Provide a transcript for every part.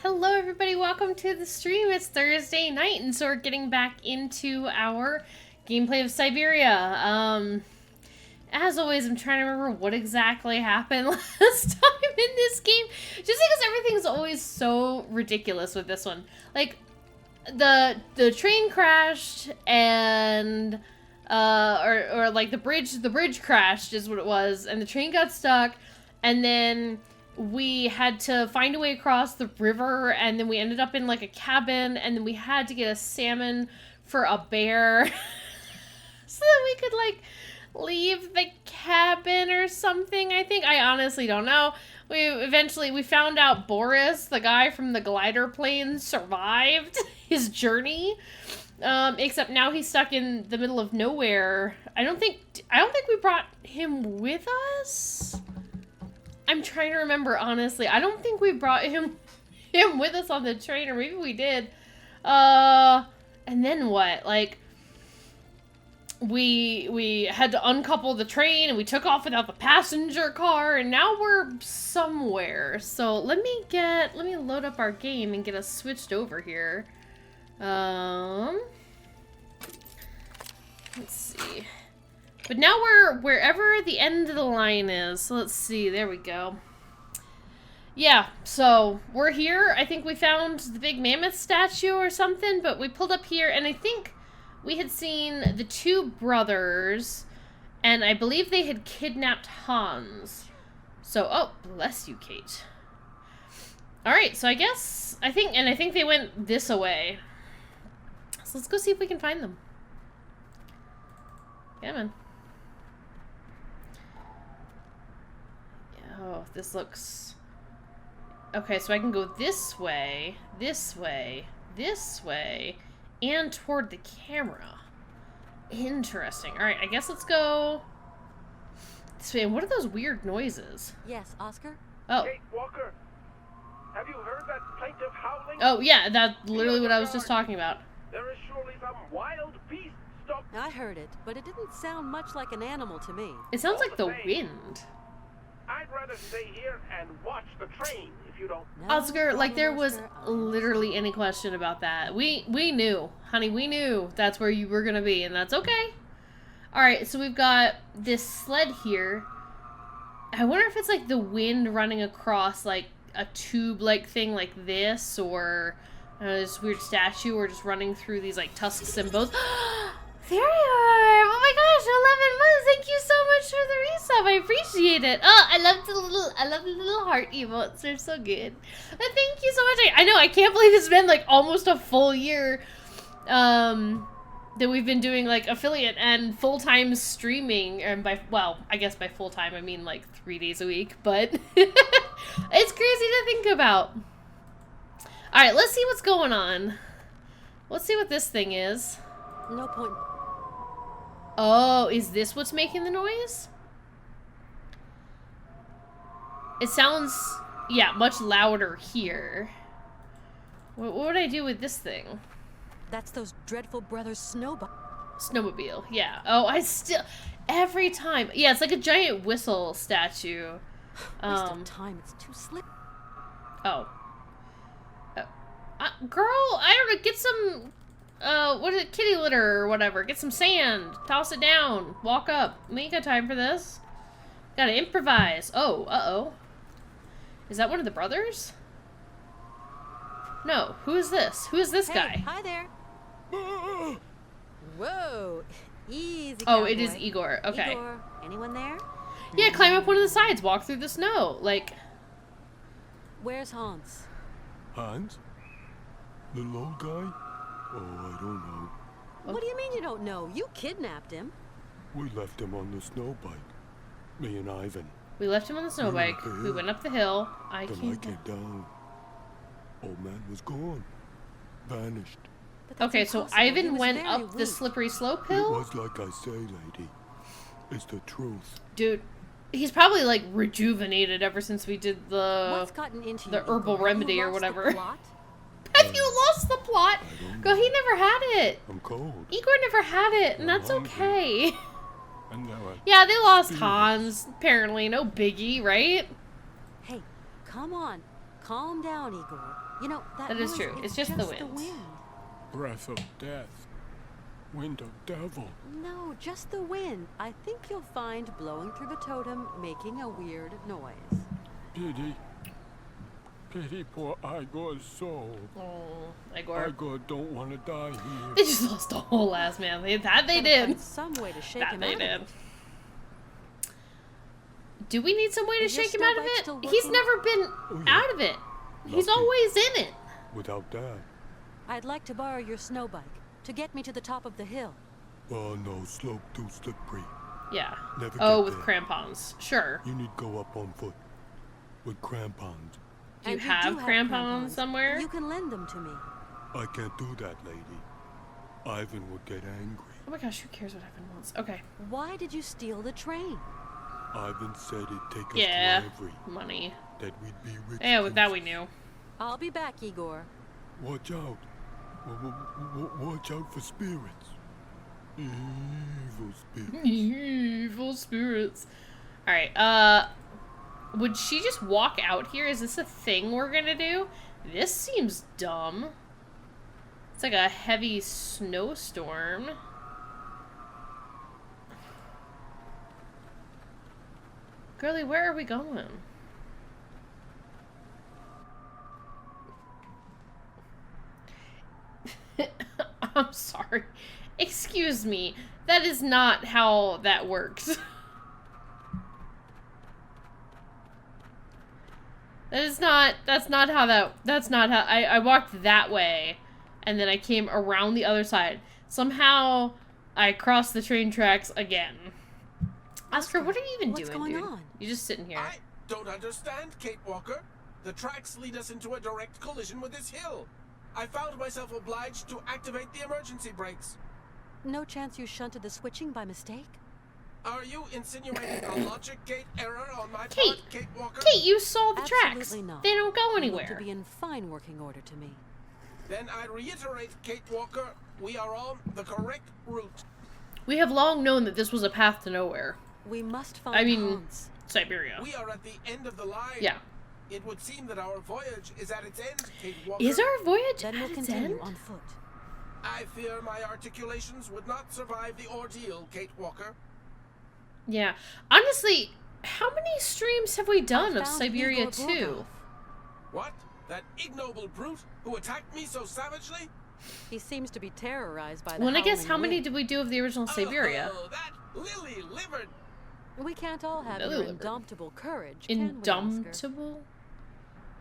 Hello everybody, welcome to the stream. It's Thursday night and so we're getting back into our gameplay of Syberia. As always, I'm trying to remember what exactly happened last time in this game. Just because everything's always so ridiculous with this one. Like, the train crashed and, or like the bridge crashed is what it was, and the train got stuck, and then we had to find a way across the river, and then we ended up in like a cabin, and then we had to get a salmon for a bear so that we could like leave the cabin or something. I honestly don't know. We found out Boris, the guy from the glider plane, survived his journey. Except now he's stuck in the middle of nowhere. I don't think we brought him with us. I'm trying to remember, honestly. I don't think we brought him with us on the train, or maybe we did. And then what? Like, we had to uncouple the train, and we took off without the passenger car, and now we're somewhere. So let me load up our game and get us switched over here. Let's see. But now we're wherever the end of the line is. So let's see. There we go. Yeah, so we're here. I think we found the big mammoth statue or something, but we pulled up here, and I think we had seen the two brothers, and I believe they had kidnapped Hans. So, oh, bless you, Kate. Alright, so I think they went this way. So let's go see if we can find them. Yeah, man. Oh, this looks... Okay, so I can go this way, this way, this way, and toward the camera. Interesting. Alright, I guess let's go this way. And what are those weird noises? Yes, Oscar? Oh. Kate Walker, have you heard that plaintive howling? Oh, yeah, that's literally what I was just talking about. There is surely some wild beast stalking. I heard it, but it didn't sound much like an animal to me. It sounds like the wind. I'd rather stay here and watch the train if you don't. No, Oscar, like there was Oscar, literally any question about that. We knew, honey, we knew that's where you were gonna be, and that's okay. Alright, so we've got this sled here. I wonder if it's like the wind running across like a tube-like thing like this, or this weird statue, or just running through these like tusks and bones. There you are! Oh my gosh, 11 months! Thank you so much for the resub. I appreciate it. Oh, I love the little heart emotes. They're so good. Thank you so much. I know, I can't believe it's been like almost a full year that we've been doing like affiliate and full-time streaming, and I guess by full-time I mean like 3 days a week, but it's crazy to think about. Alright, let's see what's going on. Let's see what this thing is. No point. Oh, is this what's making the noise? It sounds, yeah, much louder here. What would I do with this thing? That's those dreadful brothers Snowmobile, yeah. Oh, every time. Yeah, it's like a giant whistle statue. Waste of time, it's too slick. Oh. Girl, I don't know, get some... what is it? Kitty litter or whatever. Get some sand. Toss it down. Walk up. We ain't got time for this. Gotta improvise. Oh, uh-oh. Is that one of the brothers? No. Who is this? Who is this guy? Hi there. Whoa. Easy, Oh, cowboy. it is Igor. Okay. Igor, anyone there? Yeah, climb up one of the sides. Walk through the snow. Like... Where's Hans? Hans? The little guy? Oh, I don't know. What do you mean you don't know? You kidnapped him. We left him on the snow bike. Me and Ivan. We left him on the snow bike. We went up the hill. Then I came down. Old man was gone. Vanished. But that's Okay, so impossible. He Ivan was went very up the weak. slippery slope It hill? was like I say, lady. It's the truth. Dude, he's probably like rejuvenated ever since we did What's gotten into the you, herbal Igor? remedy You or lost the whatever. plot? Have you lost the plot? I don't Girl, know. he never had it. I'm cold. Igor never had it, and I'm that's hungry. okay. And now I... Yeah, they lost Please. Hans, apparently. No biggie, right? Hey, come on. Calm down, Igor. You know, that That is noise, true. It's just the wind. Breath of death. Wind of devil. No, just the wind. I think you'll find blowing through the totem making a weird noise. Pity. Pity poor Igor's soul. Oh, Igor. Igor don't want to die here. They just lost a whole ass man. That they Gotta did. find some way to shake That him they out did. of it. Do we need some way to Is your shake him out of snowbike it? still He's working? never been Oh, yeah. out of it. He's Lucky. always in it. Without that. I'd like to borrow your snow bike to get me to the top of the hill. Oh no, slope too slippery. Yeah. Never Oh, get with there. crampons. Sure. You need go up on foot. With crampons. Do you And have do crampons somewhere? You can lend them to me. I can't do that, lady. Ivan would get angry. Oh my gosh, who cares what Evan wants? Okay. Why did you steal the train? Ivan said he'd take us Yeah. to Ivory. Money. That we'd be rich. Yeah, with that we princes. knew. I'll be back, Igor. Watch out. Watch out for spirits. Evil spirits. Evil spirits. Alright, would she just walk out here? Is this a thing we're gonna do? This seems dumb. It's like a heavy snowstorm. Girlie, where are we going? I'm sorry. Excuse me. That is not how that works. That's not how, I walked that way, and then I came around the other side. Somehow, I crossed the train tracks again. Oscar, what are you even What's doing, going dude? on? You're just sitting here. I don't understand, Kate Walker. The tracks lead us into a direct collision with this hill. I found myself obliged to activate the emergency brakes. No chance you shunted the switching by mistake? Are you insinuating a logic gate error on my Kate! part, Kate Walker? Kate, you saw the tracks. Absolutely not. They don't go You look anywhere. to be in fine working order to me. Then I reiterate, Kate Walker, we are on the correct route. We have long known that this was a path to nowhere. We must find I mean, Hans. Siberia. We are at the end of the line. Yeah. It would seem that our voyage is at its end, Kate Walker. Is our voyage Then at we'll its continue end? on foot. I fear my articulations would not survive the ordeal, Kate Walker. Yeah. Honestly, how many streams have we done I of found Syberia Igor 2? Bulgakov. What? That ignoble brute who attacked me so savagely? He seems to be terrorized by the Well, and I guess howling how many wind. did we do of the original Syberia? Oh, that lily-livered. We can't all have Lily your livered. indomitable courage, can we, Oscar? Indomitable?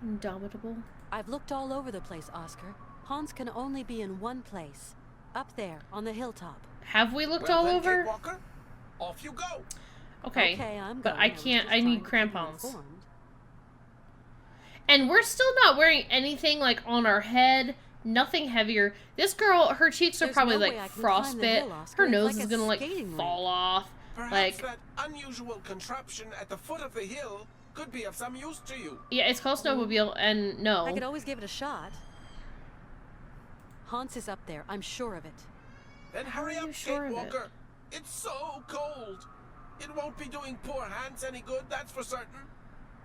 Indomitable? I've looked all over the place, Oscar. Hans can only be in one place. Up there, on the hilltop. Have we looked Well all then, over? Kate Walker, off you go. Okay. I'm but going. I was can't, just I trying need to keep you crampons. informed. And we're still not wearing anything, like, on our head. Nothing heavier. This girl, her cheeks are There's probably, no like, way I can climb the frostbite. hill, Oscar. Her It's nose like is a gonna, like, skating fall off. Perhaps Like, that unusual contraption at the foot of the hill could be of some use to you. yeah, it's called Snowmobile, and no. I could always give it a shot. Hans is up there, I'm sure of it. Then How hurry are you up, sure Kate of it? Walker. It's so cold. It won't be doing poor Hans any good, that's for certain.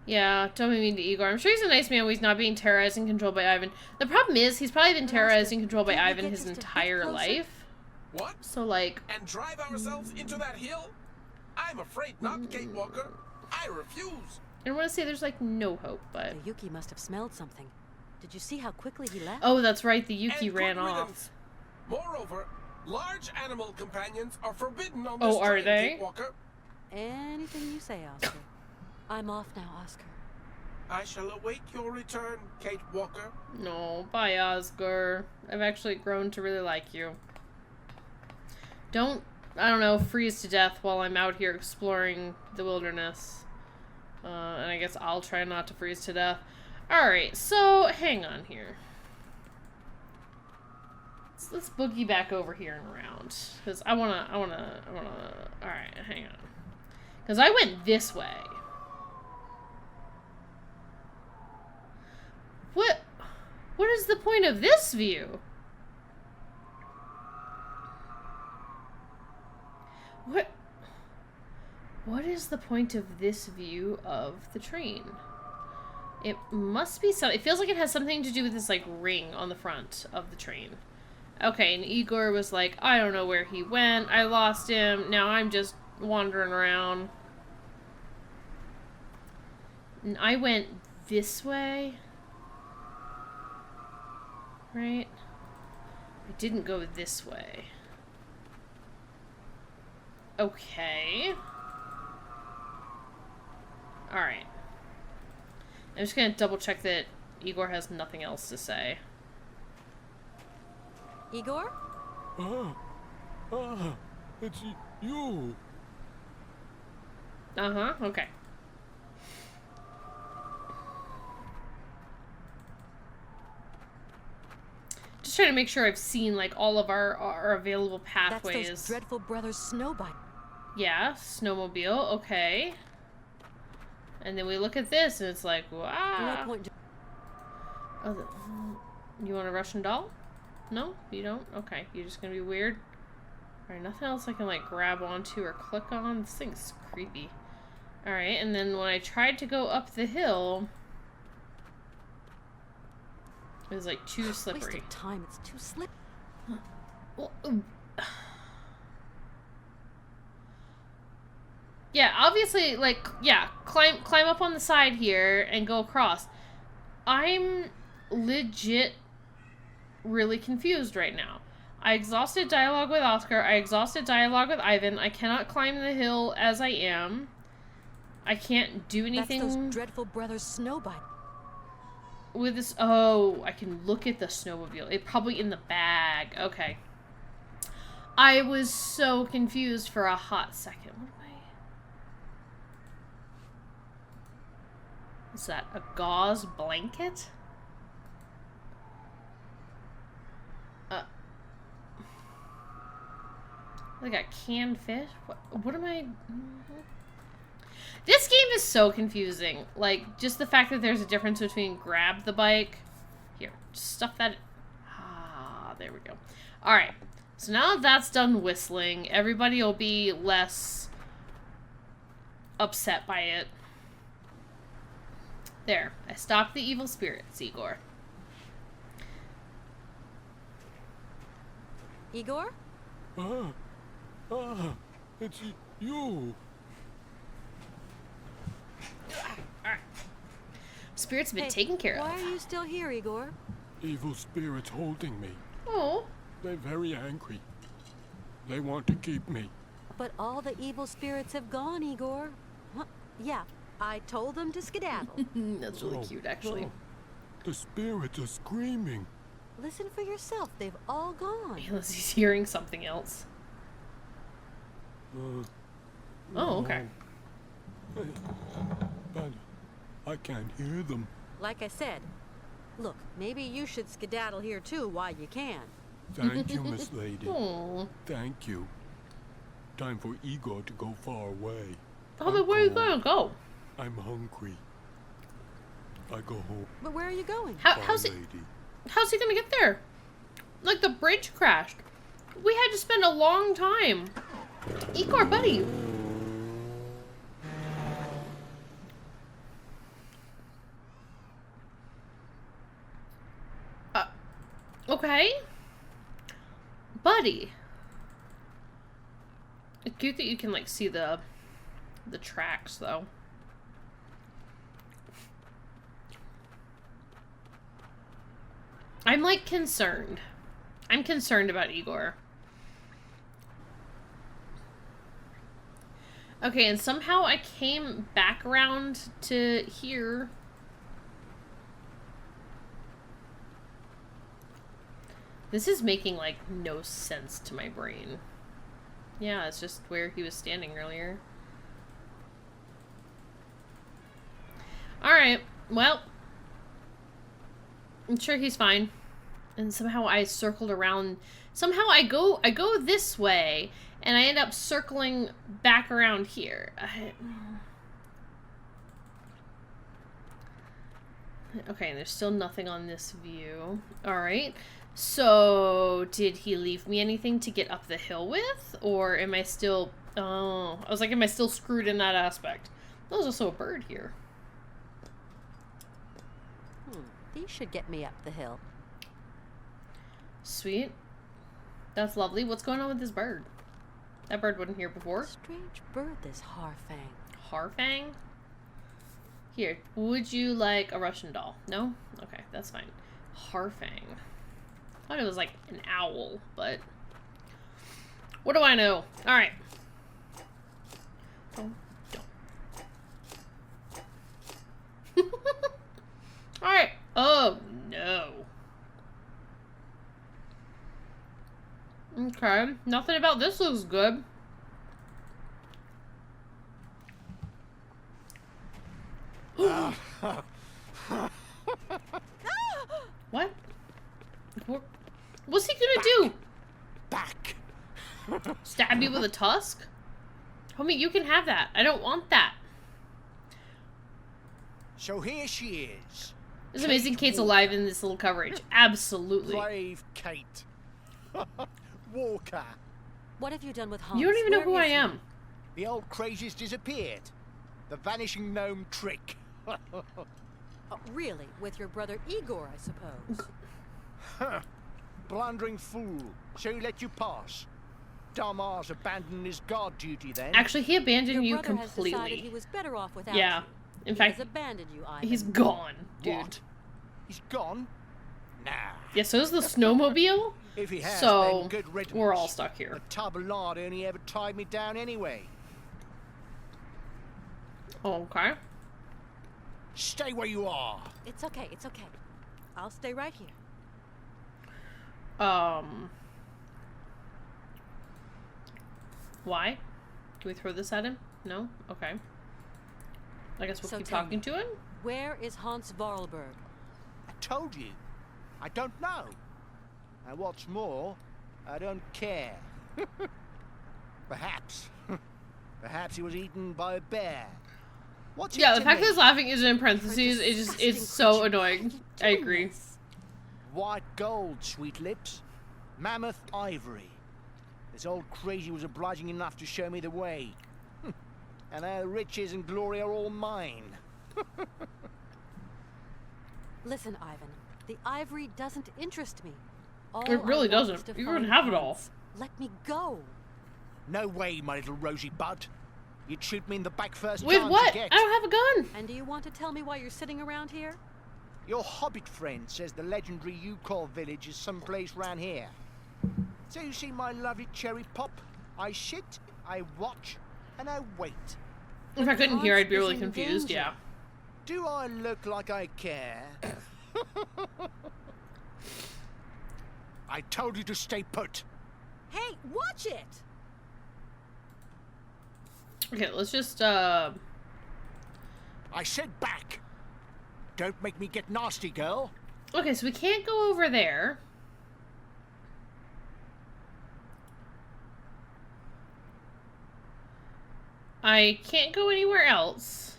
Yeah, don't be mean to Igor. I'm sure he's a nice man when he's not being terrorized and controlled by Ivan. The problem is, he's probably been But terrorized Oscar, and controlled by can't we Ivan get his just a bit entire closer? life. What? So, like, And drive ourselves into that hill? I'm afraid not, Kate Walker. I refuse. I don't want to say there's, like, no hope, but... The Yuki must have smelled something. Did you see how quickly he left? Oh, that's right, the Yuki And ran good off. riddance. Moreover, large animal companions are forbidden on this Oh, are train, they? Kate Walker. Anything you say, Oscar. I'm off now, Oscar. I shall await your return, Kate Walker. No, bye, Oscar. I've actually grown to really like you. Don't, I don't know, freeze to death while I'm out here exploring the wilderness. And I guess I'll try not to freeze to death. Alright, so, hang on here. Let's boogie back over here and around. Because alright, hang on. Because I went this way. What is the point of this view? What is the point of this view of the train? It must be so. It feels like it has something to do with this, like, ring on the front of the train. Okay, and Igor was like, I don't know where he went. I lost him. Now I'm just wandering around. And I went this way. Right? I didn't go this way. Okay. Alright. I'm just gonna double check that Igor has nothing else to say. Igor? It's you. Uh-huh, okay. Just trying to make sure I've seen, like, all of our available pathways. That's those dreadful brothers Snowbite. Yeah, snowmobile, okay. And then we look at this, and it's like, wow. No point. Oh, you want a Russian doll? No? You don't? Okay, you're just gonna be weird? Alright, nothing else I can, like, grab onto or click on? This thing's creepy. Alright, and then when I tried to go up the hill, it was, like, too slippery. Waste of time, it's too slippery. Well, yeah, obviously, like, yeah, climb up on the side here and go across. I'm legit really confused right now. I exhausted dialogue with Oscar. I exhausted dialogue with Ivan. I cannot climb the hill as I am. I can't do anything. That's those dreadful brothers Snowbite. With this, oh, I can look at the snowmobile. It's probably in the bag. Okay. I was so confused for a hot second. What am I? Is that a gauze blanket? Like a canned fish? What am I? This game is so confusing. Like, just the fact that there's a difference between grab the bike. Here, stuff that. Ah, there we go. Alright. So now that that's done whistling, everybody will be less upset by it. There. I stopped the evil spirits, Igor. Igor? It's you. Alright. Spirits have been Hey, taken care why of. are you still here, Igor? Evil spirits holding me. Oh. They're very angry. They want to keep me. But all the evil spirits have gone, Igor. Huh? Yeah, I told them to skedaddle. That's really Oh, cute, actually. oh. The spirits are screaming. Listen for yourself, they've all gone. Unless he's hearing something else. Oh, okay. But I can't hear them. Like I said, look, maybe you should skedaddle here too while you can. Thank you, Miss Lady. Oh. Thank you. Time for Igor to go far away. Oh, but where are you gonna go? I'm hungry. I go home. But where are you going? How's he gonna get there? Like, the bridge crashed. We had to spend a long time. Igor, buddy. Okay. Buddy. It's cute that you can, like, see the tracks, though. I'm, like, concerned. I'm concerned about Igor. Okay, and somehow I came back around to here. This is making, like, no sense to my brain. Yeah, it's just where he was standing earlier. Alright, well. I'm sure he's fine. And somehow I circled around. Somehow I go this way, and I end up circling back around here. Okay, and there's still nothing on this view. Alright. So, did he leave me anything to get up the hill with? Or am I still... Oh, I was like, am I still screwed in that aspect? There's also a bird here. These should get me up the hill. Sweet. That's lovely. What's going on with this bird? That bird wasn't here before. Strange bird, this Harfang. Harfang? Here, would you like a Russian doll? No? Okay, that's fine. Harfang. I thought it was like an owl, but... What do I know? Alright. Alright. Oh, no. Okay. Nothing about this looks good. What? What's he gonna do? Back. Stab you with a tusk? Homie, you can have that. I don't want that. So here she is. It's amazing Kate's alive in this little coverage. Absolutely. Brave Kate. Walker. What have you done with Hans? You don't even know Where who I is he? am. The old crazy's disappeared. The vanishing gnome trick. Oh, really? With your brother Igor, I suppose. Blundering fool. So he let you pass. Dumbass abandoned his guard duty then. Actually, he abandoned you Your brother has decided he completely. was better off without Yeah. you. In He fact, has abandoned you, Ivan. he's gone, dude. What? He's gone? Nah. Yeah, so is the snowmobile. If he has, So, then good riddance. we're all stuck here. A tub of lard only ever tied me down anyway. Okay. Stay where you are. It's okay, it's okay. I'll stay right here. Why? Do we throw this at him? No? Okay. I guess we'll So keep tell talking me, to him. Where is Hans Vorarlberg? I told you. I don't know. And what's more, I don't care. Perhaps. Perhaps he was eaten by a bear. What's Yeah, it the to fact that me? his laughing isn't in parentheses, it just Disgusting is so creature. annoying. How are I you doing agree. this? White gold, sweet lips. Mammoth ivory. This old crazy was obliging enough to show me the way. And now the riches and glory are all mine. Listen, Ivan. The ivory doesn't interest me. All It really I want doesn't. is to You can find have it all. Hans. Let me go. No way, my little rosy bud. You'd shoot me in the back first With chance what? you get. I don't have a gun. And do you want to tell me why you're sitting around here? Your hobbit friend says the legendary Youkol village is someplace round here. So you see my lovely cherry pop? I sit, I watch, and I wait. If I couldn't hear, Hans I'd be really is in confused. danger. Yeah. Do I look like I care? I told you to stay put. Hey, watch it! Okay, let's just, I said back. Don't make me get nasty, girl. Okay, so we can't go over there. I can't go anywhere else.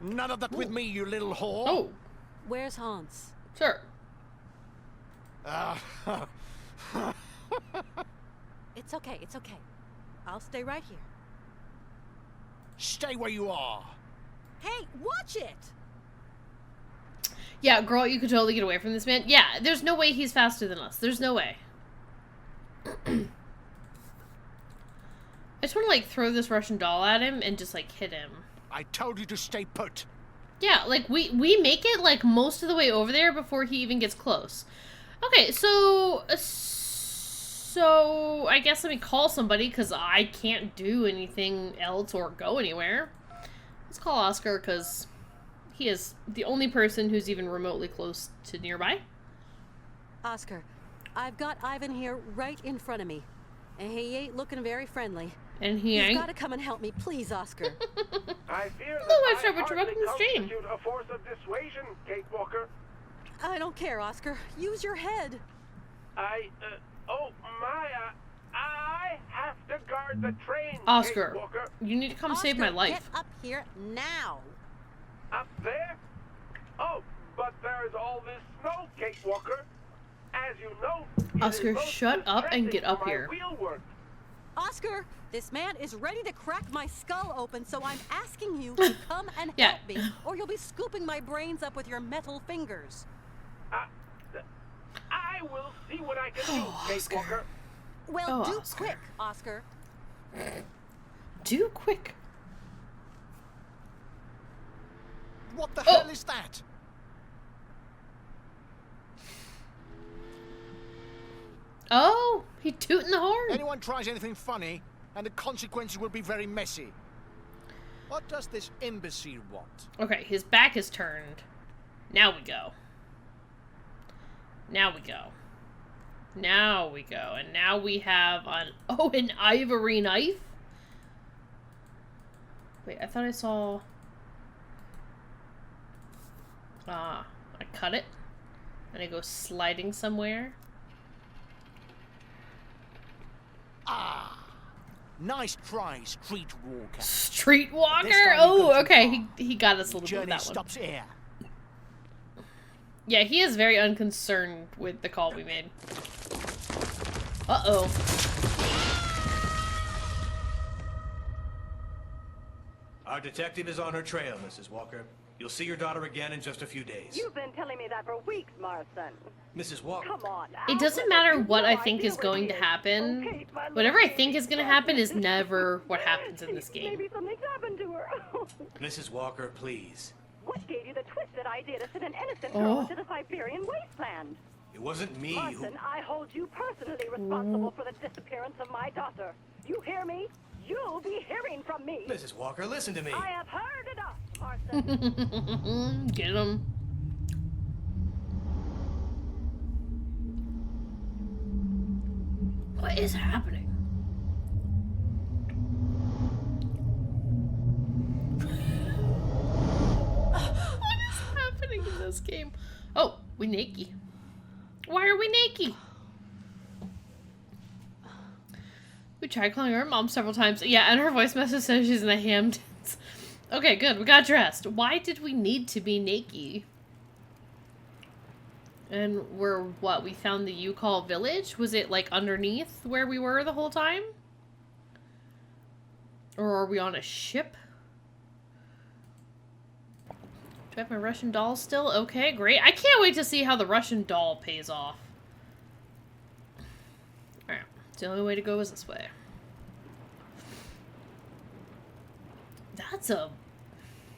None of that with me, you little whore. Oh, Where's Hans? sure. It's okay, it's okay. I'll stay right here. Stay where you are. Hey, watch it! Yeah, girl, you could totally get away from this man. Yeah, there's no way he's faster than us. There's no way. I just want to, like, throw this Russian doll at him and just, like, hit him. I told you to stay put. Yeah, like, we make it, like, most of the way over there before he even gets close. Okay, so I guess let me call somebody, because I can't do anything else or go anywhere. Let's call Oscar, because he is the only person who's even remotely close to nearby. Oscar, I've got Ivan here right in front of me. And he ain't looking very friendly. And he You've ain't. got to come and help me, please, Oscar. I fear Hello, that Webster, I but you're hardly welcome to the stream. constitute a force of dissuasion, Kate Walker. I don't care, Oscar. Use your head. I have to guard the train, Oscar, Kate Walker. you need to come Oscar, save my life. Get up here now. Up there? Oh, but there's all this snow, Kate Walker. As you know, it Oscar, is most shut up and get distressing up for my here. wheelwork. Oscar, this man is ready to crack my skull open, so I'm asking you to come and Yeah. help me, or you'll be scooping my brains up with your metal fingers. I will see what I can do, Kate Walker. Well, Oh, do Oscar. quick, Oscar. Do quick. What the Oh. hell is that? Oh, he tooting the horn. Anyone tries anything funny, and the consequences will be very messy. What does this imbecile want? Okay, his back is turned. Now we go. Now we go. Now we go. And now we have an ivory knife? Wait, I thought I saw... Ah, I cut it. And it goes sliding somewhere. Ah, nice try, streetwalker. Streetwalker? This time you Oh, go too okay. far. He got us a little bit Journey with that one. stops here. Yeah, he is very unconcerned with the call we made. Uh-oh. Our detective is on her trail, Mrs. Walker. You'll see your daughter again in just a few days. You've been telling me that for weeks, Marston. Mrs. Walker. Come on. It doesn't matter what I think is going to happen. Whatever I think is going to happen is never what happens in this game. Maybe something's happened to her. Mrs. Walker, please. What gave you the twisted idea to send an innocent girl into the Siberian wasteland? It wasn't me who... Marston, I hold you personally responsible for the disappearance of my daughter. You hear me? You'll be hearing from me. Mrs. Walker, listen to me. I have heard enough, Marston. Get him. What is happening? What is happening in this game? Oh, we naked. Why are we naked? We tried calling her mom several times. Yeah, and her voice message says she's in the Hamptons. Okay, good. We got dressed. Why did we need to be naked? And we're, what, we found the Youkol village? Was it, like, underneath where we were the whole time? Or are we on a ship? Do I have my Russian doll still? Okay, great. I can't wait to see how the Russian doll pays off. Alright. The only way to go is this way.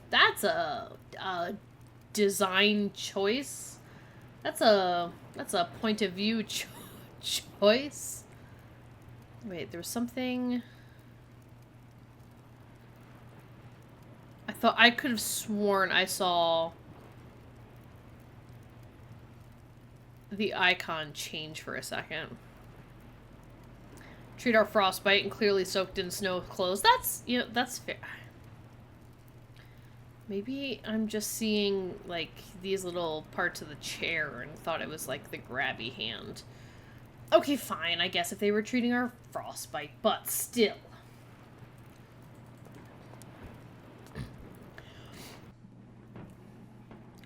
That's a design choice. That's a point of view choice. Wait, there was something. I thought I could have sworn I saw the icon change for a second. Treat our frostbite and clearly soaked in snow clothes. That's, you know, that's fair. Maybe I'm just seeing, like, these little parts of the chair and thought it was, like, the grabby hand. Okay, fine, I guess if they were treating our frostbite, but still.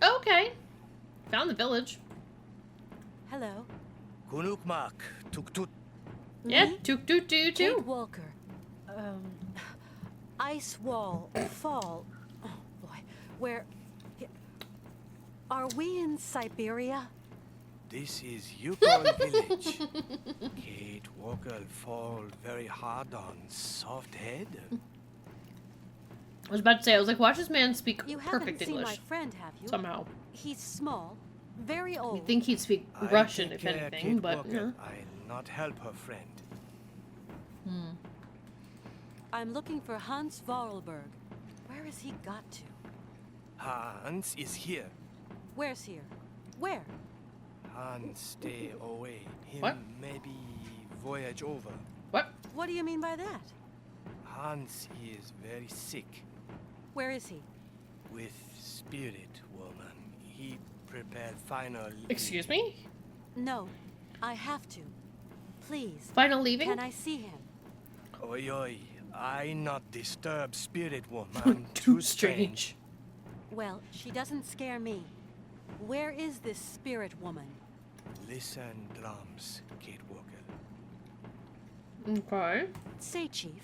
Okay. Found the village. Hello. Kunukmak, Tooktoot. Yeah, Tooktoot to you Kate too. Walker. Ice wall, fall. Oh boy, where? Are we in Syberia? This is Youkol village. Kate Walker fall very hard on soft head. I was about to say, I was like, watch this man speak You haven't perfect seen my English. friend, have you? Somehow. He's small, very old. You'd think he'd speak I Russian, take if care anything, Kate but Walker. no. I'll not help her friend. I'm looking for Hans Vorarlberg. Where has he got to? Hans is here. Where's here? Where? Hans stay away. Him What? maybe voyage over. What? What do you mean by that? Hans he is very sick. Where is he? With spirit woman. He prepared final. Excuse me? No, I have to. Please. Final leaving? Can I see him? Oi oi. I not disturb spirit woman. Too strange. Well, she doesn't scare me. Where is this spirit woman? Listen drums, Kate Walker. Okay. Say, Chief,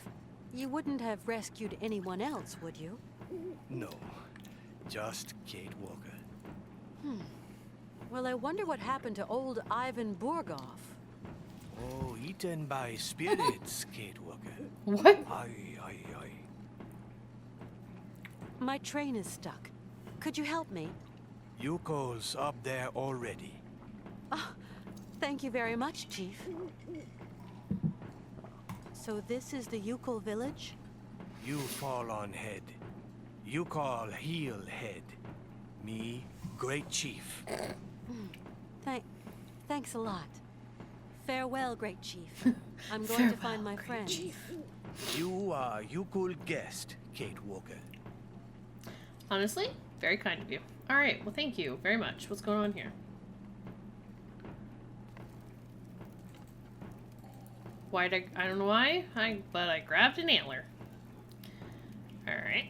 you wouldn't have rescued anyone else, would you? No, just Kate Walker. Well, I wonder what happened to old Ivan Borgoff. Oh, eaten by spirits, Kate Walker. What? Aye, aye, aye. My train is stuck. Could you help me? Youkol's up there already. Oh, thank you very much, Chief. So this is the Youkol village? You fall on head. You call heel head. Me, great chief. Thanks a lot. Farewell, great chief. I'm going to find my Great friends. Chief. You are Youkol guest, Kate Walker. Honestly, very kind of you. Alright, well thank you very much. What's going on here? I don't know why, but I grabbed an antler. Alright.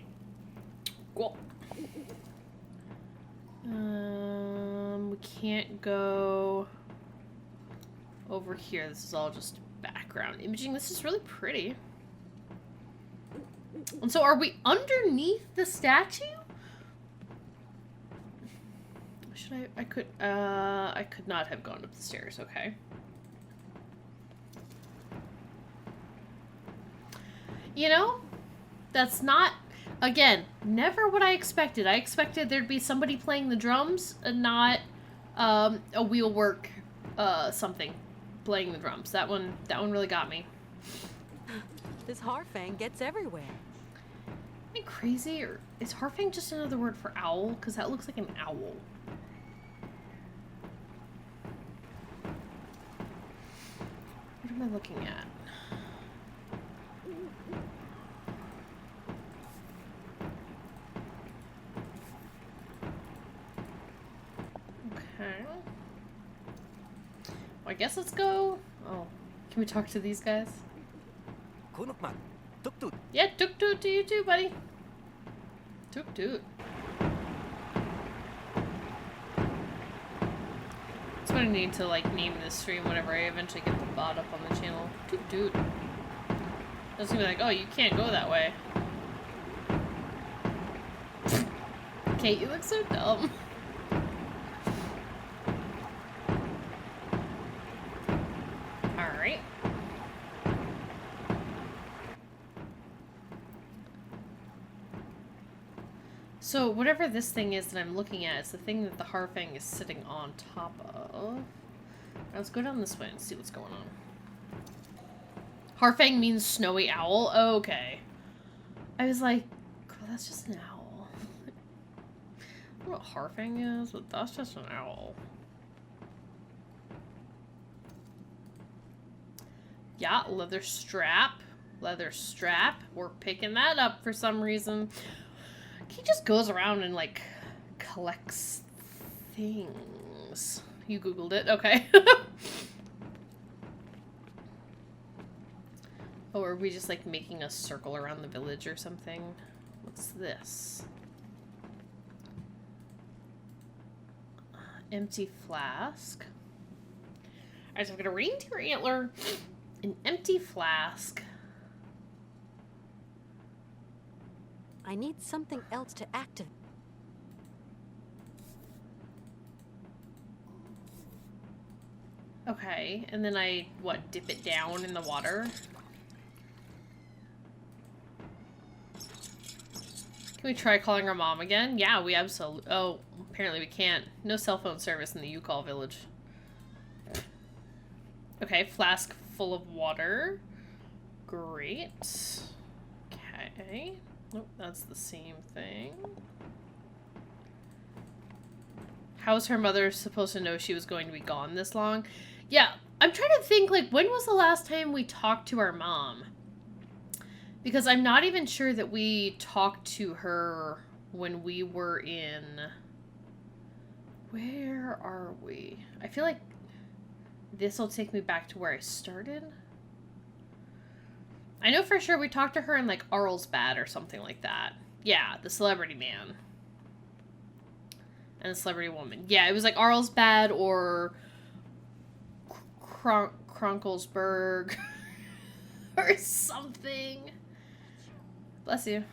Cool. We can't go over here. This is all just background imaging. This is really pretty. And so are we underneath the statue? Should I could not have gone up the stairs, okay. You know, that's not, again, never what I expected. I expected there'd be somebody playing the drums and not a wheelwork something playing the drums. That one really got me. This Harfang gets everywhere. Am I crazy, or is Harfang just another word for owl? Because that looks like an owl. What am I looking at? Okay. Well, I guess let's go. Oh, can we talk to these guys? Kunukman, Tooktoot. Yeah, Tooktoot to you too, buddy. Tooktoot. That's what I need to, like, name this stream whenever I eventually get the bot up on the channel. Tooktoot. It's gonna be like, oh, you can't go that way. Kate, you look so dumb. Alright. So, whatever this thing is that I'm looking at, it's the thing that the Harfang is sitting on top of. Now, let's go down this way and see what's going on. Harfang means snowy owl? Okay. I was like, oh, that's just an owl. I don't know what Harfang is, but that's just an owl. Yeah, leather strap. Leather strap. We're picking that up for some reason. He just goes around and, like, collects things. You Googled it? Okay. Oh, are we just, like, making a circle around the village or something? What's this? Empty flask. Alright, so I've got a reindeer antler, an empty flask. I need something else to activate. Okay, and then I, what, dip it down in the water? Can we try calling our mom again? Yeah, we absolutely... Oh, apparently we can't. No cell phone service in the Youkol village. Okay, flask full of water. Great. Okay. Nope, that's the same thing. How's her mother supposed to know she was going to be gone this long? Yeah, I'm trying to think, like, when was the last time we talked to our mom? Because I'm not even sure that we talked to her when we were in... Where are we? I feel like this will take me back to where I started. I know for sure we talked to her in, like, Arlsbad or something like that. Yeah, the celebrity man. And the celebrity woman. Yeah, it was like Arlsbad or Kronklesburg. or something. Bless you.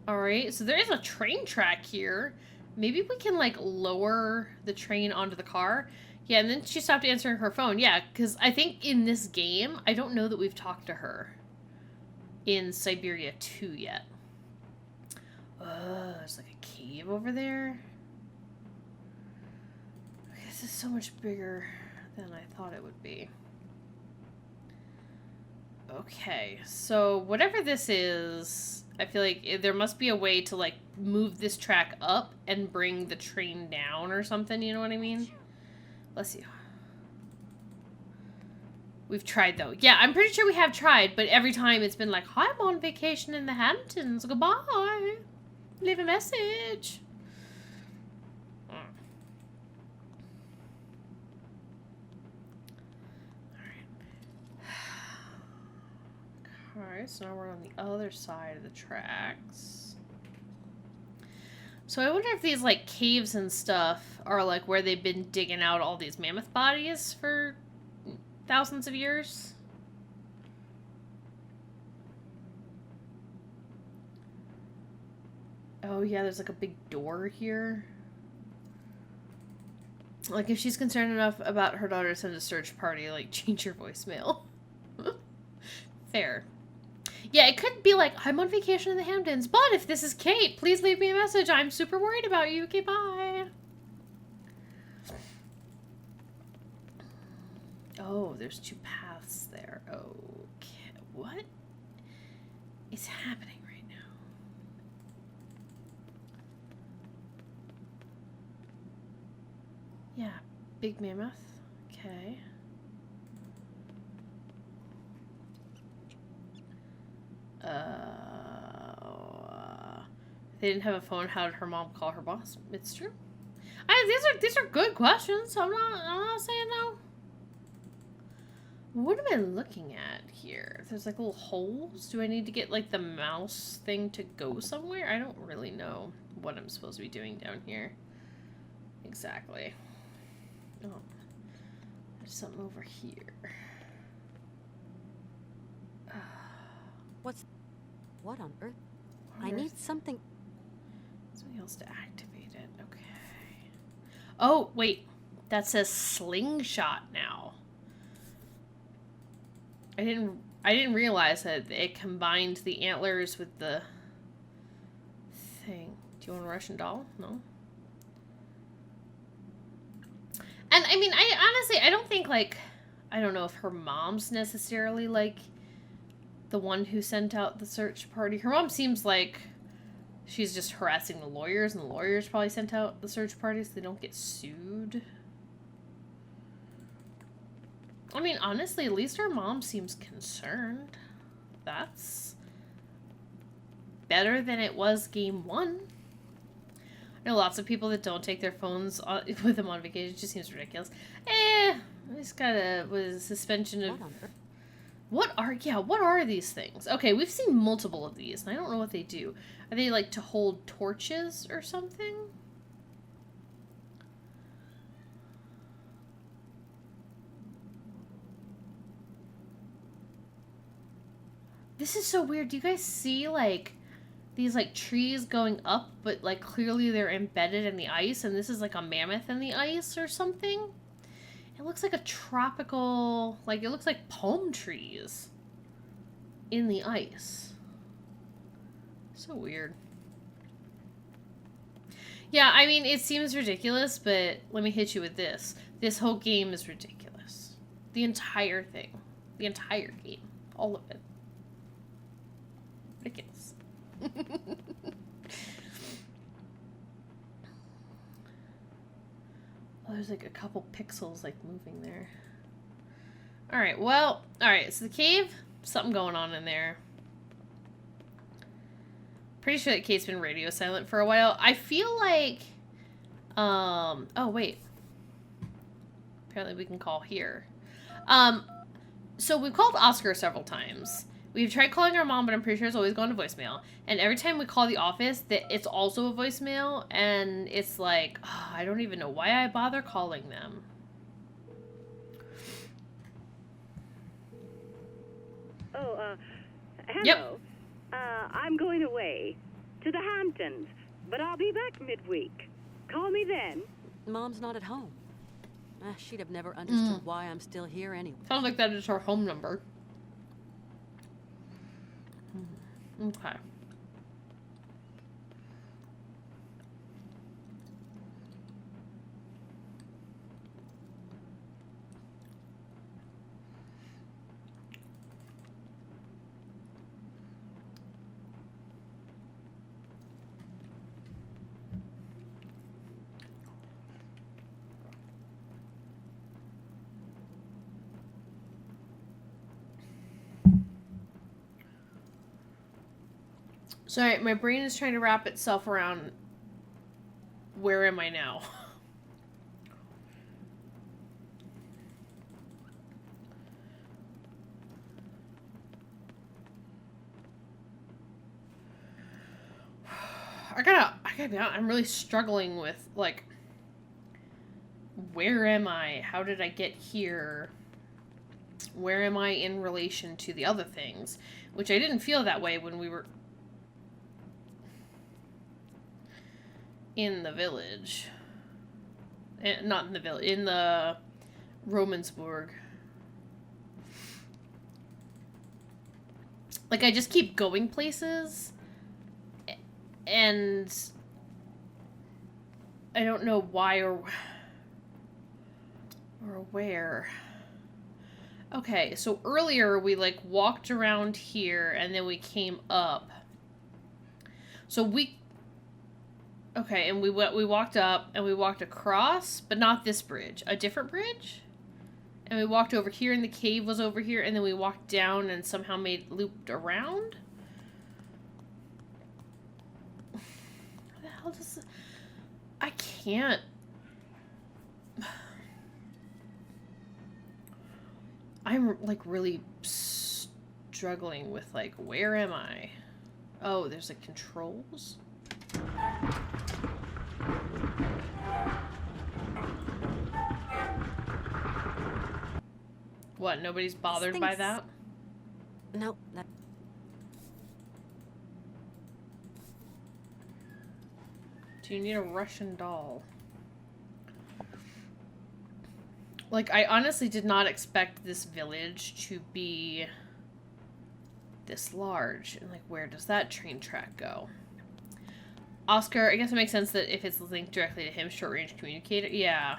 Alright, so there is a train track here. Maybe we can, like, lower the train onto the car. Yeah, and then she stopped answering her phone. Yeah, because I think in this game, I don't know that we've talked to her in Syberia 2 yet. There's, like, a cave over there. Okay, this is so much bigger than I thought it would be. Okay, so whatever this is, I feel like there must be a way to, like, move this track up and bring the train down or something, you know what I mean? Bless you. We've tried, though. Yeah, I'm pretty sure we have tried, but every time it's been like, I'm on vacation in the Hamptons. Goodbye. Leave a message. Alright, so now we're on the other side of the tracks. So I wonder if these, like, caves and stuff are, like, where they've been digging out all these mammoth bodies for thousands of years. Oh, yeah, there's, like, a big door here. Like, if she's concerned enough about her daughter to send a search party, like, change your voicemail. Fair. Yeah, it could be like, I'm on vacation in the Hamptons, but if this is Kate, please leave me a message. I'm super worried about you. Okay, bye. Oh, there's two paths there. Okay. What is happening right now? Yeah, big mammoth. Okay. They didn't have a phone. How did her mom call her boss? It's true. These are good questions. I'm not saying no. What am I looking at here? There's like little holes. Do I need to get like the mouse thing to go somewhere? I don't really know what I'm supposed to be doing down here. Exactly. Oh, there's something over here. What on earth? I need something else to activate it. Okay. Oh, wait. That says slingshot now. I didn't realize that it combined the antlers with the thing. Do you want a Russian doll? No. And I mean, I don't think, like, I don't know if her mom's necessarily like the one who sent out the search party. Her mom seems like she's just harassing the lawyers, and the lawyers probably sent out the search party so they don't get sued. I mean, honestly, at least her mom seems concerned. That's better than it was game 1. I know lots of people that don't take their phones with them on vacation. It just seems ridiculous. I just got a suspension of... What are these things? Okay, we've seen multiple of these, and I don't know what they do. Are they, like, to hold torches or something? This is so weird. Do you guys see, like, these, like, trees going up, but, like, clearly they're embedded in the ice, and this is, like, a mammoth in the ice or something? It looks like a tropical, like, it looks like palm trees in the ice. So weird. Yeah, I mean, it seems ridiculous, but let me hit you with this. This whole game is ridiculous. The entire thing. The entire game. All of it. Ridiculous. Oh, there's like a couple pixels like moving there. Alright, well, alright, so the cave, something going on in there. Pretty sure that Kate's been radio silent for a while. I feel like, oh wait. Apparently we can call here. So we've called Oscar several times. We've tried calling our mom, but I'm pretty sure it's always gone to voicemail. And every time we call the office, it's also a voicemail. And it's like, oh, I don't even know why I bother calling them. Hello. Yep. I'm going away to the Hamptons, but I'll be back midweek. Call me then. Mom's not at home. She'd have never understood why I'm still here anyway. Sounds like that is her home number. Okay. Sorry, my brain is trying to wrap itself around where am I now? I gotta be honest, I'm really struggling with, like, where am I? How did I get here? Where am I in relation to the other things? Which I didn't feel that way when we were in the village. Not in the village, in the Romansburg. Like, I just keep going places, and I don't know why or where. Okay, so earlier we, like, walked around here, and then we came up. So we... Okay, and we walked up, and we walked across, but not this bridge. A different bridge? And we walked over here, and the cave was over here, and then we walked down and somehow looped around? What the hell does... I can't... I'm, like, really struggling with, like, where am I? Oh, there's, like, controls? What, nobody's bothered by that? No. Do you need a Russian doll? Like, I honestly did not expect this village to be this large. And, like, where does that train track go? Oscar, I guess it makes sense that if it's linked directly to him, short-range communicator. Yeah.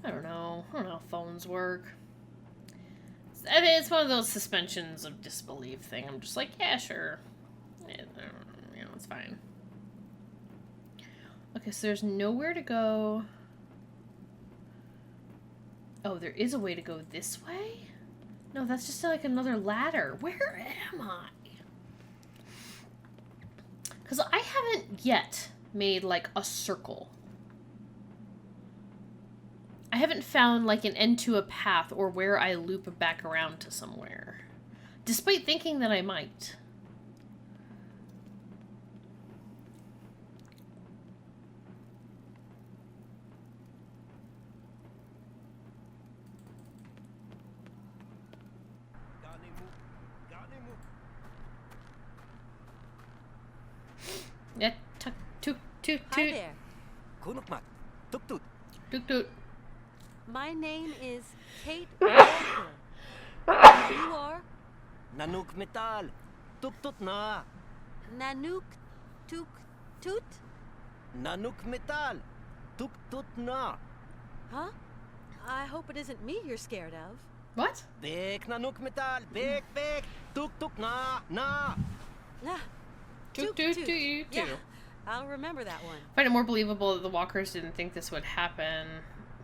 I don't know how phones work. It's one of those suspensions of disbelief thing. I'm just like, yeah, sure. It's fine. Okay, so there's nowhere to go. Oh, there is a way to go this way? No, that's just like another ladder. Where am I? Because I haven't yet made, like, a circle. I haven't found, like, an end to a path or where I loop back around to somewhere. Despite thinking that I might. Yeah, toot. Hi there. Kunukmat. Tooktoot. Tooktoot. My name is Kate Walker. You are? Nanook metal. Tooktoot na. Nanook Tooktoot? Nanook metal. Tooktoot na. Huh? I hope it isn't me you're scared of. What? Bek nanook metal. Bek. Tooktoot na. Nah. Toot. Yeah, I'll remember that one. I find it more believable that the walkers didn't think this would happen.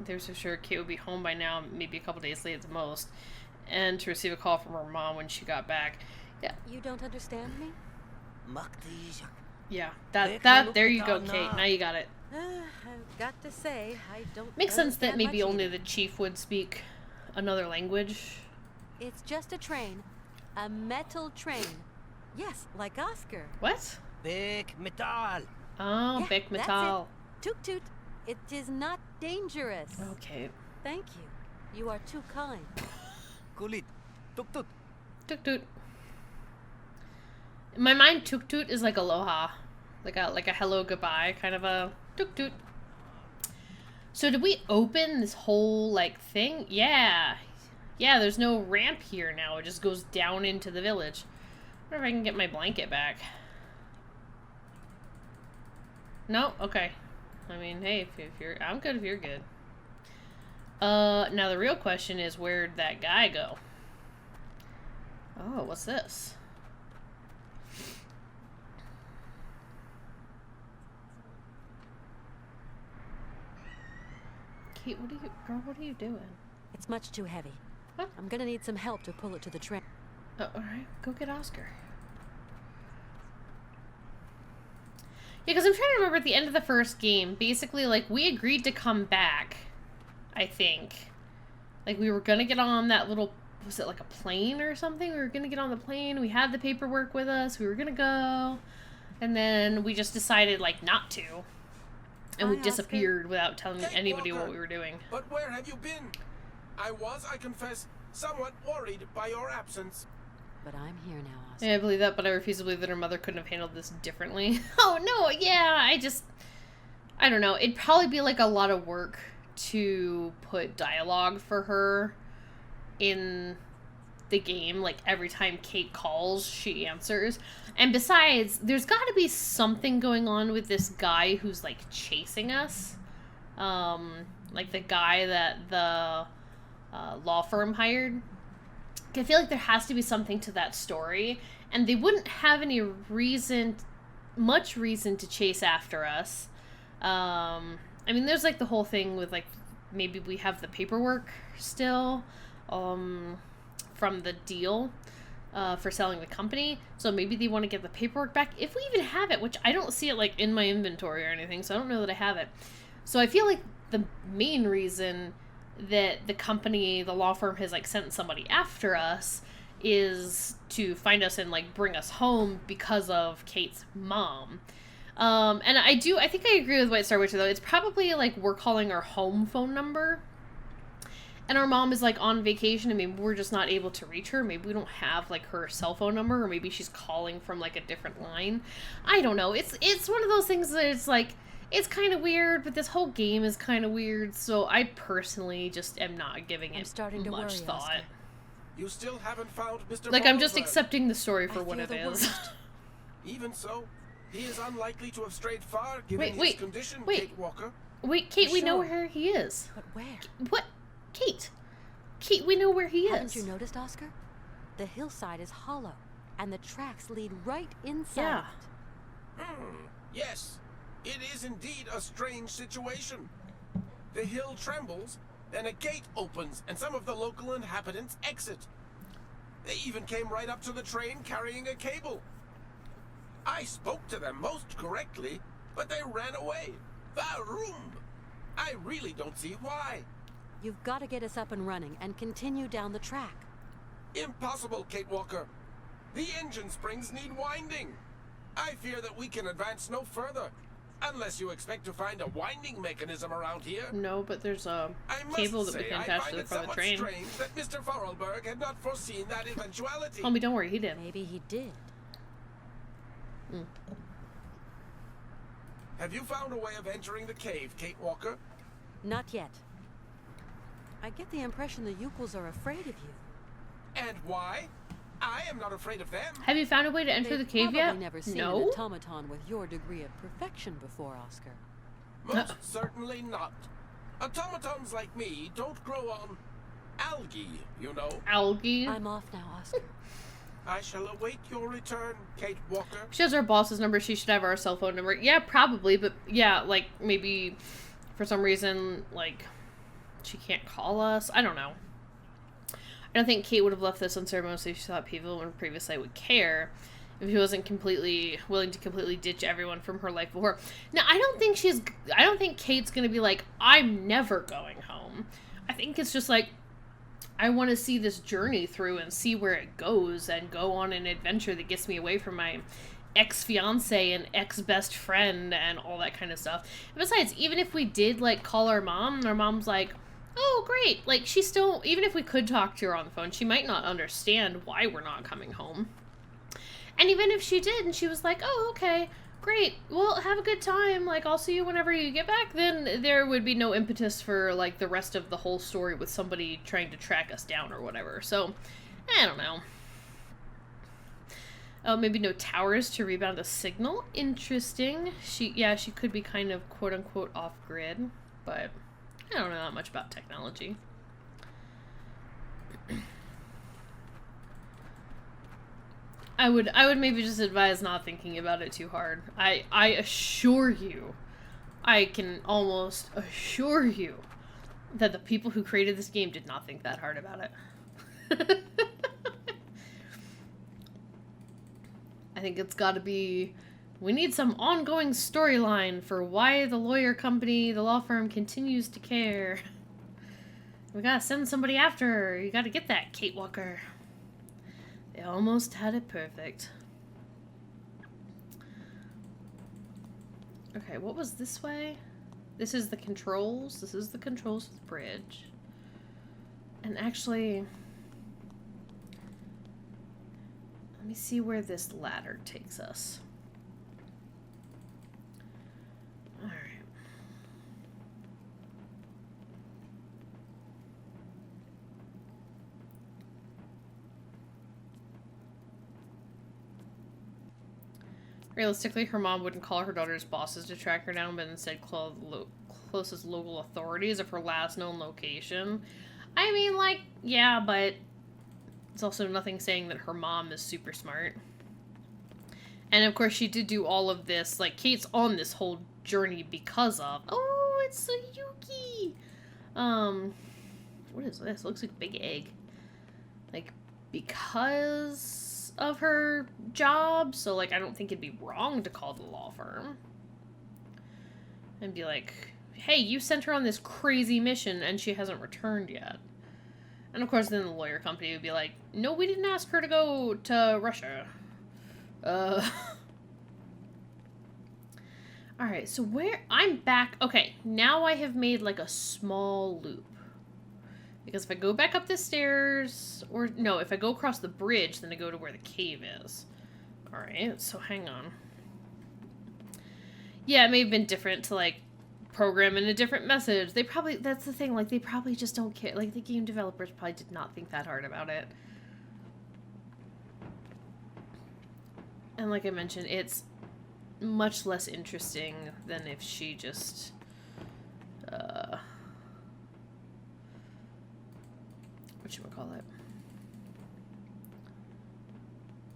They're so sure Kate would be home by now, maybe a couple days late at the most, and to receive a call from her mom when she got back. Yeah. You don't understand me? Yeah. That. There you go, Kate. Now you got it. I've got to say, I don't. Makes sense that understand maybe much only either. the chief would speak another language. It's just a train, a metal train. Yes, like Oscar. What? Bek metal. Oh, Yeah, Bek that's Metal. Toot toot. It is not dangerous. Okay. Thank you. You are too kind. Kulit. Tooktoot. Tooktoot. In my mind, Tooktoot is like aloha. Like a hello, goodbye kind of a Tooktoot. So did we open this whole, like, thing? Yeah. Yeah, there's no ramp here now. It just goes down into the village. I wonder if I can get my blanket back. No? Okay. I mean, hey, if you're... I'm good if you're good. Now the real question is, where'd that guy go? Oh, what's this? Kate, what are you doing? It's much too heavy. What? I'm gonna need some help to pull it to the train. Alright, go get Oscar. Yeah, because I'm trying to remember at the end of the first game, basically, like, we agreed to come back, I think. Like, we were gonna get on that little, was it like a plane or something? We were gonna get on the plane, we had the paperwork with us, we were gonna go, and then we just decided, like, not to. And we Hi, disappeared without telling Kate anybody Walker. what we were doing. But where have you been? I confess, somewhat worried by your absence. But I'm here now, Oscar. Yeah, I believe that, but I refuse to believe that her mother couldn't have handled this differently. Oh, no, yeah, I don't know. It'd probably be, like, a lot of work to put dialogue for her in the game. Like, every time Kate calls, she answers. And besides, there's got to be something going on with this guy who's, like, chasing us. Like, the guy that the law firm hired. I feel like there has to be something to that story, and they wouldn't have any much reason to chase after us. I mean, there's, like, the whole thing with, like, maybe we have the paperwork still, from the deal, for selling the company, so maybe they want to get the paperwork back, if we even have it, which I don't see it, like, in my inventory or anything, so I don't know that I have it. So I feel like the main reason that the company, the law firm, has, like, sent somebody after us is to find us and, like, bring us home because of Kate's mom. And I think I agree with White Star Witcher, though. It's probably, like, we're calling our home phone number, and our mom is, like, on vacation, and maybe we're just not able to reach her. Maybe we don't have, like, her cell phone number, or maybe she's calling from, like, a different line. I don't know. It's one of those things that it's, like, it's kind of weird, but this whole game is kind of weird, so I personally just am not giving it starting to much worry, thought. Oscar. You still haven't found Mr. Like, I'm just Vorarlberg. accepting the story for I what fear it the is. worst. Even so, he is unlikely to have strayed far given his Wait, condition, wait. Kate Walker. Wait, Kate, we know Sure. where he is. But where? What? Kate, we know where he Haven't is. you noticed, Oscar? The hillside is hollow, and the tracks lead right inside Yeah. it. Yes, it is indeed a strange situation. The hill trembles, then a gate opens, and some of the local inhabitants exit. They even came right up to the train carrying a cable. I spoke to them most correctly, but they ran away. Varum! I really don't see why. You've got to get us up and running and continue down the track. Impossible, Kate Walker. The engine springs need winding. I fear that we can advance no further, unless you expect to find a winding mechanism around here. No, but there's a I must cable that we say, can I attach find to the it front of the somewhat train. strange that Mr. Vorarlberg had not foreseen that eventuality. Homie, don't worry, he did. Maybe he did. Have you found a way of entering the cave, Kate Walker? Not yet. I get the impression the Youkols are afraid of you. And why? I am not afraid of them. Have you found a way to enter the They've cave probably yet? never seen No. an automaton with your degree of perfection before, Oscar. Most certainly not. Automatons like me don't grow on algae, you know. Algae. I'm off now, Oscar. I shall await your return, Kate Walker. She has our boss's number. She should have our cell phone number. Yeah, probably, but yeah, like, maybe for some reason, like, she can't call us. I don't know. I don't think Kate would have left this unceremoniously if she thought people in her previous life would care. If he wasn't completely willing to completely ditch everyone from her life before. Now, I don't think Kate's gonna be like, I'm never going home. I think it's just like, I want to see this journey through and see where it goes and go on an adventure that gets me away from my ex-fiance and ex-best friend and all that kind of stuff. And besides, even if we did, like, call our mom and our mom's like, oh, great. Like, she still, even if we could talk to her on the phone, she might not understand why we're not coming home. And even if she did, and she was like, oh, okay, great, well, have a good time, like, I'll see you whenever you get back, then there would be no impetus for, like, the rest of the whole story with somebody trying to track us down or whatever. So, I don't know. Oh, maybe no towers to rebound a signal. Interesting. She could be kind of quote-unquote off-grid, but I don't know that much about technology. I would maybe just advise not thinking about it too hard. I assure you, I can almost assure you that the people who created this game did not think that hard about it. I think it's gotta be, we need some ongoing storyline for why the lawyer company, the law firm, continues to care. We gotta send somebody after her. You gotta get that, Kate Walker. They almost had it perfect. Okay, what was this way? This is the controls. This is the controls of the bridge. And actually, let me see where this ladder takes us. Alright. Realistically, her mom wouldn't call her daughter's bosses to track her down, but instead call the closest local authorities of her last known location. I mean, like, yeah, but it's also nothing saying that her mom is super smart. And of course, she did do all of this. Like, Kate's on this whole journey because of... Oh, it's a Yuki! What is this? It looks like a big egg. Like, because of her job, so, like, I don't think it'd be wrong to call the law firm. And be like, hey, you sent her on this crazy mission and she hasn't returned yet. And of course, then the lawyer company would be like, no, we didn't ask her to go to Russia. Alright, so where... I'm back... Okay, now I have made, like, a small loop. Because if I go back up the stairs... Or, no, if I go across the bridge, then I go to where the cave is. Alright, so hang on. Yeah, it may have been different to, like, program in a different message. They probably... That's the thing, like, they probably just don't care. Like, the game developers probably did not think that hard about it. And like I mentioned, it's much less interesting than if she just, whatchamacallit.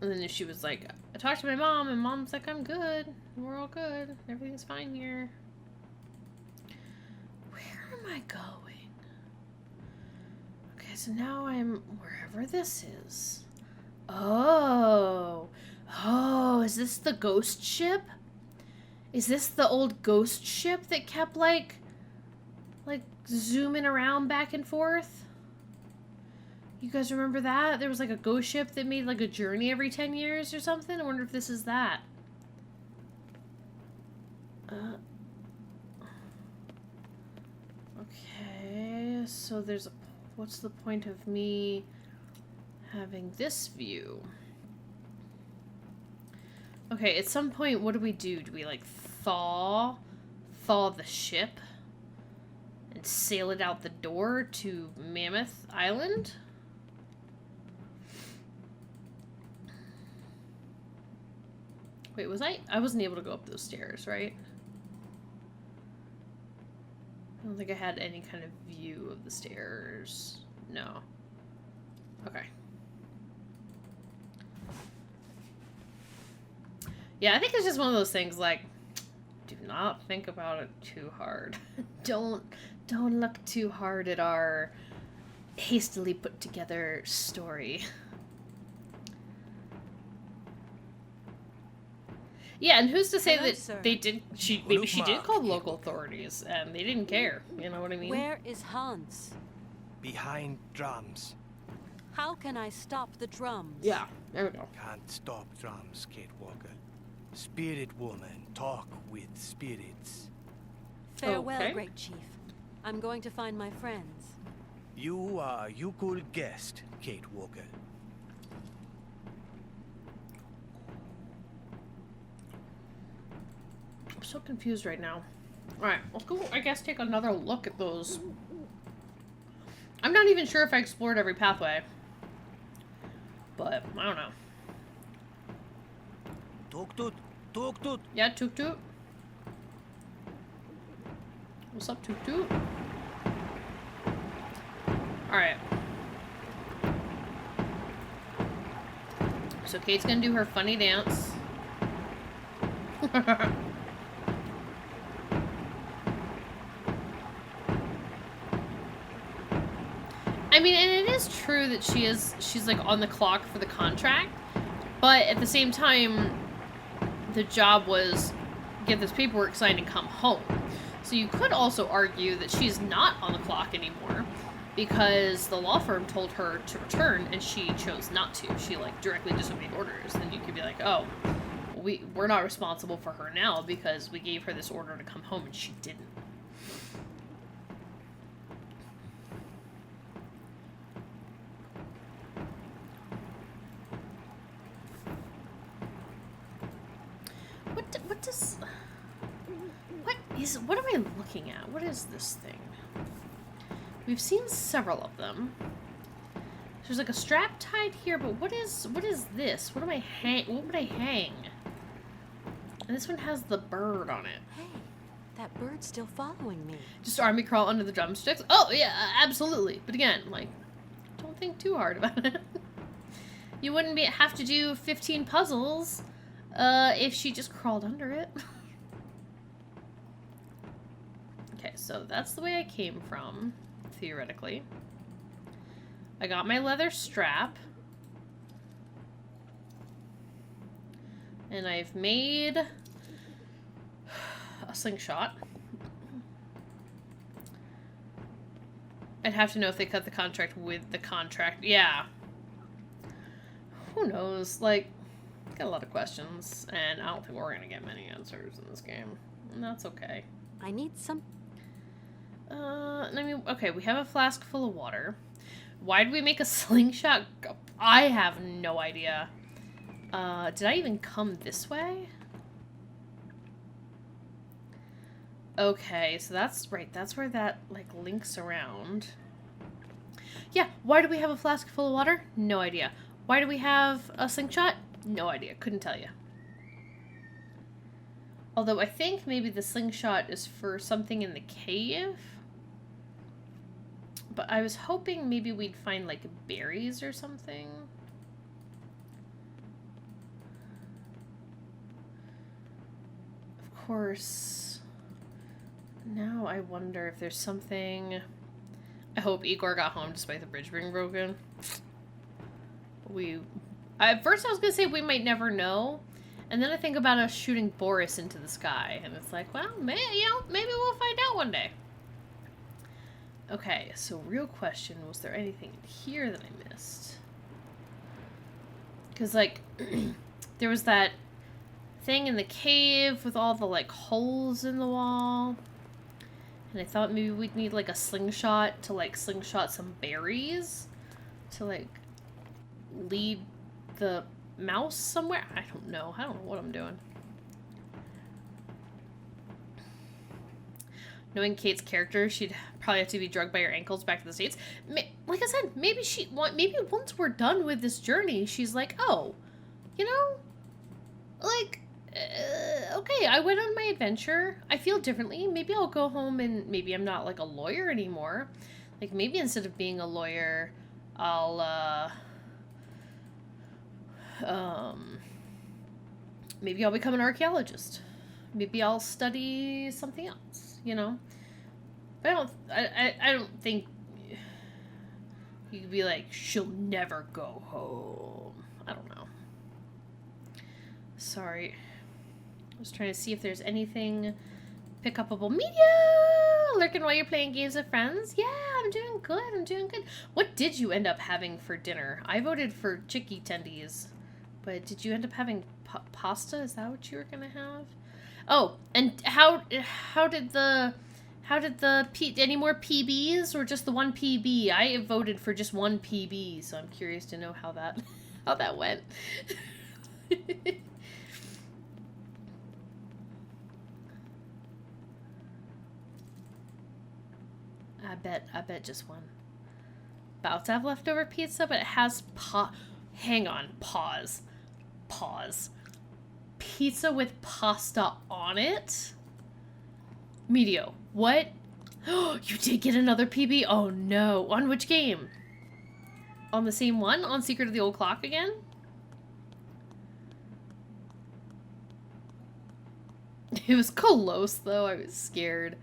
And then if she was like, I talked to my mom, and mom's like, I'm good. We're all good. Everything's fine here. Where am I going? Okay, so now I'm wherever this is. Oh. Oh, is this the ghost ship? Is this the old ghost ship that kept, like zooming around back and forth? You guys remember that? There was, like, a ghost ship that made, like, a journey every 10 years or something? I wonder if this is that. Okay, so there's a... What's the point of me having this view? Okay, at some point, what do? Do we, like, thaw the ship and sail it out the door to Mammoth Island? Wait, I wasn't able to go up those stairs, right? I don't think I had any kind of view of the stairs. No. Okay. Yeah, I think it's just one of those things, like, do not think about it too hard. Don't look too hard at our hastily put together story. Yeah, and who's to say Hello, that sir. maybe she did call the local authorities and they didn't care, you know what I mean? Where is Hans? Behind drums. How can I stop the drums? Yeah, there we go. Can't stop drums, Kate Walker. Spirit woman, talk with spirits. Farewell, Okay. great chief. I'm going to find my friends. You are Youkol guest, Kate Walker. I'm so confused right now. Alright, let's go, I guess, take another look at those. I'm not even sure if I explored every pathway. But, I don't know. Tooktoot, Tooktoot. Yeah, Tooktoot. What's up, Tooktoot? Alright. So Kate's gonna do her funny dance. I mean, and it is true that she's like on the clock for the contract, but at the same time, the job was get this paperwork signed and come home. So you could also argue that she's not on the clock anymore because the law firm told her to return and she chose not to. She like directly disobeyed orders. Then you could be like, oh, we're not responsible for her now because we gave her this order to come home and she didn't. What am I looking at? What is this thing? We've seen several of them. There's like a strap tied here, but what is this? What would I hang? And this one has the bird on it. Hey, that bird's still following me. Just army crawl under the drumsticks? Oh yeah, absolutely. But again, like, don't think too hard about it. You wouldn't have to do 15 puzzles if she just crawled under it. Okay, so that's the way I came from, theoretically. I got my leather strap. And I've made a slingshot. I'd have to know if they cut the contract with the contract. Yeah. Who knows? Like, got a lot of questions, and I don't think we're gonna get many answers in this game. And that's okay. I need some... I mean, okay, we have a flask full of water. Why did we make a slingshot? I have no idea. Did I even come this way? Okay, so that's right. That's where that, like, links around. Yeah, why do we have a flask full of water? No idea. Why do we have a slingshot? No idea. Couldn't tell you. Although I think maybe the slingshot is for something in the cave. But I was hoping maybe we'd find, like, berries or something. Of course. Now I wonder if there's something... I hope Igor got home despite the bridge being broken. At first I was going to say we might never know. And then I think about us shooting Boris into the sky. And it's like, well, maybe we'll find out one day. Okay, so real question, was there anything in here that I missed? Because, like, there was that thing in the cave with all the, like, holes in the wall. And I thought maybe we'd need, like, a slingshot to, like, slingshot some berries to, like, lead the mouse somewhere. I don't know what I'm doing. Knowing Kate's character, she'd probably have to be drugged by her ankles back to the States. Like I said, maybe once we're done with this journey, she's like, oh, you know, like, okay, I went on my adventure. I feel differently. Maybe I'll go home and maybe I'm not, like, a lawyer anymore. Like, maybe instead of being a lawyer, I'll, maybe I'll become an archaeologist. Maybe I'll study something else, you know? But I don't think you could be like, she'll never go home. I don't know. Sorry. I was trying to see if there's anything pick upable. Media! Lurking while you're playing games with friends? Yeah, I'm doing good. What did you end up having for dinner? I voted for chicky tendies. But did you end up having pasta? Is that what you were gonna have? Oh, and how did the How did any more PBs or just the one PB? I voted for just one PB, so I'm curious to know how that went. I bet just one. About to have leftover pizza, but it has hang on, pause. Pizza with pasta on it? Medio, what? You did get another PB? Oh no. On which game? On the same one? On Secret of the Old Clock again? It was close though, I was scared.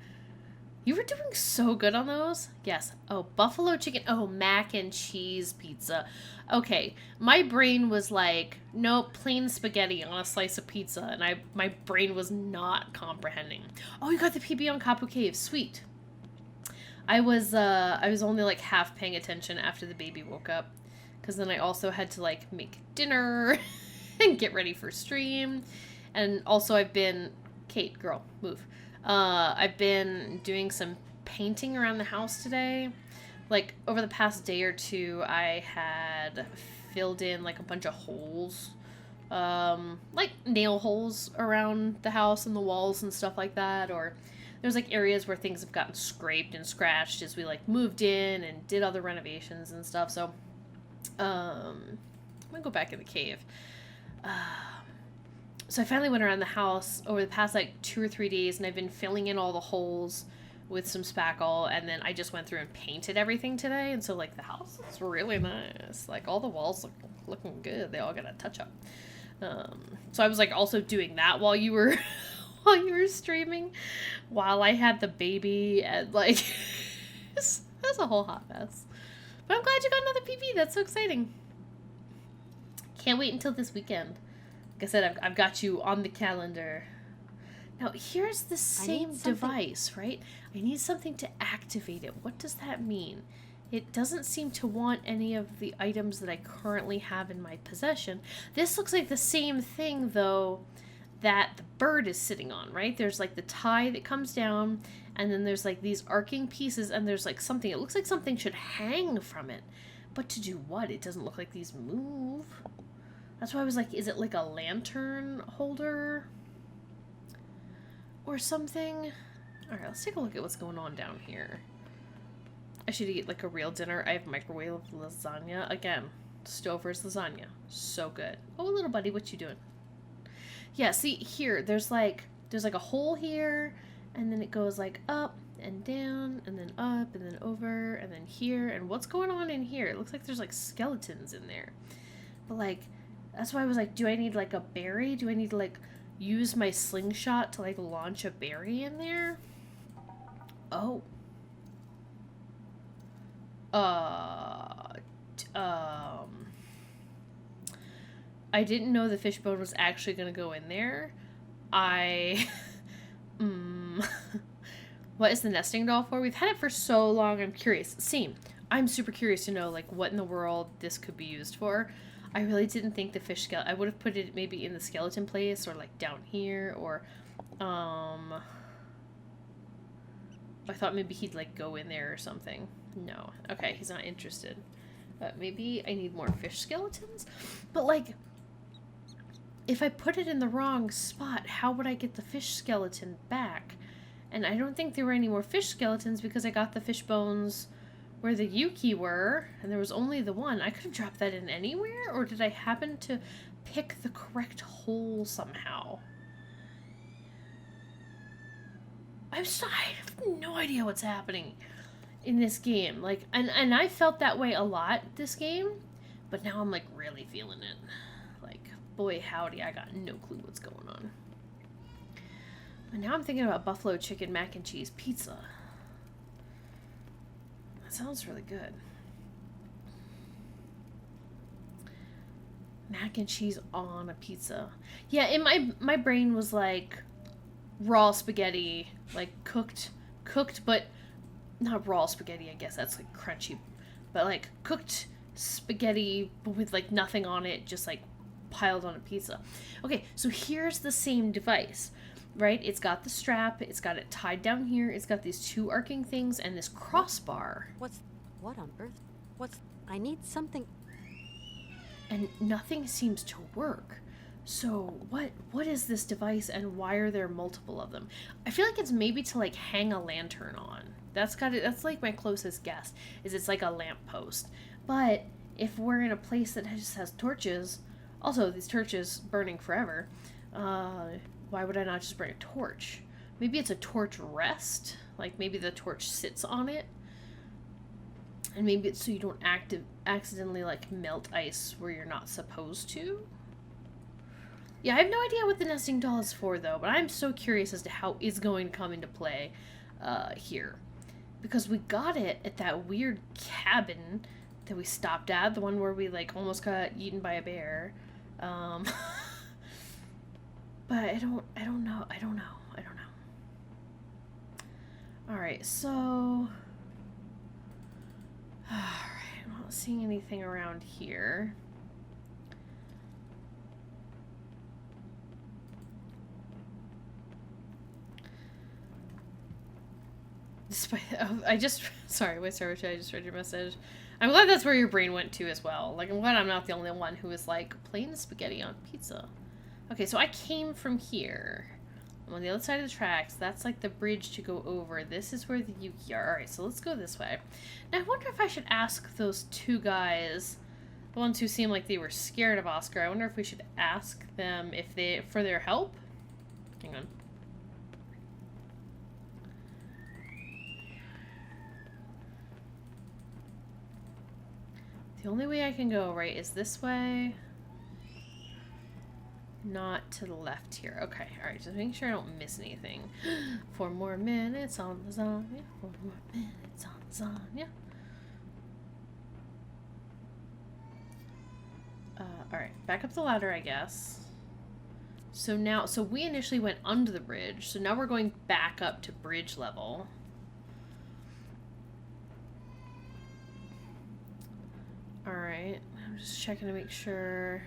You were doing so good on those. Yes. Oh, buffalo chicken. Oh, mac and cheese pizza. Okay. My brain was like, nope, plain spaghetti on a slice of pizza. And my brain was not comprehending. Oh, you got the PB on Kapu Cave. Sweet. I was only like half paying attention after the baby woke up. Because then I also had to like make dinner and get ready for stream. And also I've been... Kate, girl, move. I've been doing some painting around the house today. Like, over the past day or two, I had filled in, like, a bunch of holes. Like, nail holes around the house and the walls and stuff like that. Or there's, like, areas where things have gotten scraped and scratched as we, like, moved in and did other renovations and stuff. So, I'm gonna go back in the cave. So I finally went around the house over the past like 2 or 3 days, and I've been filling in all the holes with some spackle, and then I just went through and painted everything today, and so like the house is really nice. Like all the walls looking good. They all got a touch up. So I was like also doing that while you were streaming, while I had the baby, and like that's a whole hot mess. But I'm glad you got another PB. That's so exciting. Can't wait until this weekend. Like I said, I've got you on the calendar. Now, here's the same device, right? I need something to activate it. What does that mean? It doesn't seem to want any of the items that I currently have in my possession. This looks like the same thing, though, that the bird is sitting on, right? There's, like, the tie that comes down, and then there's, like, these arcing pieces, and there's, like, something. It looks like something should hang from it. But to do what? It doesn't look like these move. That's why I was like, is it like a lantern holder or something? All right, let's take a look at what's going on down here. I should eat like a real dinner. I have microwave lasagna. Again, Stover's lasagna. So good. Oh, little buddy, what you doing? Yeah, see here, there's like a hole here, and then it goes like up and down, and then up, and then over, and then here. And what's going on in here? It looks like there's like skeletons in there. But like... That's why I was like, do I need like a berry? Do I need to like use my slingshot to like launch a berry in there? Oh. I didn't know the fishbone was actually going to go in there. What is the nesting doll for? We've had it for so long. I'm curious. Same. I'm super curious to know like what in the world this could be used for. I really didn't think the fish skeleton... I would have put it maybe in the skeleton place or, like, down here or, I thought maybe he'd, like, go in there or something. No. Okay, he's not interested. But maybe I need more fish skeletons? But, like, if I put it in the wrong spot, how would I get the fish skeleton back? And I don't think there were any more fish skeletons because I got the fish bones... where the Yuki were, and there was only the one. I could have dropped that in anywhere, or did I happen to pick the correct hole somehow? I have no idea what's happening in this game. Like, and I felt that way a lot this game, but now I'm like really feeling it. Like, boy howdy, I got no clue what's going on. But now I'm thinking about buffalo chicken mac and cheese pizza. That sounds really good. Mac and cheese on a pizza. Yeah, in my brain was like raw spaghetti, like cooked, but not raw spaghetti, I guess that's like crunchy, but like cooked spaghetti with like nothing on it, just like piled on a pizza. Okay, so here's the same device. right? It's got the strap, it's got it tied down here, it's got these two arcing things and this crossbar. What on earth? I need something. And nothing seems to work. So what is this device and why are there multiple of them? I feel like it's maybe to like hang a lantern on. That's like my closest guess, is it's like a lamppost. But if we're in a place that just has torches, also these torches burning forever, why would I not just bring a torch? Maybe it's a torch rest, like maybe the torch sits on it. And maybe it's so you don't accidentally like melt ice where you're not supposed to. Yeah, I have no idea what the nesting doll is for though, but I'm so curious as to how it's going to come into play here. Because we got it at that weird cabin that we stopped at, the one where we like almost got eaten by a bear. But I don't know. Alright, so... Alright, I'm not seeing anything around here. Despite, I just read your message. I'm glad that's where your brain went to as well. Like, I'm glad I'm not the only one who is like, plain spaghetti on pizza. Okay, so I came from here. I'm on the other side of the tracks. That's like the bridge to go over. This is where the Yuki are. Alright, so let's go this way. Now, I wonder if I should ask those two guys, the ones who seem like they were scared of Oscar, I wonder if we should ask them for their help? Hang on. The only way I can go, right, is this way. Not to the left here. Okay, alright, just making sure I don't miss anything. 4 more minutes on lasagna. 4 more minutes on lasagna. Alright, back up the ladder, I guess. So we initially went under the bridge, so now we're going back up to bridge level. Alright, I'm just checking to make sure.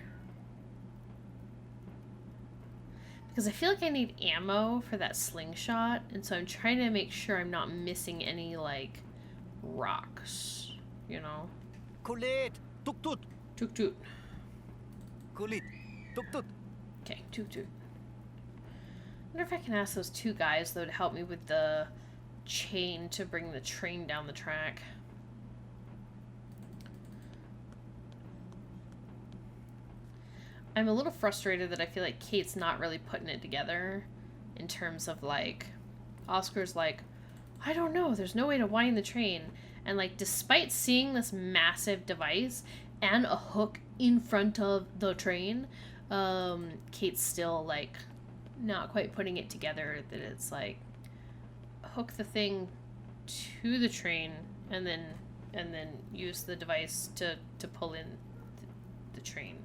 Because I feel like I need ammo for that slingshot, and so I'm trying to make sure I'm not missing any, like, rocks, you know? Kulit! Tooktoot! Tooktoot. Kulit! Tooktoot! Okay, Tooktoot. I wonder if I can ask those two guys, though, to help me with the chain to bring the train down the track. I'm a little frustrated that I feel like Kate's not really putting it together in terms of, like, Oscar's like, I don't know, there's no way to wind the train. And, like, despite seeing this massive device and a hook in front of the train, Kate's still, like, not quite putting it together that it's, like, hook the thing to the train and then use the device to pull in the train.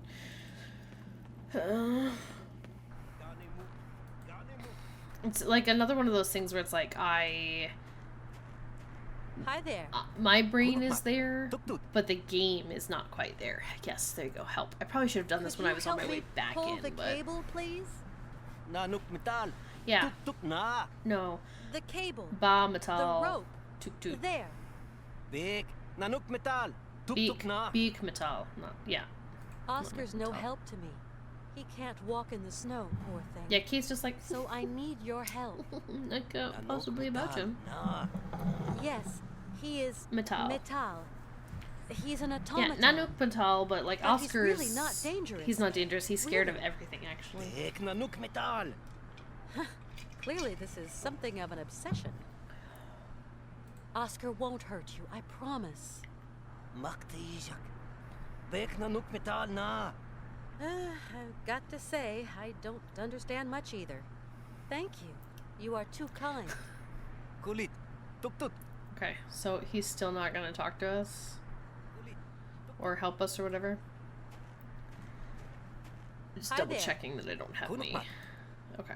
It's like another one of those things where it's like Hi there. my brain is there, but the game is not quite there. Yes, there you go. Help. I probably should have done this when I was on my way back pull in, the but cable, please? Nanuk metal! yeah, Tuk na! no. The cable. Ba metal. The rope. Tooktoot. There. Big! Nanuk metal! Tuk na! Beak metal. Not, yeah. Oscar's no help to me. He can't walk in the snow, poor thing. Yeah, Kate's just like, So I need your help. I can't possibly about him. Nah. Yes, he is Metal. Metal. He's an Yeah, automaton. Nanuk metal, but like But he's Oscar's... really not dangerous. He's not dangerous. He's scared of Really? everything, actually. Big Nanuk metal! Clearly, this is something of an obsession. Oscar won't hurt you, I promise. Maktijak. Big Nanuk metal na! I've got to say, I don't understand much either. Thank you. You are too kind. Kulit! Tooktoot! Okay, so he's still not gonna talk to us? Or help us or whatever? Just Hi double there. checking that I don't have any. Okay.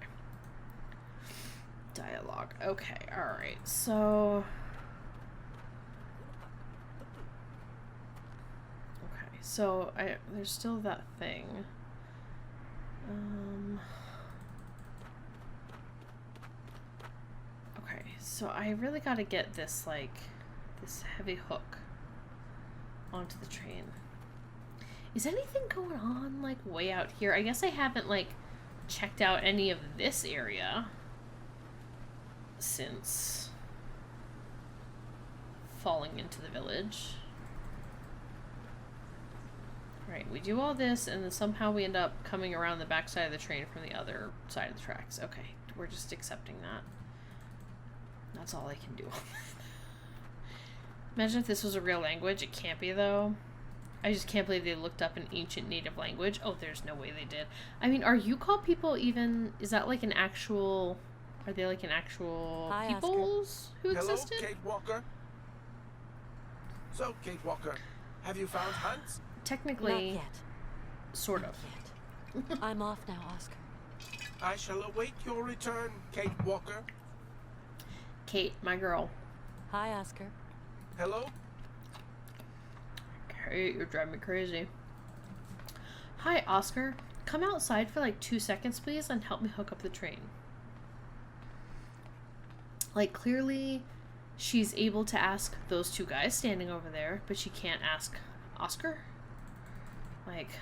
Dialogue. Okay, alright, so... Okay, so there's still that thing. So I really gotta get this, like, this heavy hook onto the train. Is anything going on, like, way out here? I guess I haven't, like, checked out any of this area since falling into the village. Alright, we do all this, and then somehow we end up coming around the backside of the train from the other side of the tracks. Okay, we're just accepting that. That's all I can do. Imagine if this was a real language. It can't be, though. I just can't believe they looked up an ancient native language. Oh, there's no way they did. I mean, are Youkol people even... Is that like an actual... Are they like an actual Hi, peoples who existed? Hello, Kate Walker. So, Kate Walker, have you found Hans? Technically, Not yet. sort Not of. yet. I'm off now, Oscar. I shall await your return, Kate Walker. Kate, my girl. Hi, Oscar. Hello? Kate, you're driving me crazy. Hi, Oscar. Come outside for like 2 seconds, please, and help me hook up the train. Like, clearly, she's able to ask those two guys standing over there, but she can't ask Oscar? Like...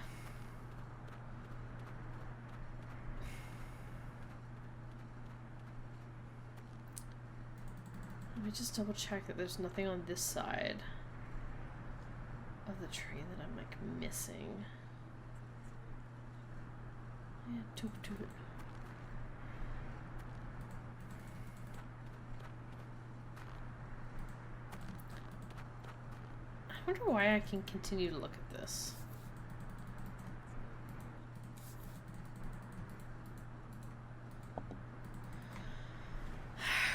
Let me just double check that there's nothing on this side of the train that I'm, like, missing. Yeah, Tooktoot. I wonder why I can continue to look at this.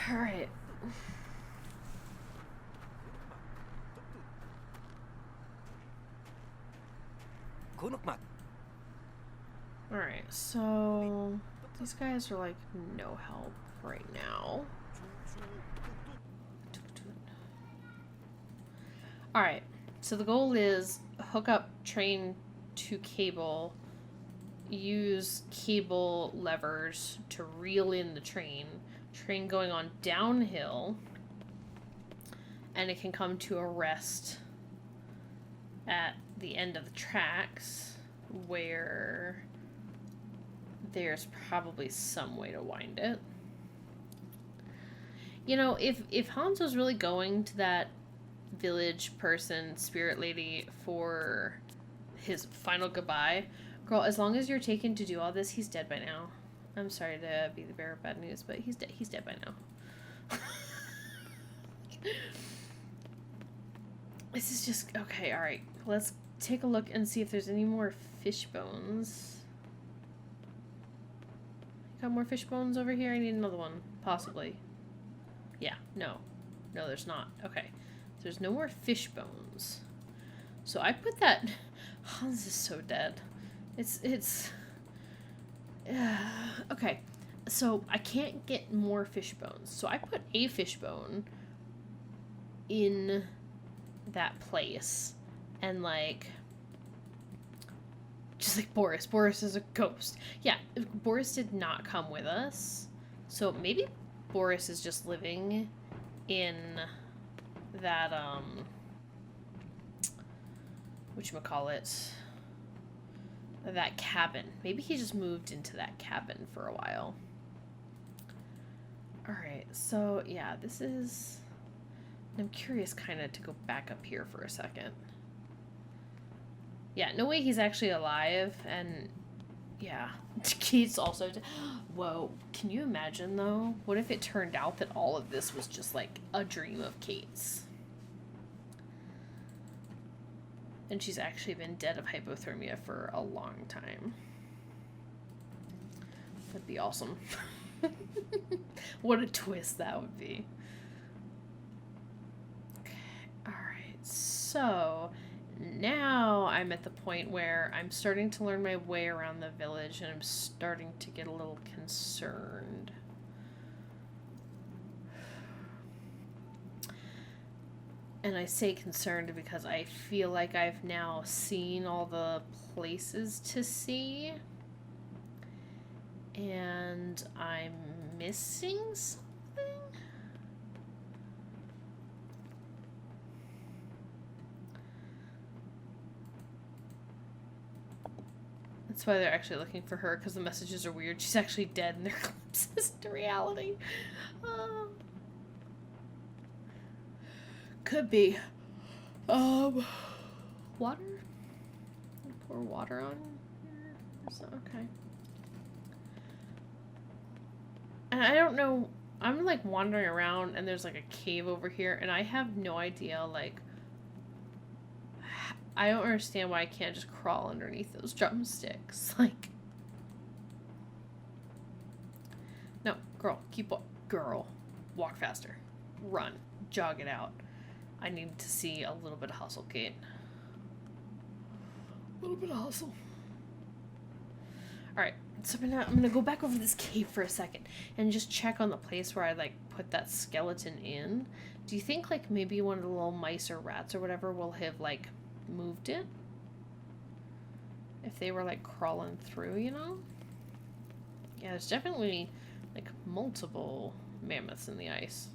Alright. Alright, so these guys are like no help right now. Alright, so the goal is hook up train to cable, use cable levers to reel in the train going on downhill, and it can come to a rest at the end of the tracks where there's probably some way to wind it. You know, if Hans was really going to that village person, spirit lady, for his final goodbye, girl, as long as you're taken to do all this, he's dead by now. I'm sorry to be the bearer of bad news, but he's dead by now. This is just... Okay, alright. Let's take a look and see if there's any more fish bones. Got more fish bones over here? I need another one. Possibly. Yeah, no. No, there's not. Okay. There's no more fish bones. So I put that... Hans is so dead. It's... okay. So I can't get more fish bones. So I put a fish bone in that place. And like... Just like Boris. Boris is a ghost. Yeah, Boris did not come with us. So maybe Boris is just living in that, whatchamacallit, that cabin. Maybe he just moved into that cabin for a while. Alright, so yeah, this is... I'm curious kind of to go back up here for a second. Yeah, no way he's actually alive, and yeah, Kate's also... Whoa, can you imagine, though? What if it turned out that all of this was just, like, a dream of Kate's? And she's actually been dead of hypothermia for a long time. That'd be awesome. What a twist that would be. Okay, alright, so... Now I'm at the point where I'm starting to learn my way around the village, and I'm starting to get a little concerned. And I say concerned because I feel like I've now seen all the places to see. And I'm missing something? That's why they're actually looking for her, because the messages are weird. She's actually dead and they're glimpses to reality. Could be. Water? Pour water on here? Okay. And I don't know, I'm like wandering around and there's like a cave over here and I have no idea, like, I don't understand why I can't just crawl underneath those drumsticks. Like, no, girl, girl, walk faster, run, jog it out. I need to see a little bit of hustle, Kate. A little bit of hustle. Alright, so I'm gonna go back over this cave for a second and just check on the place where I, like, put that skeleton in. Do you think, like, maybe one of the little mice or rats or whatever will have, like, moved it? If they were, like, crawling through, you know? Yeah, there's definitely, like, multiple mammoths in the ice.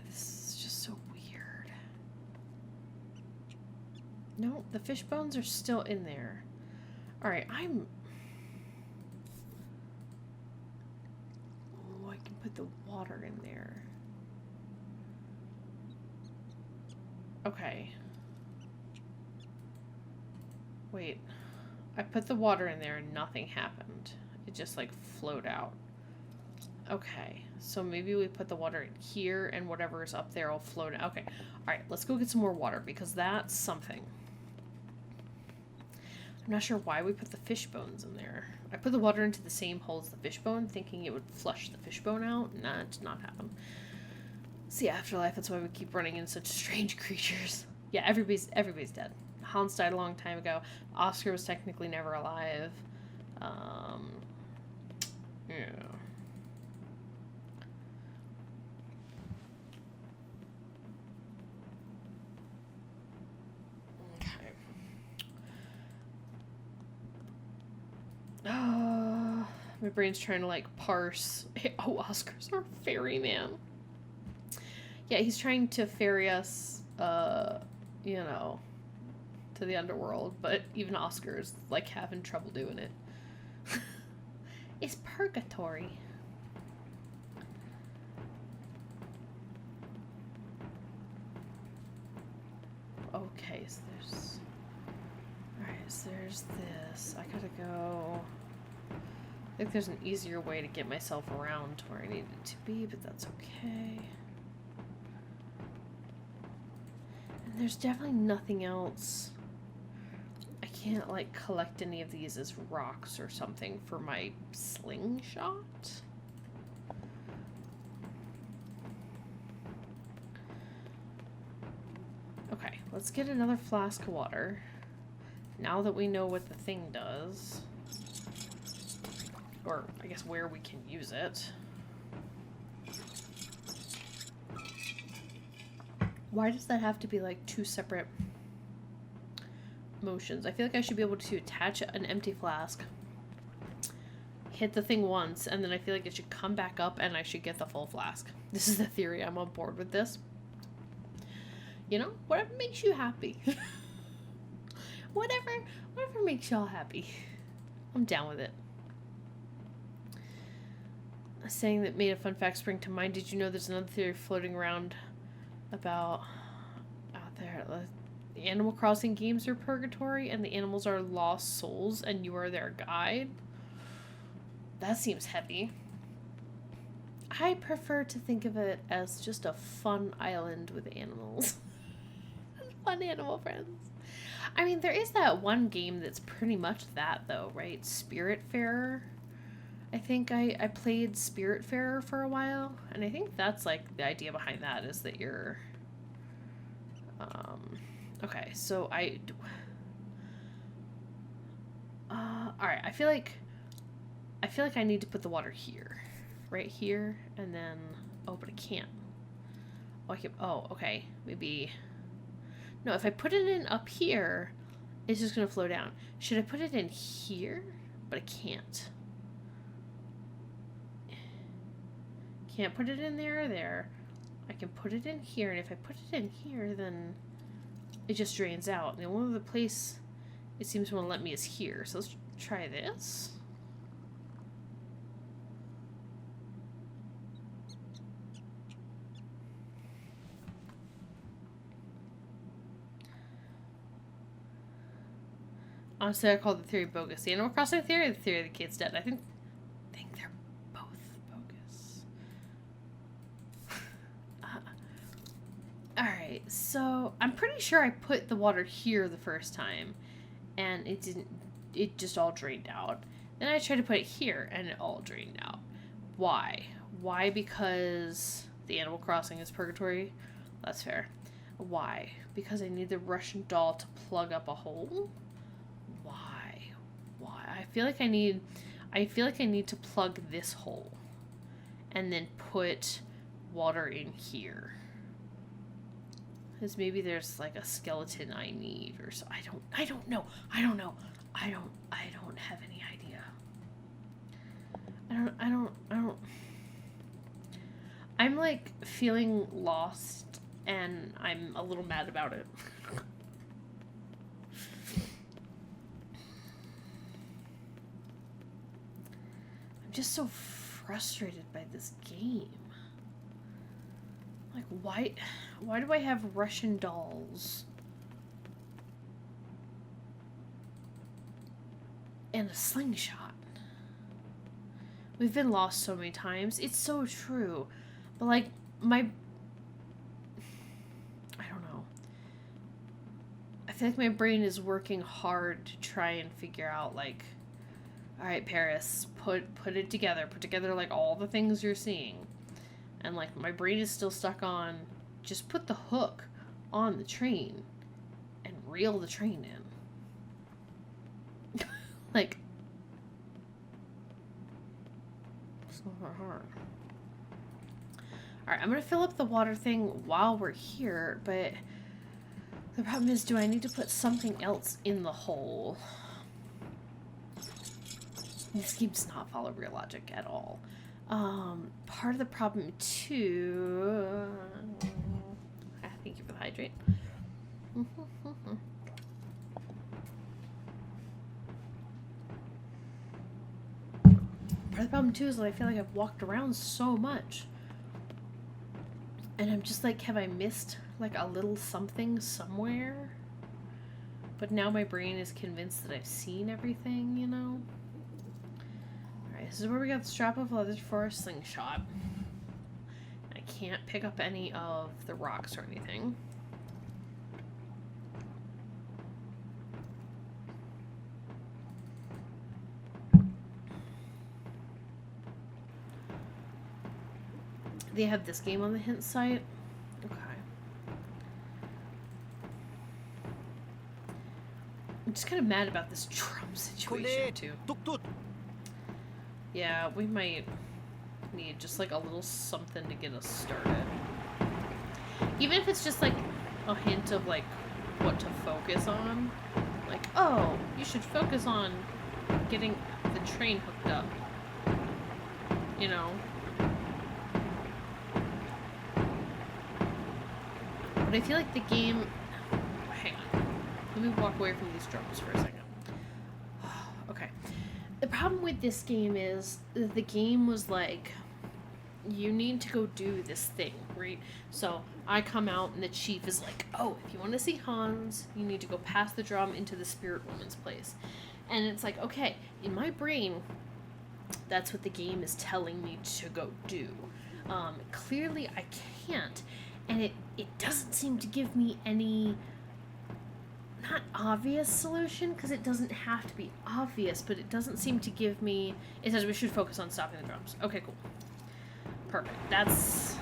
This is just so weird. No, the fish bones are still in there. Alright, Oh, I can put the water in there. Okay. Wait. I put the water in there and nothing happened. It just, like, flowed out. Okay. So maybe we put the water in here and whatever's up there will float out. Okay. Alright, let's go get some more water because that's something. I'm not sure why we put the fish bones in there. I put the water into the same hole as the fish bone, thinking it would flush the fish bone out. Nah, it did not happen. See, afterlife, that's why we keep running into such strange creatures. Yeah, everybody's dead. Hans died a long time ago. Oscar was technically never alive. Yeah. My brain's trying to, like, parse. Oh, Oscar's our ferryman. Yeah, he's trying to ferry us, you know, to the underworld, but even Oscar's, like, having trouble doing it. It's purgatory. Okay, so there's... Alright, so there's this. I gotta go... I think there's an easier way to get myself around to where I needed to be, but that's okay. And there's definitely nothing else. I can't, like, collect any of these as rocks or something for my slingshot. Okay, let's get another flask of water. Now that we know what the thing does. Or, I guess, where we can use it. Why does that have to be, like, two separate motions? I feel like I should be able to attach an empty flask, hit the thing once, and then I feel like it should come back up and I should get the full flask. This is the theory. I'm on board with this. You know? Whatever makes you happy. Whatever makes y'all happy. I'm down with it. A saying that made a fun fact spring to mind. Did you know there's another theory floating around about out there? The Animal Crossing games are purgatory and the animals are lost souls and you are their guide. That seems heavy. I prefer to think of it as just a fun island with animals. Fun animal friends. I mean, there is that one game that's pretty much that, though, right? Spiritfarer. I think I played Spiritfarer for a while, and I think that's, like, the idea behind that is that you're... Okay, so alright, I feel like I need to put the water here. Right here, and then... Oh, but I can't. Oh, okay. Maybe... No, if I put it in up here, it's just going to flow down. Should I put it in here? But I can't. Can't put it in there or there. I can put it in here, and if I put it in here, then it just drains out. The only other place it seems to want to let me is here. So let's try this. Honestly, I call the theory bogus. The Animal Crossing theory or the theory of the kid's dead? I think they're both bogus. Alright, so I'm pretty sure I put the water here the first time, and it didn't, it just all drained out. Then I tried to put it here, and it all drained out. Why? Why? Because the Animal Crossing is purgatory? That's fair. Why? Because I need the Russian doll to plug up a hole? Why? I feel like I need to plug this hole and then put water in here. Because maybe there's like a skeleton I need or so. I don't know. I don't have any idea. I'm like feeling lost and I'm a little mad about it. I'm just so frustrated by this game. Like, why do I have Russian dolls? And a slingshot. We've been lost so many times. It's so true. But, like, I don't know. I feel like my brain is working hard to try and figure out, like, alright, Paris, put it together. Put together, like, all the things you're seeing. And, like, my brain is still stuck on just put the hook on the train and reel the train in. Like, it's not that hard. Alright, I'm gonna fill up the water thing while we're here, but the problem is, do I need to put something else in the hole? This game does not follow real logic at all. Part of the problem too. Thank you for the hydrate. Part of the problem too is that I feel like I've walked around so much, and I'm just like, have I missed like a little something somewhere? But now my brain is convinced that I've seen everything, you know? This is where we got the strap of leather for a slingshot. I can't pick up any of the rocks or anything. They have this game on the hint site. Okay. I'm just kind of mad about this drum situation too. Tooktoot. Yeah, we might need just like a little something to get us started. Even if it's just like a hint of like what to focus on. Like, oh, you should focus on getting the train hooked up. You know? But I feel like the game... Hang on. Let me walk away from these drums for a second. Okay. The problem with this game is the game was like, you need to go do this thing, right? So I come out and the chief is like, oh, if you want to see Hans, you need to go past the drum into the spirit woman's place. And it's like, okay, in my brain, that's what the game is telling me to go do. Clearly I can't. And it doesn't seem to give me any... not obvious solution, because it doesn't have to be obvious, but it doesn't seem to give me... It says we should focus on stopping the drums. Okay, cool. Perfect. That's...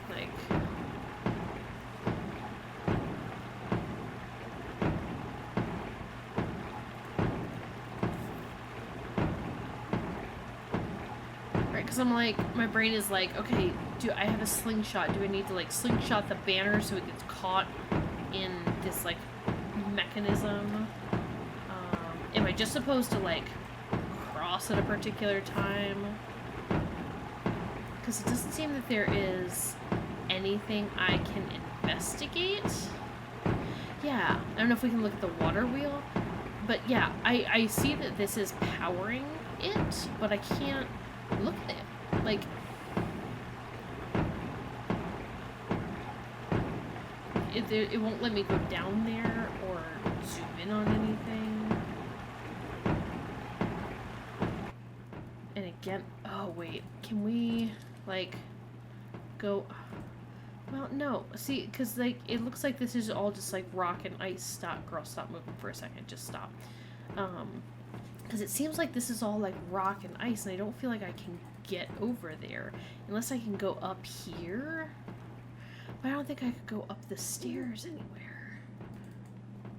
like... Because I'm like, my brain is like, okay, do I have a slingshot? Do I need to like slingshot the banner so it gets caught in this like mechanism? Am I just supposed to like cross at a particular time? Because it doesn't seem that there is anything I can investigate. Yeah, I don't know if we can look at the water wheel. But yeah, I see that this is powering it, but I can't look at it. Like, it won't let me go down there or zoom in on anything. And again, oh wait, can we, like, go... Well, no. See, because, like, it looks like this is all just, like, rock and ice. Stop, girl, stop moving for a second. Just stop. Because it seems like this is all, like, rock and ice, and I don't feel like I can get over there. Unless I can go up here. But I don't think I could go up the stairs anywhere.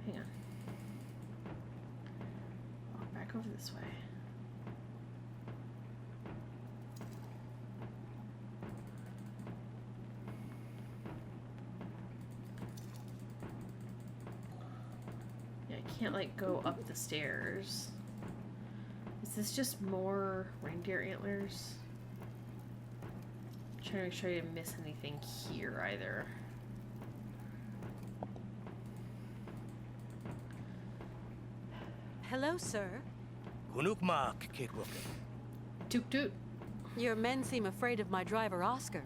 Hang on. Walk back over this way. Can't, like, go up the stairs. Is this just more reindeer antlers? I'm trying to make sure I didn't miss anything here either. Hello, sir. Kunukmak, Kate Walker. Tooktoot. Your men seem afraid of my driver, Oscar.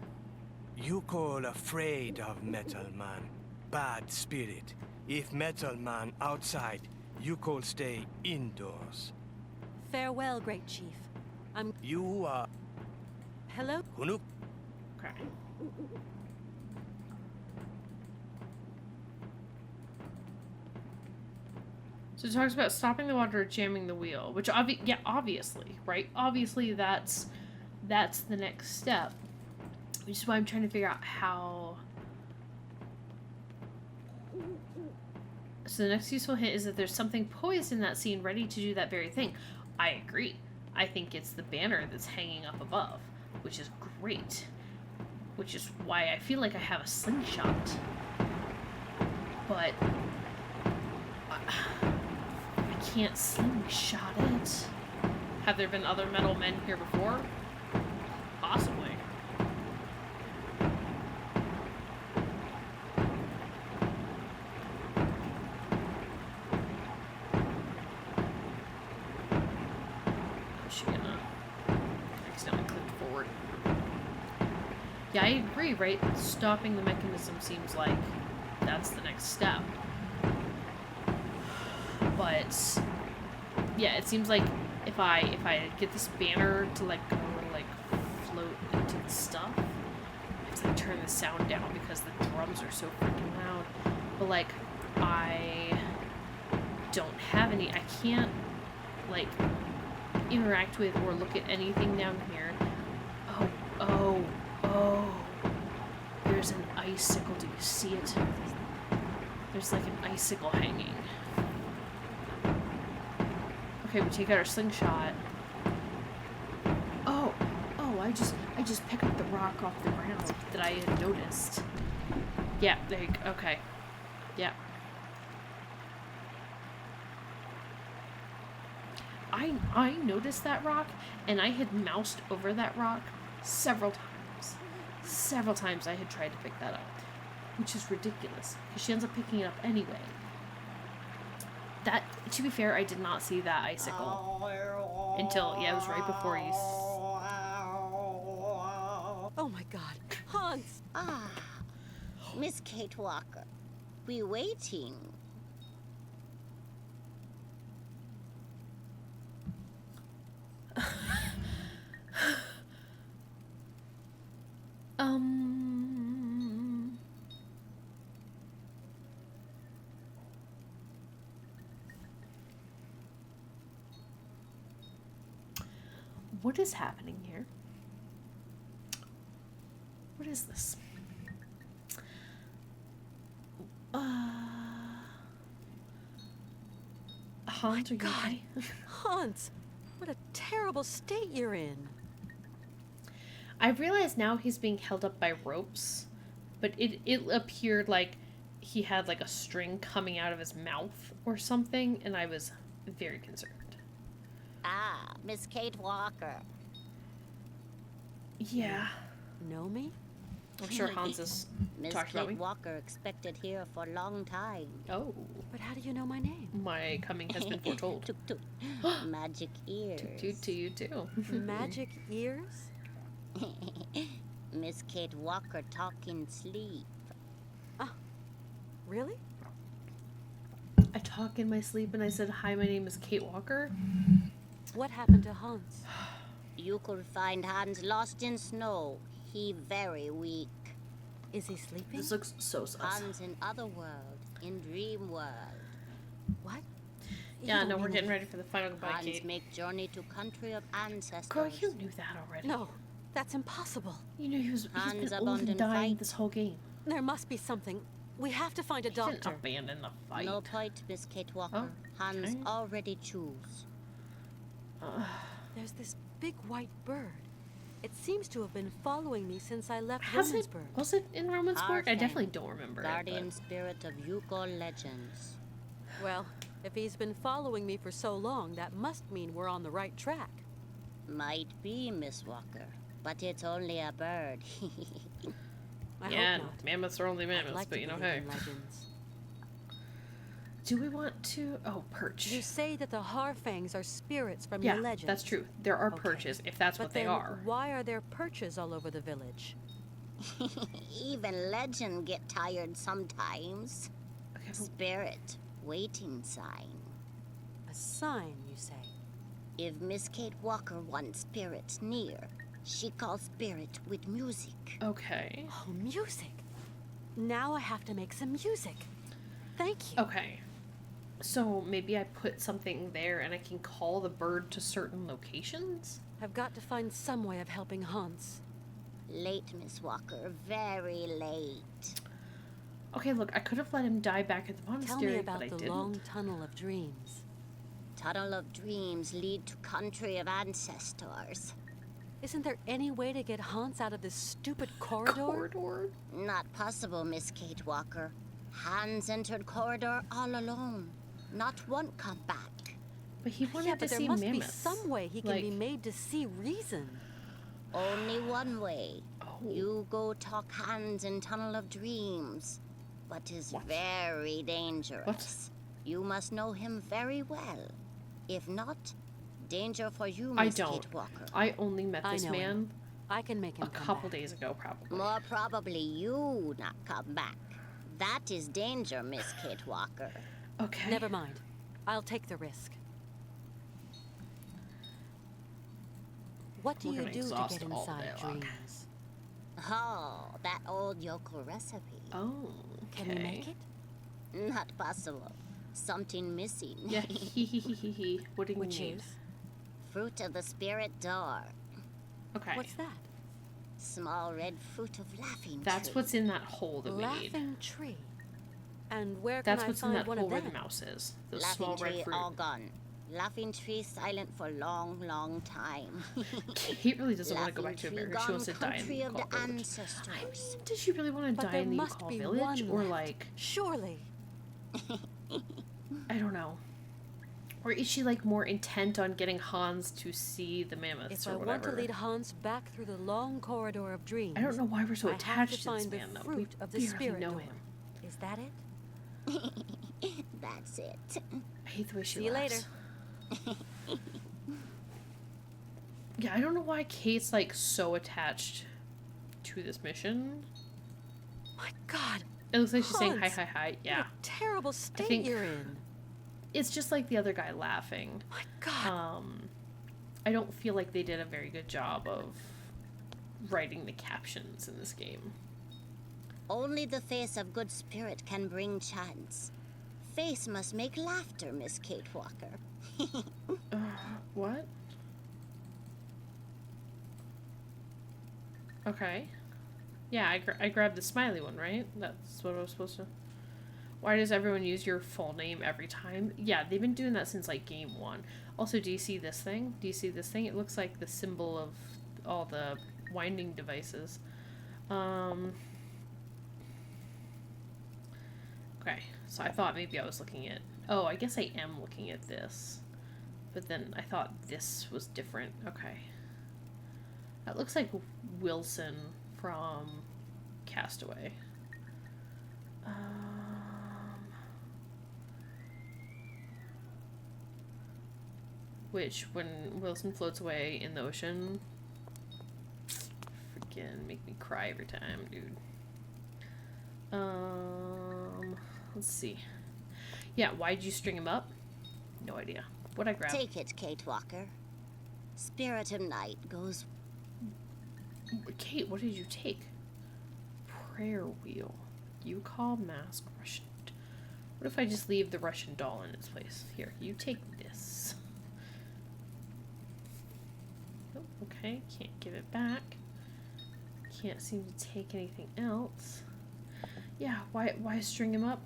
Youkol afraid of Metal Man. Bad spirit. If Metal Man outside, Youkol stay indoors. Farewell, great chief. You are... Hello? Kunuk... Okay. So it talks about stopping the water or jamming the wheel, which obviously, right? Obviously that's the next step. Which is why I'm trying to figure out how. So the next useful hint is that there's something poised in that scene ready to do that very thing. I agree. I think it's the banner that's hanging up above, which is great. Which is why I feel like I have a slingshot. But I can't slingshot it. Have there been other metal men here before? Possibly. Yeah, I agree, right? Stopping the mechanism seems like that's the next step. But yeah, it seems like if I get this banner to like go like float into the stuff, I have to like turn the sound down because the drums are so freaking loud. But like I don't have any. I can't like interact with or look at anything down here. Oh, there's an icicle. Do you see it? There's like an icicle hanging. Okay, we take out our slingshot. Oh, I just picked up the rock off the ground that I had noticed. Yeah, there you go. Okay. Yeah. I noticed that rock, and I had moused over that rock several times. Several times I had tried to pick that up, which is ridiculous, because she ends up picking it up anyway. That, to be fair, I did not see that icicle until, yeah, it was right before you... Oh my god, Hans! Ah, Miss Kate Walker, we waiting. What is happening here? What is this? Hans, are you okay? Hans, what a terrible state you're in. I realize now he's being held up by ropes, but it appeared like he had like a string coming out of his mouth or something, and I was very concerned. Ah, Miss Kate Walker. Yeah. know me? I'm sure Hans has Miss talked about Kate me. Walker expected here for a long time. Oh, But how do you know my name? my coming has been foretold. Tooktoot. Magic ears. Toot to you too. Magic ears? Miss Kate Walker talk in sleep. Really? I talk in my sleep and I said, "Hi, my name is Kate Walker." What happened to Hans? You could find Hans lost in snow. He very weak. Is he sleeping? This looks so sus. Hans in other world, in dream world. What? You Yeah, don't no, we're mean getting that- ready for the final goodbye, Hans Kate. make journey to country of ancestors. Girl, you knew that already. No, that's impossible. You knew he's Hans been old and abandoned dying fight. this whole game. There must be something. We have to find a He didn't doctor. abandon the fight. No point, Miss Kate Walker. Hans okay. already choose. There's this big white bird. It seems to have been following me since I left Has it? Romansburg. Was it in Romansburg? I Arfang, definitely don't remember Guardian it. spirit of Youkol legends. Well, if he's been following me for so long, that must mean we're on the right track. Might be, Miss Walker, but it's only a bird. But I yeah, hope not. mammoths are only I'd mammoths, like but to you know, believe hey. in legends. Do we want to? Oh, perch. You say that the Harfangs are spirits from Yeah, your legends. that's true. There are Okay. perches, if that's But what they then are. why are there perches all over the village? Even legend get tired sometimes. Okay, but Spirit, waiting sign. A sign, you say? If Miss Kate Walker wants spirits near, she calls spirit with music. okay. Oh, music. Now I have to make some music. Thank you. Okay. So maybe I put something there and I can call the bird to certain locations? I've got to find some way of helping Hans. Late, Miss Walker, very late. Okay, look, I could have let him die back at the Tell monastery, me about but I the didn't. long tunnel of dreams. Tunnel of dreams lead to country of ancestors. Isn't there any way to get Hans out of this stupid corridor? Corridor? Not possible, Miss Kate Walker. Hans entered corridor all alone. Not one come back. But he wanted Yeah, to but there see must be mammoths. some way he can Like- be made to see reason. Only one way. Oh. You go talk Hans in Tunnel of Dreams. But is What? very dangerous. You must know him very well. If not, danger for you, I Miss don't. Kate Walker. I only met I this know him. man I can make him a come couple back. days ago, probably. More probably you not come back. That is danger, Miss Kate Walker. Okay. Never mind. I'll take the risk. What do We're you gonna do to exhaust get all the inside dialogue. dreams? Oh, that old Youkol recipe. Oh, okay. Can we make it? Not possible. Something missing. Yeah, he. What do you Which need? is? Fruit of the spirit door. Okay. What's that? Small red fruit of laughing That's tree. what's in that hole that we need. Laughing tree. And where That's can what's I in find that one hole of where them? the mouse is. The Laughing small tree red fruit. all gone. Laughing tree silent for long, long time. Kate really doesn't want to go Laughing back to tree America. She gone wants to die in country the of the Yucall village. ancestors. Does she really want to But die there in the must Yucall be village? one Or left. like, Surely. I don't know. Or is she like more intent on getting Hans to see the mammoths If or I whatever? want to lead Hans back through the long corridor of dreams, I don't know why we're so I have to attached to this find the man though. fruit We of the barely spirit know door. him. Is that it? That's it. I hate the way she See you laughs. later. Yeah, I don't know why Kate's like so attached to this mission. My God. It looks like she's saying hi, Hans, hi, hi. Yeah. What a terrible state think- you're in. It's just like the other guy laughing. My God. I don't feel like they did a very good job of writing the captions in this game. Only the face of good spirit can bring chance. Face must make laughter, Miss Kate Walker. What? Okay. Yeah, I grabbed the smiley one, right? That's what I was supposed to... Why does everyone use your full name every time? Yeah, they've been doing that since, like, game 1. Also, do you see this thing? Do you see this thing? It looks like the symbol of all the winding devices. Okay, so I thought maybe I was looking at... Oh, I guess I am looking at this. But then I thought this was different. Okay. That looks like Wilson from Castaway. Which, when Wilson floats away in the ocean, freaking make me cry every time, dude. Let's see. Yeah, why'd you string him up? No idea. What'd I grab? Take it, Kate Walker. Spiritum Night goes... Kate, what did you take? Prayer wheel. Youkol mask, Russian. What if I just leave the Russian doll in its place? Here, you take this. Oh, okay, can't give it back. Can't seem to take anything else. Yeah, why string him up?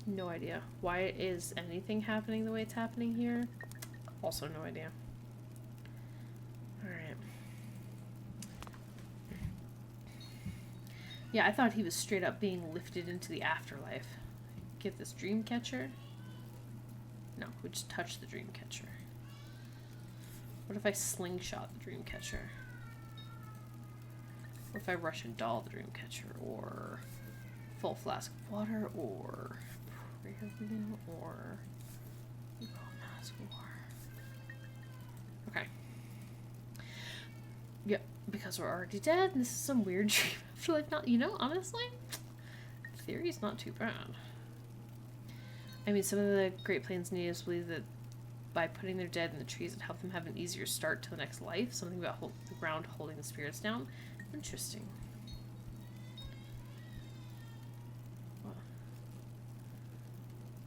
No idea. Why is anything happening the way it's happening here? Also no idea. Alright. Yeah, I thought he was straight up being lifted into the afterlife. Get this dream catcher? No, we just touch the dream catcher. What if I slingshot the dream catcher? What if I Russian doll the dream catcher? Or full flask of water? Or prayer wheel? Or mask? Or... Okay. Yep, because we're already dead, and this is some weird dream afterlife. Not, you know, honestly, the theory's not too bad. I mean, some of the Great Plains natives believe that by putting their dead in the trees, it helped them have an easier start to the next life. Something about the ground holding the spirits down. Interesting. What?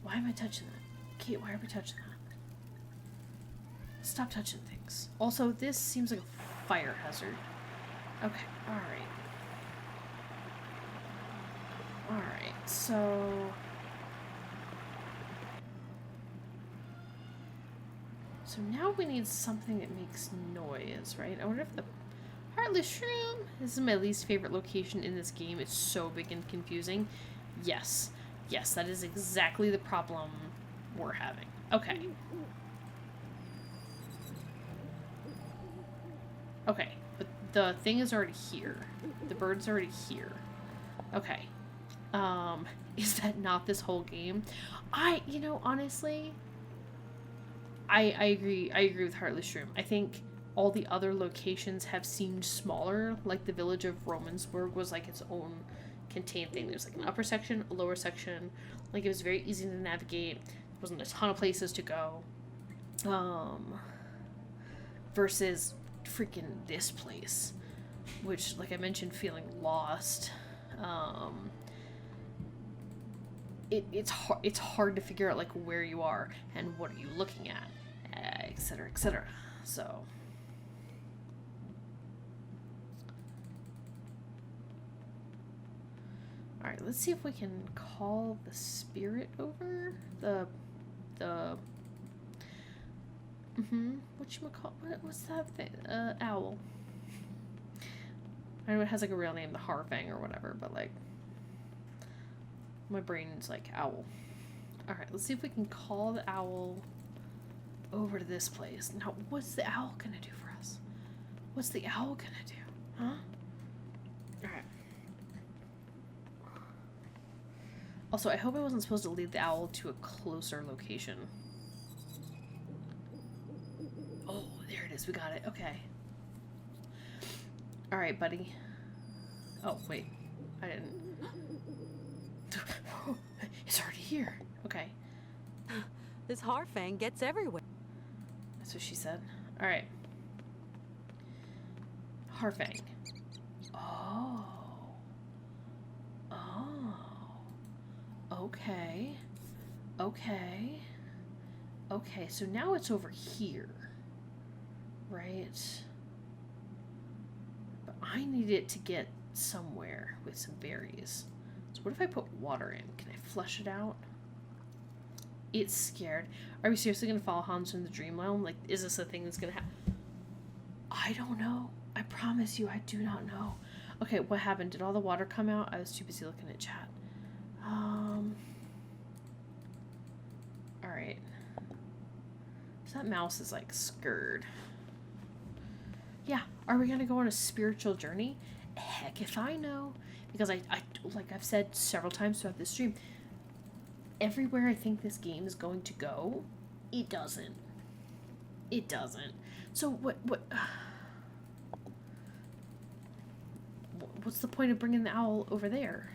Why am I touching that? Kate, why are we touching that? Stop touching things. Also, this seems like a fire hazard. Okay, alright. Alright, so... So now we need something that makes noise, right? I wonder if the Heartless Shroom... This is my least favorite location in this game. It's so big and confusing. Yes. Yes, that is exactly the problem we're having. Okay. Okay, but the thing is already here. The bird's already here. Okay. Is that not this whole game? You know, honestly... I agree with Heartless Shroom. I think all the other locations have seemed smaller, like the village of Romansburg was like its own contained thing. There's like an upper section, a lower section, like it was very easy to navigate. There wasn't a ton of places to go. Versus freaking this place, which, like I mentioned, feeling lost. It's hard to figure out like where you are and what are you looking at, etc., etc. So all right, let's see if we can call the spirit over. What's that thing? Owl. I know it has like a real name, the Harfang or whatever, but like my brain's like owl. Alright, let's see if we can call the owl over to this place. Now, what's the owl gonna do for us? What's the owl gonna do? Huh? Alright. Also, I hope I wasn't supposed to lead the owl to a closer location. Oh, there it is. We got it. Okay. Alright, buddy. Oh, wait. I didn't... It's already here. Okay. This Harfang gets everywhere. That's what she said. Alright. Harfang. Oh. Oh. Okay. Okay. Okay, so now it's over here. Right? But I need it to get somewhere with some berries. So what if I put water in? Can I flush it out? It's scared. Are we seriously going to follow Hans in the dream realm? Like, is this a thing that's going to happen? I don't know. I promise you, I do not know. Okay, what happened? Did all the water come out? I was too busy looking at chat. Alright. So that mouse is, like, scared. Yeah. Are we going to go on a spiritual journey? heck if I know. Because I like I've said several times throughout this stream, everywhere I think this game is going to go, it doesn't. It doesn't. So what's the point of bringing the owl over there?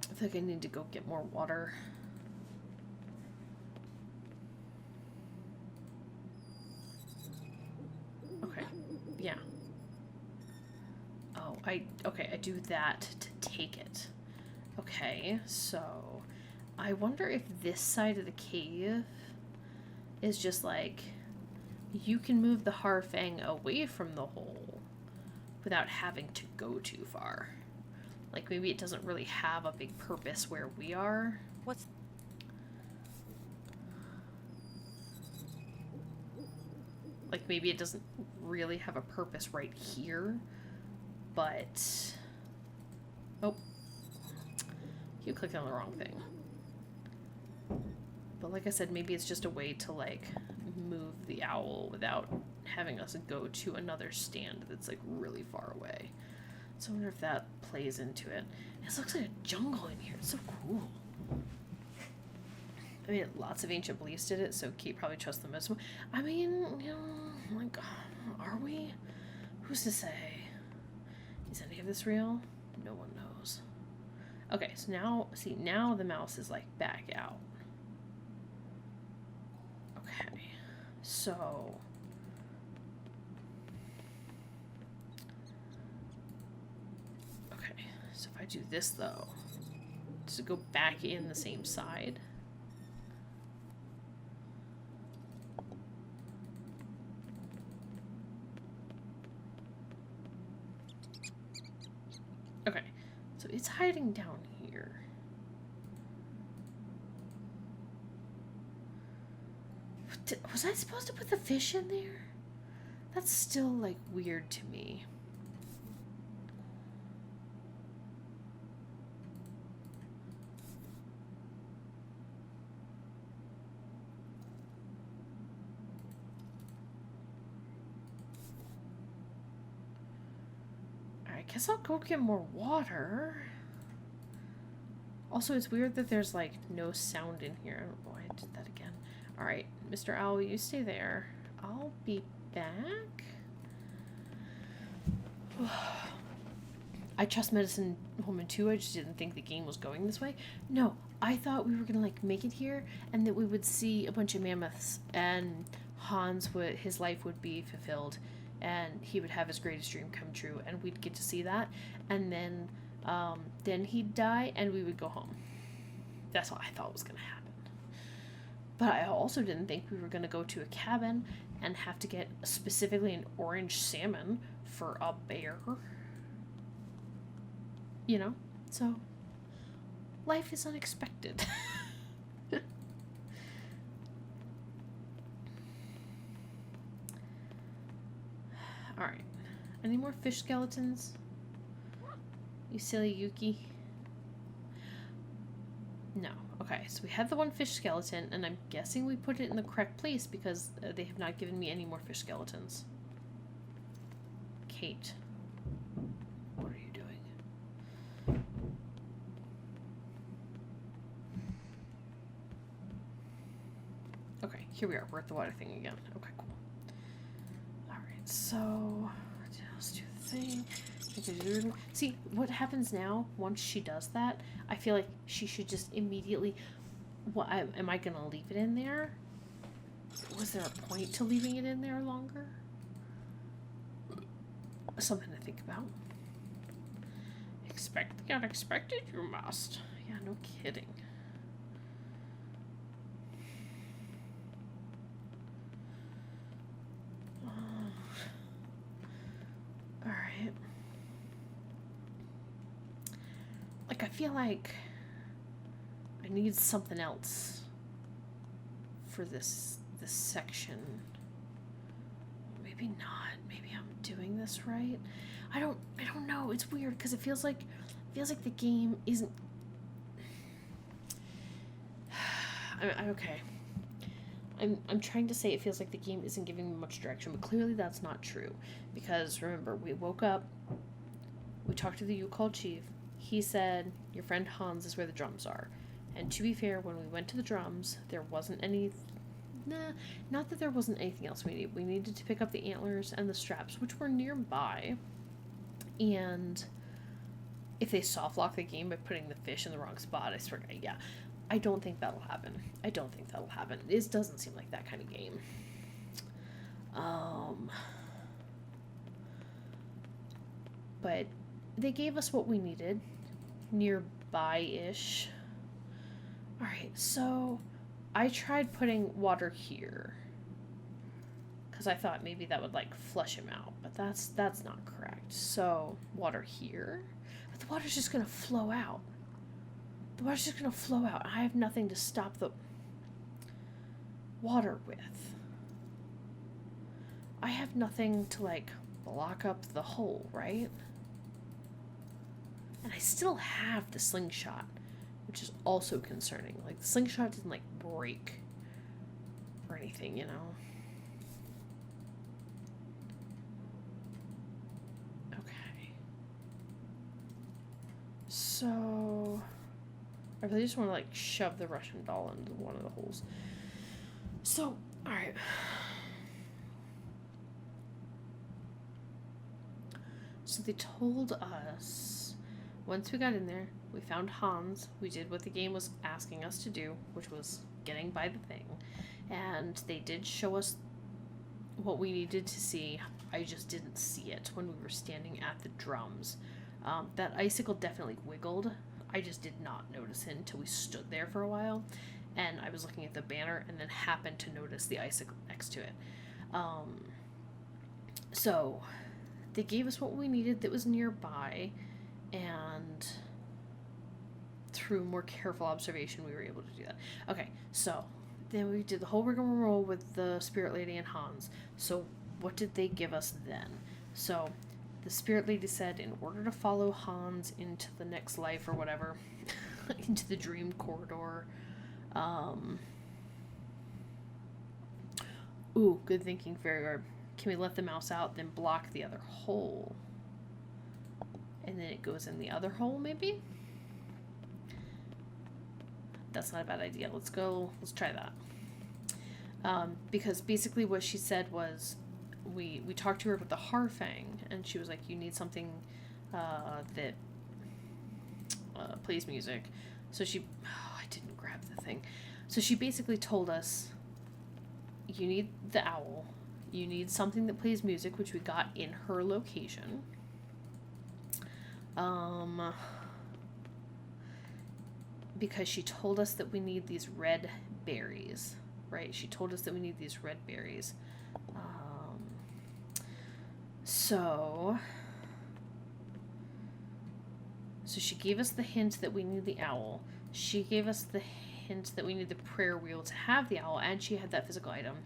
I feel like I need to go get more water. Okay, yeah. Oh, I do that to take it. Okay, so I wonder if this side of the cave is just like, you can move the Harfang away from the hole without having to go too far. Like, maybe it doesn't really have a big purpose where we are. What's... Like, maybe it doesn't really have a purpose right here, but... Oh. You clicked on the wrong thing. But like I said, maybe it's just a way to, like, move the owl without having us go to another stand that's, like, really far away. So I wonder if that plays into it. This looks like a jungle in here. It's so cool. I mean, lots of ancient beliefs did it, so Kate probably trusts them as well. I mean, you know, like, are we? Who's to say? Is any of this real? No one knows. Okay, so now, see, now the mouse is, like, back out. Okay, so... Okay, so if I do this, though, does it go back in the same side? Okay, so it's hiding down here. Was I supposed to put the fish in there? That's still, like, weird to me. I guess I'll go get more water. Also, it's weird that there's, like, no sound in here. I don't know why I did that again. Alright, Mr. Owl, you stay there. I'll be back. I trust Medicine Woman too. I just didn't think the game was going this way. No, I thought we were gonna, like, make it here and that we would see a bunch of mammoths and Hans would, his life would be fulfilled and he would have his greatest dream come true and we'd get to see that, and then he'd die and we would go home. That's what I thought was gonna happen. But I also didn't think we were gonna go to a cabin and have to get specifically an orange salmon for a bear. You know? So, life is unexpected. Alright. Any more fish skeletons? You silly Yuki. No. Okay, so we have the one fish skeleton, and I'm guessing we put it in the correct place because they have not given me any more fish skeletons. Kate. What are you doing? Okay, here we are. We're at the water thing again. Okay, cool. Alright, so... let's do the thing. See, what happens now, once she does that, I feel like she should just immediately... am I going to leave it in there? Was there a point to leaving it in there longer? Something to think about. Expect the unexpected, you must. Yeah, no kidding. Alright. Like, I feel like I need something else for this section. Maybe not. Maybe I'm doing this right. I don't know. It's weird because it feels like the game isn't. I'm okay. I'm trying to say it feels like the game isn't giving me much direction, but clearly that's not true. Because remember, we woke up, we talked to the Youkol chief. He said, your friend Hans is where the drums are. And to be fair, when we went to the drums, there wasn't any... Nah, not that there wasn't anything else we needed. We needed to pick up the antlers and the straps, which were nearby. And if they soft lock the game by putting the fish in the wrong spot, I swear, yeah. I don't think that'll happen. I don't think that'll happen. It doesn't seem like that kind of game. But they gave us what we needed. Nearby-ish. Alright, so I tried putting water here. Because I thought maybe that would, like, flush him out. But that's not correct. So, water here. But the water's just going to flow out. The water's just going to flow out. I have nothing to stop the water with. I have nothing to, like, block up the hole, right? And I still have the slingshot, which is also concerning. Like, the slingshot didn't, like, break or anything, you know? Okay. So... I really just want to, like, shove the Russian doll into one of the holes. So, alright. So they told us, once we got in there, we found Hans. We did what the game was asking us to do, which was getting by the thing. And they did show us what we needed to see. I just didn't see it when we were standing at the drums. That icicle definitely wiggled. I just did not notice it until we stood there for a while, and I was looking at the banner and then happened to notice the icicle next to it. So they gave us what we needed that was nearby, and through more careful observation we were able to do that. Okay, so then we did the whole rigmarole with the Spirit Lady and Hans. So what did they give us then? So the Spirit Lady said, in order to follow Hans into the next life or whatever, into the dream corridor, ooh, good thinking, Farragut. Can we let the mouse out, then block the other hole? And then it goes in the other hole, maybe? That's not a bad idea. Let's try that. Because basically what she said was, we talked to her with the Harfang, and she was like, you need something that plays music. So she, I didn't grab the thing. So she basically told us, you need the owl, you need something that plays music, which we got in her location. Because she told us that we need these red berries, right? She told us that we need these red berries. So she gave us the hint that we need the owl. She gave us the hint that we need the prayer wheel to have the owl, and she had that physical item.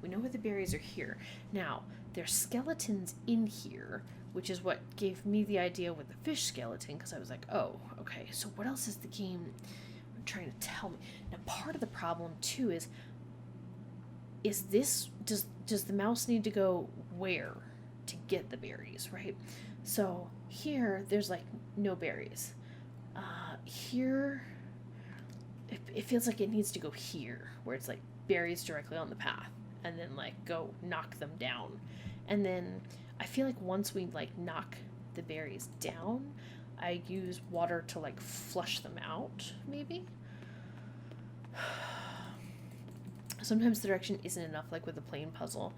We know where the berries are here. Now, there's skeletons in here, which is what gave me the idea with the fish skeleton, because I was like, oh, okay, so what else is the game trying to tell me? Now, part of the problem, too, is this, does the mouse need to go where to get the berries, right? So here, there's like no berries. Here, it feels like it needs to go here, where it's like berries directly on the path, and then like go knock them down. And then I feel like once we like knock the berries down, I use water to like flush them out, maybe. Sometimes the direction isn't enough, like with the plane puzzle.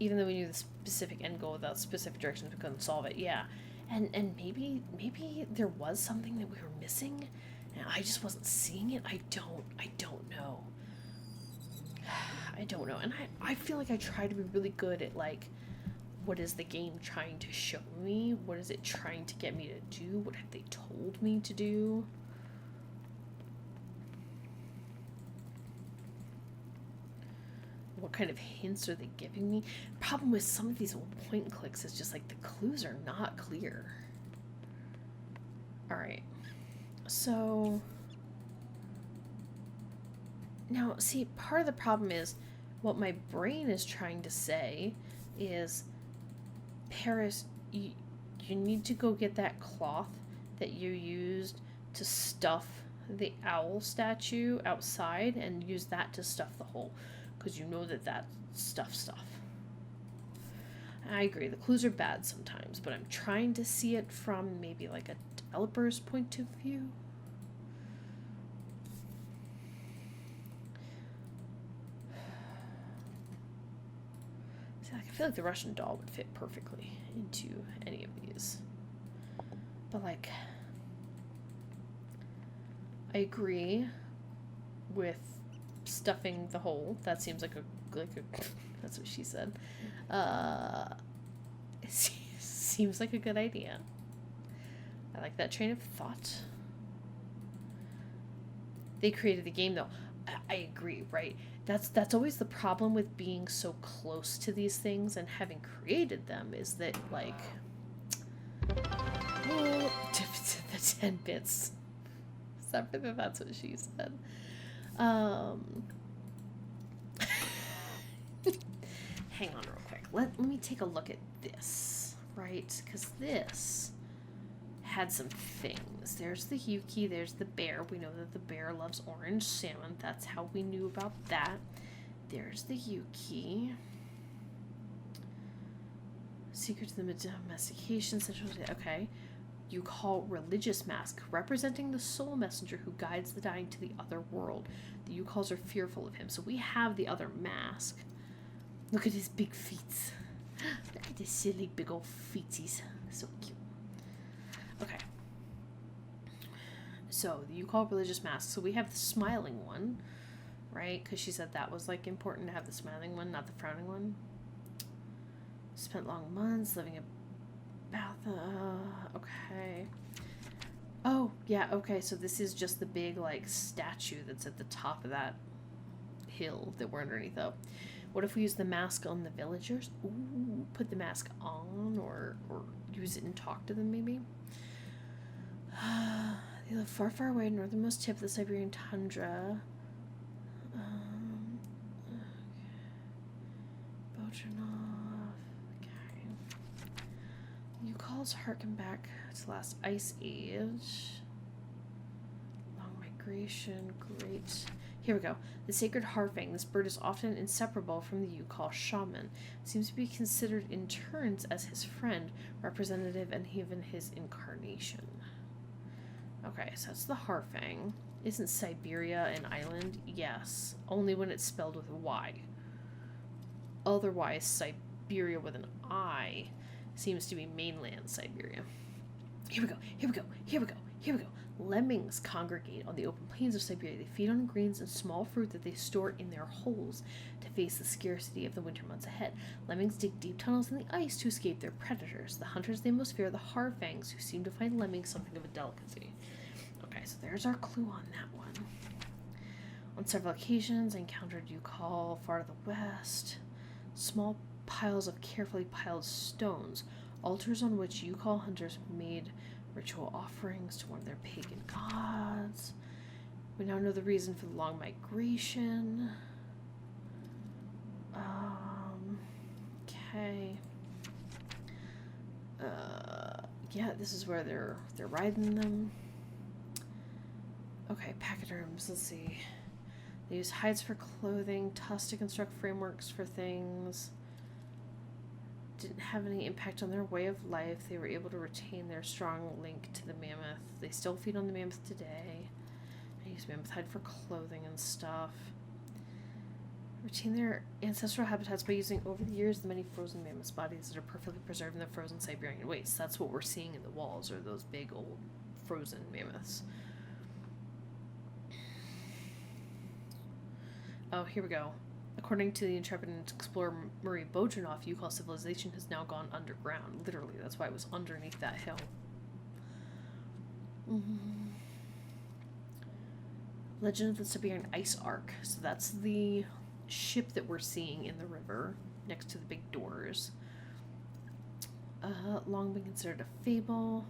Even though we knew the specific end goal without specific directions, we couldn't solve it. Yeah, and maybe there was something that we were missing, and I just wasn't seeing it. I don't know. I don't know. And I feel like I try to be really good at like, what is the game trying to show me? What is it trying to get me to do? What have they told me to do? What kind of hints are they giving me? Problem with some of these point and clicks is just like the clues are not clear. Alright. So Now, see, part of the problem is what my brain is trying to say is, Paris, you need to go get that cloth that you used to stuff the owl statue outside and use that to stuff the hole, because you know that stuff. I agree, the clues are bad sometimes, but I'm trying to see it from maybe like a developer's point of view. See, like, I feel like the Russian doll would fit perfectly into any of these. But like, I agree with stuffing the hole. That seems like a that's what she said. It seems like a good idea. I like that train of thought. They created the game though. I agree, right? That's always the problem with being so close to these things and having created them, is that like, oh, the 10 bits. Except for that, that's what she said. Hang on real quick. Let me take a look at this, right? Because this had some things. There's the Yuki, there's the bear. We know that the bear loves orange salmon. That's how we knew about that. There's the Yuki. Secret to the domestication central. Okay. Youkol religious mask, representing the soul messenger who guides the dying to the other world. The Youkols are fearful of him. So we have the other mask. Look at his big feet. Look at his silly big old feeties. So cute. Okay. So the Youkol religious mask. So we have the smiling one, right? Because she said that was like important to have the smiling one, not the frowning one. Spent long months living in okay. Oh, yeah, okay, so this is just the big, like, statue that's at the top of that hill that we're underneath of. What if we use the mask on the villagers? Ooh, put the mask on, or use it and talk to them, maybe? They live far, far away, northernmost tip of the Siberian tundra. Youkol's harken back to last ice age. Long migration, great. Here we go. The sacred harfang. This bird is often inseparable from the Youkol shaman. Seems to be considered in turns as his friend, representative, and even his incarnation. Okay, so that's the harfang. Isn't Syberia an island? Yes. Only when it's spelled with a Y. Otherwise, Syberia with an I seems to be mainland Syberia. Here we go, here we go, here we go, here we go. Lemmings congregate on the open plains of Syberia. They feed on grains and small fruit that they store in their holes to face the scarcity of the winter months ahead. Lemmings dig deep tunnels in the ice to escape their predators. The hunters they most fear are the harfangs, who seem to find lemmings something of a delicacy. Okay, so there's our clue on that one. On several occasions, I encountered Youkol far to the west. Small piles of carefully piled stones, altars on which Youkol hunters made ritual offerings to one of their pagan gods. We now know the reason for the long migration. Okay. Yeah, this is where they're riding them. Okay, pachyderms, let's see. They use hides for clothing, tusks to construct frameworks for things. Didn't have any impact on their way of life. They were able to retain their strong link to the mammoth. They still feed on the mammoth today. I use mammoth hide for clothing and stuff. Retain their ancestral habitats by using over the years the many frozen mammoth bodies that are perfectly preserved in the frozen Siberian wastes. That's what we're seeing in the walls, are those big old frozen mammoths. Oh, here we go. According to the intrepid explorer Murray Bojanov, Youkol civilization has now gone underground. Literally, that's why it was underneath that hill. Legend of the Siberian Ice Ark. So that's the ship that we're seeing in the river next to the big doors. Long been considered a fable.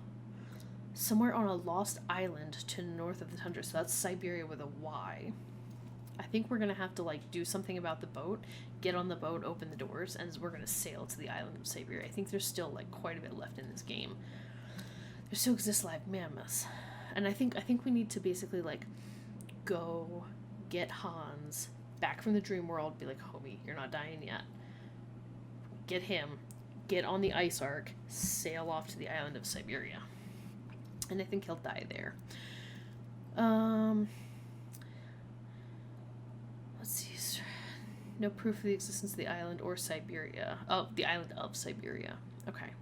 Somewhere on a lost island to the north of the tundra. So that's Syberia with a Y. I think we're gonna have to like do something about the boat, get on the boat, open the doors, and we're gonna sail to the island of Syberia. I think there's still like quite a bit left in this game. There still exists live mammoths, and I think we need to basically like go get Hans back from the dream world. Be like, homie, you're not dying yet. Get him, get on the ice ark, sail off to the island of Syberia, and I think he'll die there. Let's see. No proof of the existence of the island or Syberia. Oh, the island of Syberia. Okay.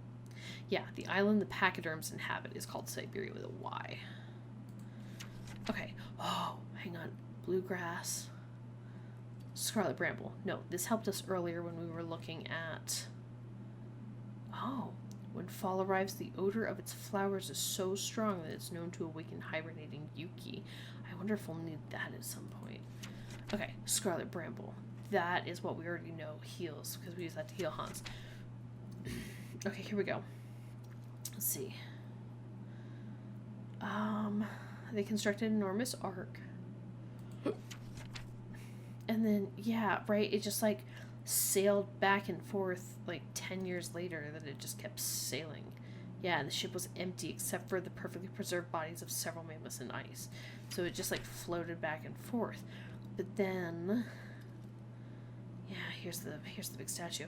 Yeah, the island the pachyderms inhabit is called Syberia with a Y. Okay. Oh, hang on. Bluegrass. Scarlet bramble. No, this helped us earlier when we were looking at... Oh. When fall arrives, the odor of its flowers is so strong that it's known to awaken hibernating Yuki. I wonder if we'll need that at some point. Okay, scarlet bramble. That is what we already know heals, because we use that to heal Hans. Okay, here we go. Let's see. They constructed an enormous ark. And then, yeah, right, it just, like, sailed back and forth, like, 10 years later, that it just kept sailing. Yeah, and the ship was empty except for the perfectly preserved bodies of several mammoths in ice. So it just, like, floated back and forth. But then... Yeah, here's the big statue.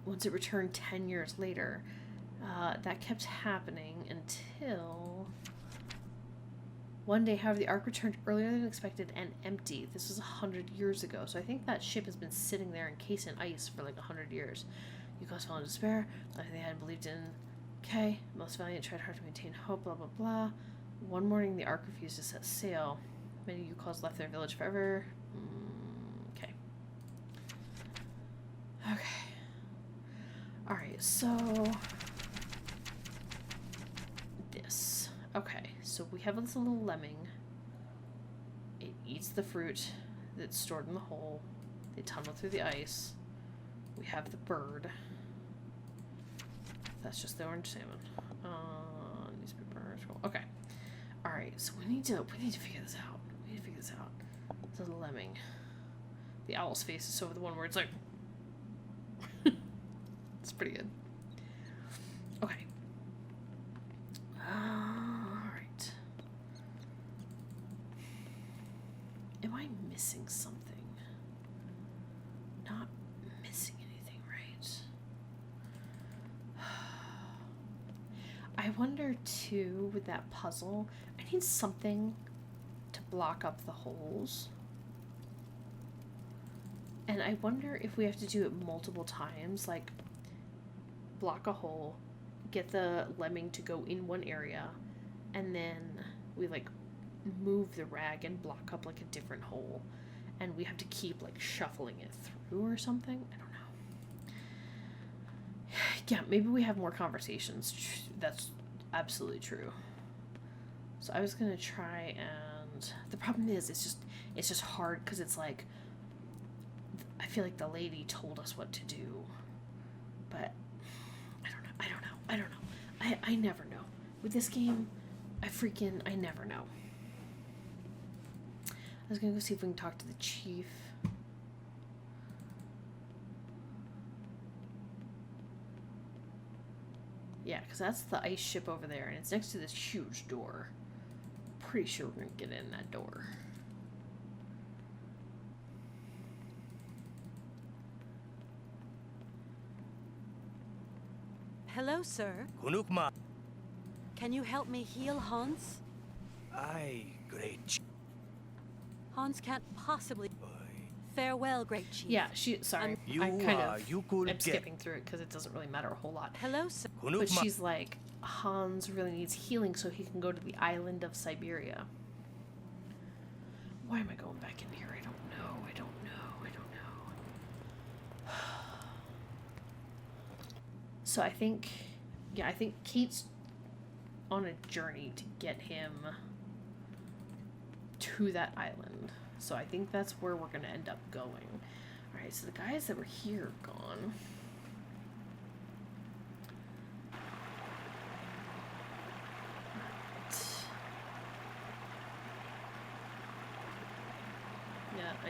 Once it returned 10 years later, that kept happening until... One day, however, the ark returned earlier than expected and empty. This was 100 years ago, so I think that ship has been sitting there encased in ice for like 100 years. Youkol fell in despair. They hadn't believed in. Okay, most valiant tried hard to maintain hope. Blah blah blah. One morning, the ark refused to set sail. Many Youkols left their village forever. Okay. Okay. All right. So this. Okay, so we have this little lemming. It eats the fruit that's stored in the hole. They tunnel through the ice. We have the bird. That's just the orange salmon. Newspaper. Okay. All right, so we need to figure this out. The lemming. The owl's face is over the one where it's like. It's pretty good. Okay. Alright. Am I missing something? Not missing anything, right? I wonder, too, with that puzzle, I need something to block up the holes. And I wonder if we have to do it multiple times, like block a hole, get the lemming to go in one area, and then we like move the rag and block up like a different hole, and we have to keep like shuffling it through or something. I don't know. Yeah, maybe we have more conversations. That's absolutely true. So I was gonna try, and the problem is it's just hard because it's like I feel like the lady told us what to do, but I don't know. I never know. With this game, I never know. I was gonna go see if we can talk to the chief. Yeah, because that's the ice ship over there, and it's next to this huge door. Pretty sure we're gonna get in that door. Hello, sir. Kunukma. Can you help me heal Hans? Aye, great. Hans can't possibly... Farewell, great chief. Yeah, sorry. I kind of Youkol am skipping through it because it doesn't really matter a whole lot. Hello, sir. But she's like, Hans really needs healing so he can go to the island of Syberia. Why am I going back in here? I don't know. So I think Kate's on a journey to get him to that island. So I think that's where we're going to end up going. Alright, so the guys that were here are gone.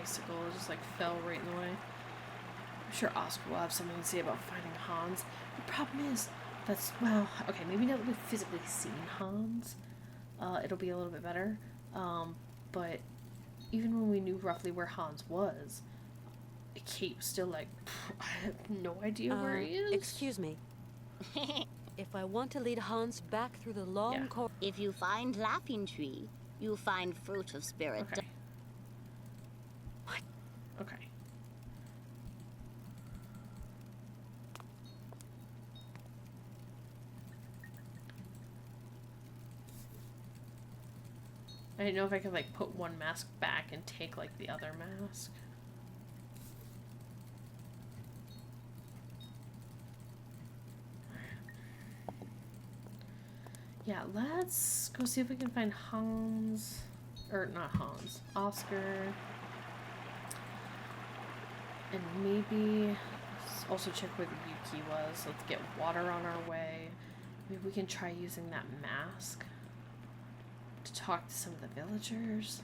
icicle just like fell right in the way. I'm sure Oscar will have something to say about finding Hans. The problem is, well, okay, maybe now that we've physically seen Hans, it'll be a little bit better. But even when we knew roughly where Hans was, Kate was still like, I have no idea where he is. Excuse me. If I want to lead Hans back through the long corridor... If you find Laughing Tree, you find Fruit of Spirit. Okay. Okay. I didn't know if I could like put one mask back and take like the other mask. Yeah, let's go see if we can find Hans, or not Hans, Oscar. And maybe also check where the Yuki was. Let's get water on our way. Maybe we can try using that mask to talk to some of the villagers.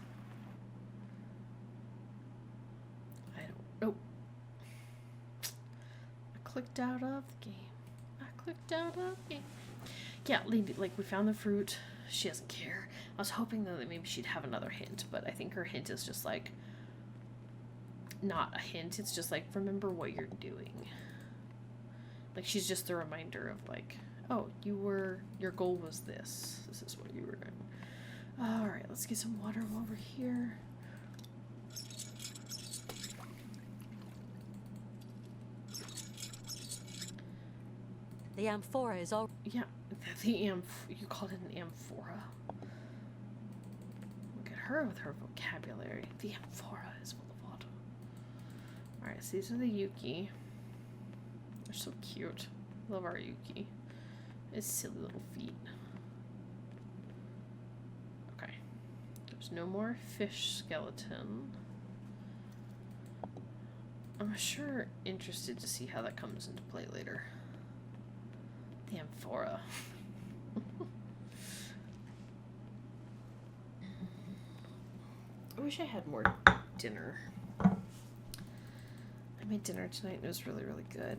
I don't know. I clicked out of the game. Yeah, like we found the fruit. She doesn't care. I was hoping though that maybe she'd have another hint, but I think her hint is just like not a hint. It's just like, remember what you're doing. Like she's just a reminder of like, oh, your goal was this. This is what you were doing. All right, let's get some water while we're here. The amphora is all... Yeah, you called it an amphora. Look at her with her vocabulary. The amphora is full of water. Alright, so these are the Yuki. They're so cute. Love our Yuki. His silly little feet. Okay. There's no more fish skeleton. I'm sure interested to see how that comes into play later. The amphora. I wish I had more dinner. I made dinner tonight and it was really, really good.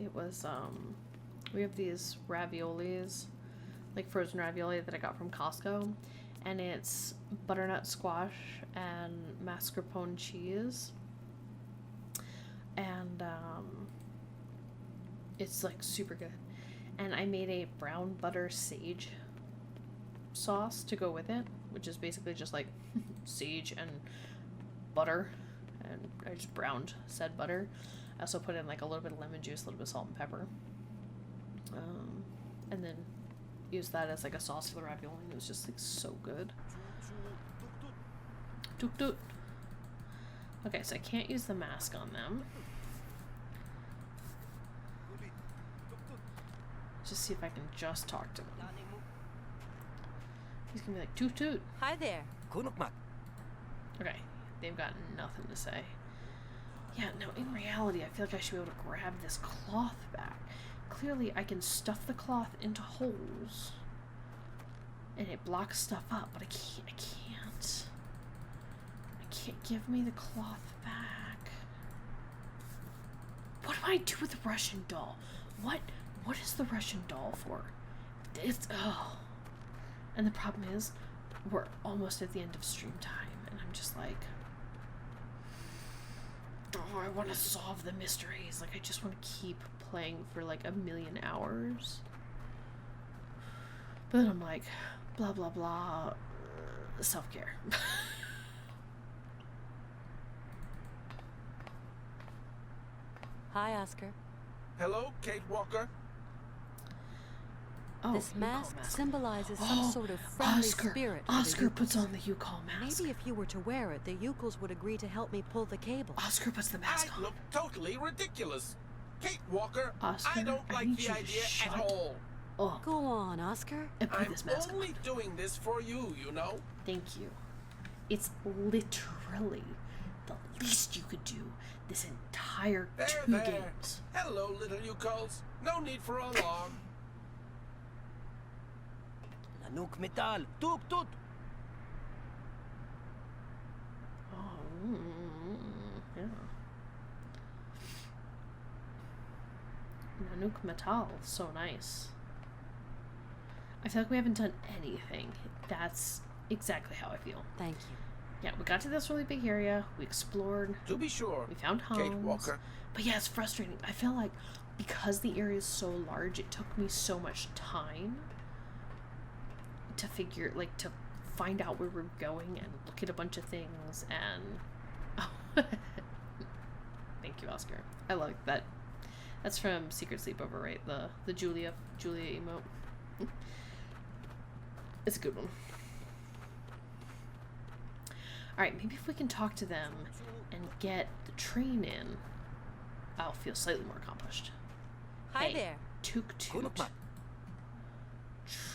It was, we have these raviolis, like frozen ravioli that I got from Costco. And it's butternut squash and mascarpone cheese. And, it's like super good. And I made a brown butter sage sauce to go with it, which is basically just like sage and butter, and I just browned said butter. I also put in like a little bit of lemon juice, a little bit of salt and pepper, and then used that as like a sauce for the ravioli. It was just like so good. Tooktoot. Okay, so I can't use the mask on them. Just see if I can just talk to them. He's gonna be like, Tooktoot. Hi there. Okay, they've got nothing to say. Yeah, no, in reality, I feel like I should be able to grab this cloth back. Clearly, I can stuff the cloth into holes, and it blocks stuff up, but I can't. I can't give me the cloth back. What do I do with the Russian doll? What is the Russian doll for? It's, oh. And the problem is, we're almost at the end of stream time, and I'm just like, oh, I want to solve the mysteries. Like, I just want to keep playing for like 1,000,000 hours. But then I'm like, blah, blah, blah, self-care. Hi, Oscar. Hello, Kate Walker. Oh, This Youkol mask symbolizes some sort of friendly spirit. for the Oscar puts Youkol. on the Youkol mask. Maybe if you were to wear it, the Youkols would agree to help me pull the cable. Oscar puts the mask I on. look totally ridiculous. Kate Walker, Oscar, I don't I like need the you to idea shut at all. Oh, Go on, Oscar. and put I'm this mask on. only doing this for you, you know. Thank you. It's literally the least you could do this entire There, 2 there. games. Hello, little Youkols. No need for alarm. Nanook metal. Tooktoot. Oh, Yeah. Nanook Metal, so nice. I feel like we haven't done anything. That's exactly how I feel. Thank you. Yeah, we got to this really big area. We explored. To be sure, We found Kate Hans. Walker. But yeah, it's frustrating. I feel like because the area is so large, it took me so much time to figure, like, to find out where we're going and look at a bunch of things and... Oh. Thank you, Oscar. I like that. That's from Secret Sleepover, right? The Julia emote. It's a good one. Alright, maybe if we can talk to them and get the train in, I'll feel slightly more accomplished. Hi Hey, there. Tooktoot.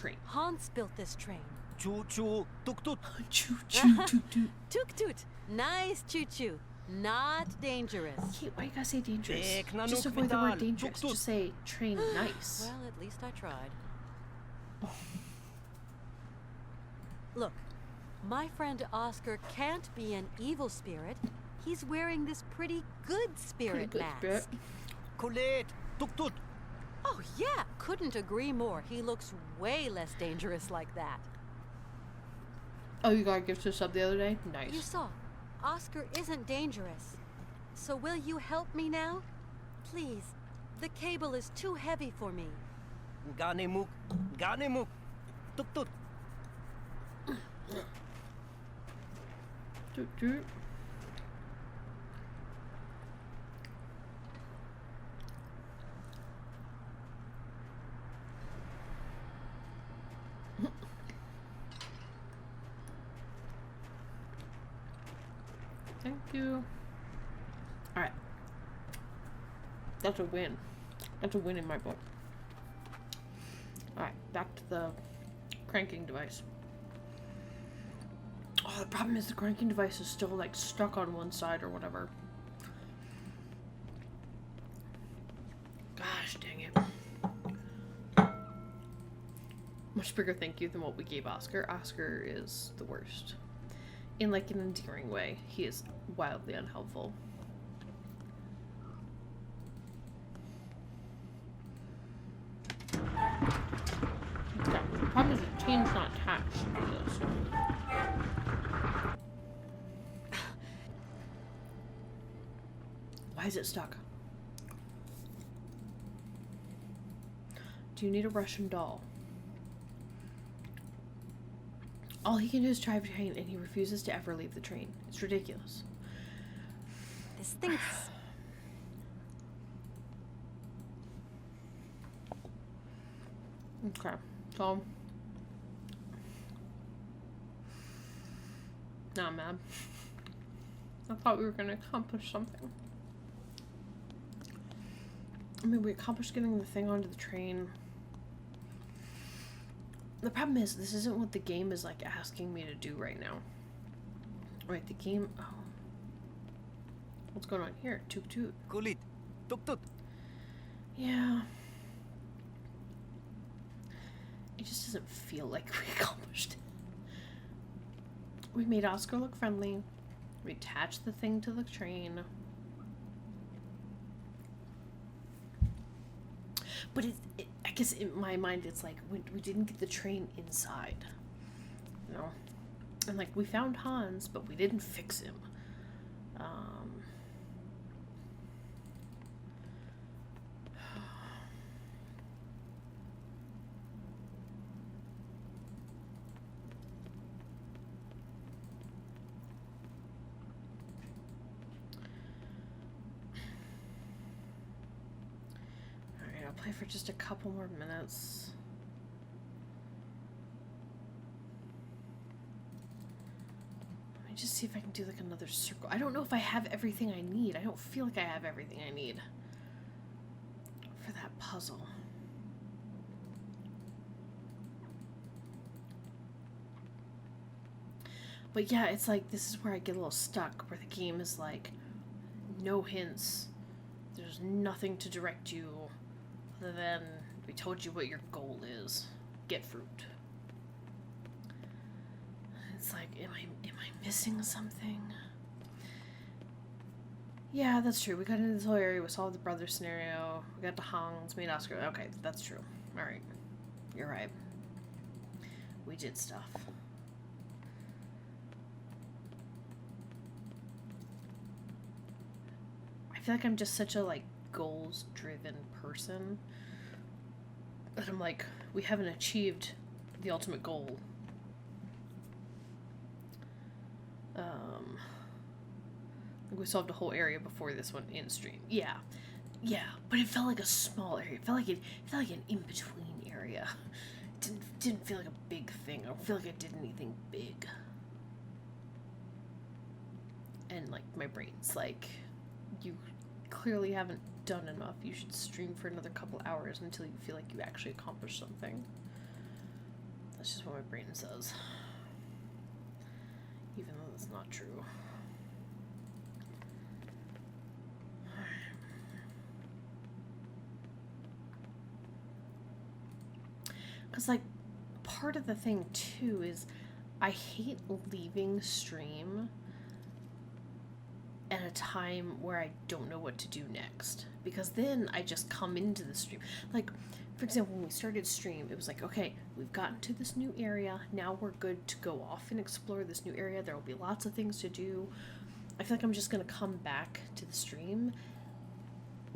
Train. Hans built this train. Choo-choo, tuk-tuk. Choo-choo, toot-toot. Took-toot. Nice choo-choo. Not dangerous. Kate, why you gotta say dangerous? Ek nanook Just avoid the metal. word dangerous. Tooktoot. Just say train nice. Well, at least I tried. Look, my friend Oscar can't be an evil spirit. He's wearing this pretty good spirit Pretty good mask. spirit. Colette, tuk-tuk. Oh yeah, couldn't agree more. He looks way less dangerous like that. Oh, you got a gift to sub the other day? Nice. You saw, Oscar isn't dangerous. So will you help me now? Please. The cable is too heavy for me. Ganemuk, ganemuk. Tuk-tuk. Toot toot. Thank you. Alright. That's a win. That's a win in my book. Alright, back to the cranking device. Oh, the problem is the cranking device is still, like, stuck on one side or whatever. Gosh dang it. Much bigger thank you than what we gave Oscar. Oscar is the worst. In, like, an endearing way. He is wildly unhelpful. Yeah, the problem is the chain's not attached to this. Why is it stuck? Do you need a Russian doll? All he can do is drive a train and he refuses to ever leave the train. It's ridiculous. This thing's... Okay, so... Nah, I'm mad. I thought we were gonna accomplish something. I mean, we accomplished getting the thing onto the train. The problem is, this isn't what the game is, like, asking me to do right now. Right, the game... Oh. What's going on here? Tooktoot. Kulit, tuk-tuk. Yeah. It just doesn't feel like we accomplished it. We made Oscar look friendly. We attached the thing to the train. But I guess in my mind it's like we didn't get the train inside. You know? And like we found Hans, but we didn't fix him. Play for just a couple more minutes. Let me just see if I can do like another circle. I don't know if I have everything I need. I don't feel like I have everything I need for that puzzle. But yeah, it's like this is where I get a little stuck, where the game is like no hints. There's nothing to direct you. Other than we told you what your goal is. Get fruit. It's like, am I missing something? Yeah, that's true. We got into this whole area. We solved the brother scenario. We got the Hongs, made Oscar. Okay, that's true. Alright. You're right. We did stuff. I feel like I'm just such a, like, goals-driven person that I'm like, we haven't achieved the ultimate goal. We solved a whole area before this one in stream. Yeah. Yeah, but it felt like a small area. It felt like an in-between area. Didn't feel like a big thing. I don't feel like I did anything big. And like my brain's like, you clearly haven't done enough. You should stream for another couple hours until you feel like you actually accomplished something. That's just what my brain says. Even though that's not true. Because, like, part of the thing, too, is I hate leaving stream at a time where I don't know what to do next. Because then I just come into the stream. Like, for example, when we started stream, it was like, okay, we've gotten to this new area. Now we're good to go off and explore this new area. There will be lots of things to do. I feel like I'm just going to come back to the stream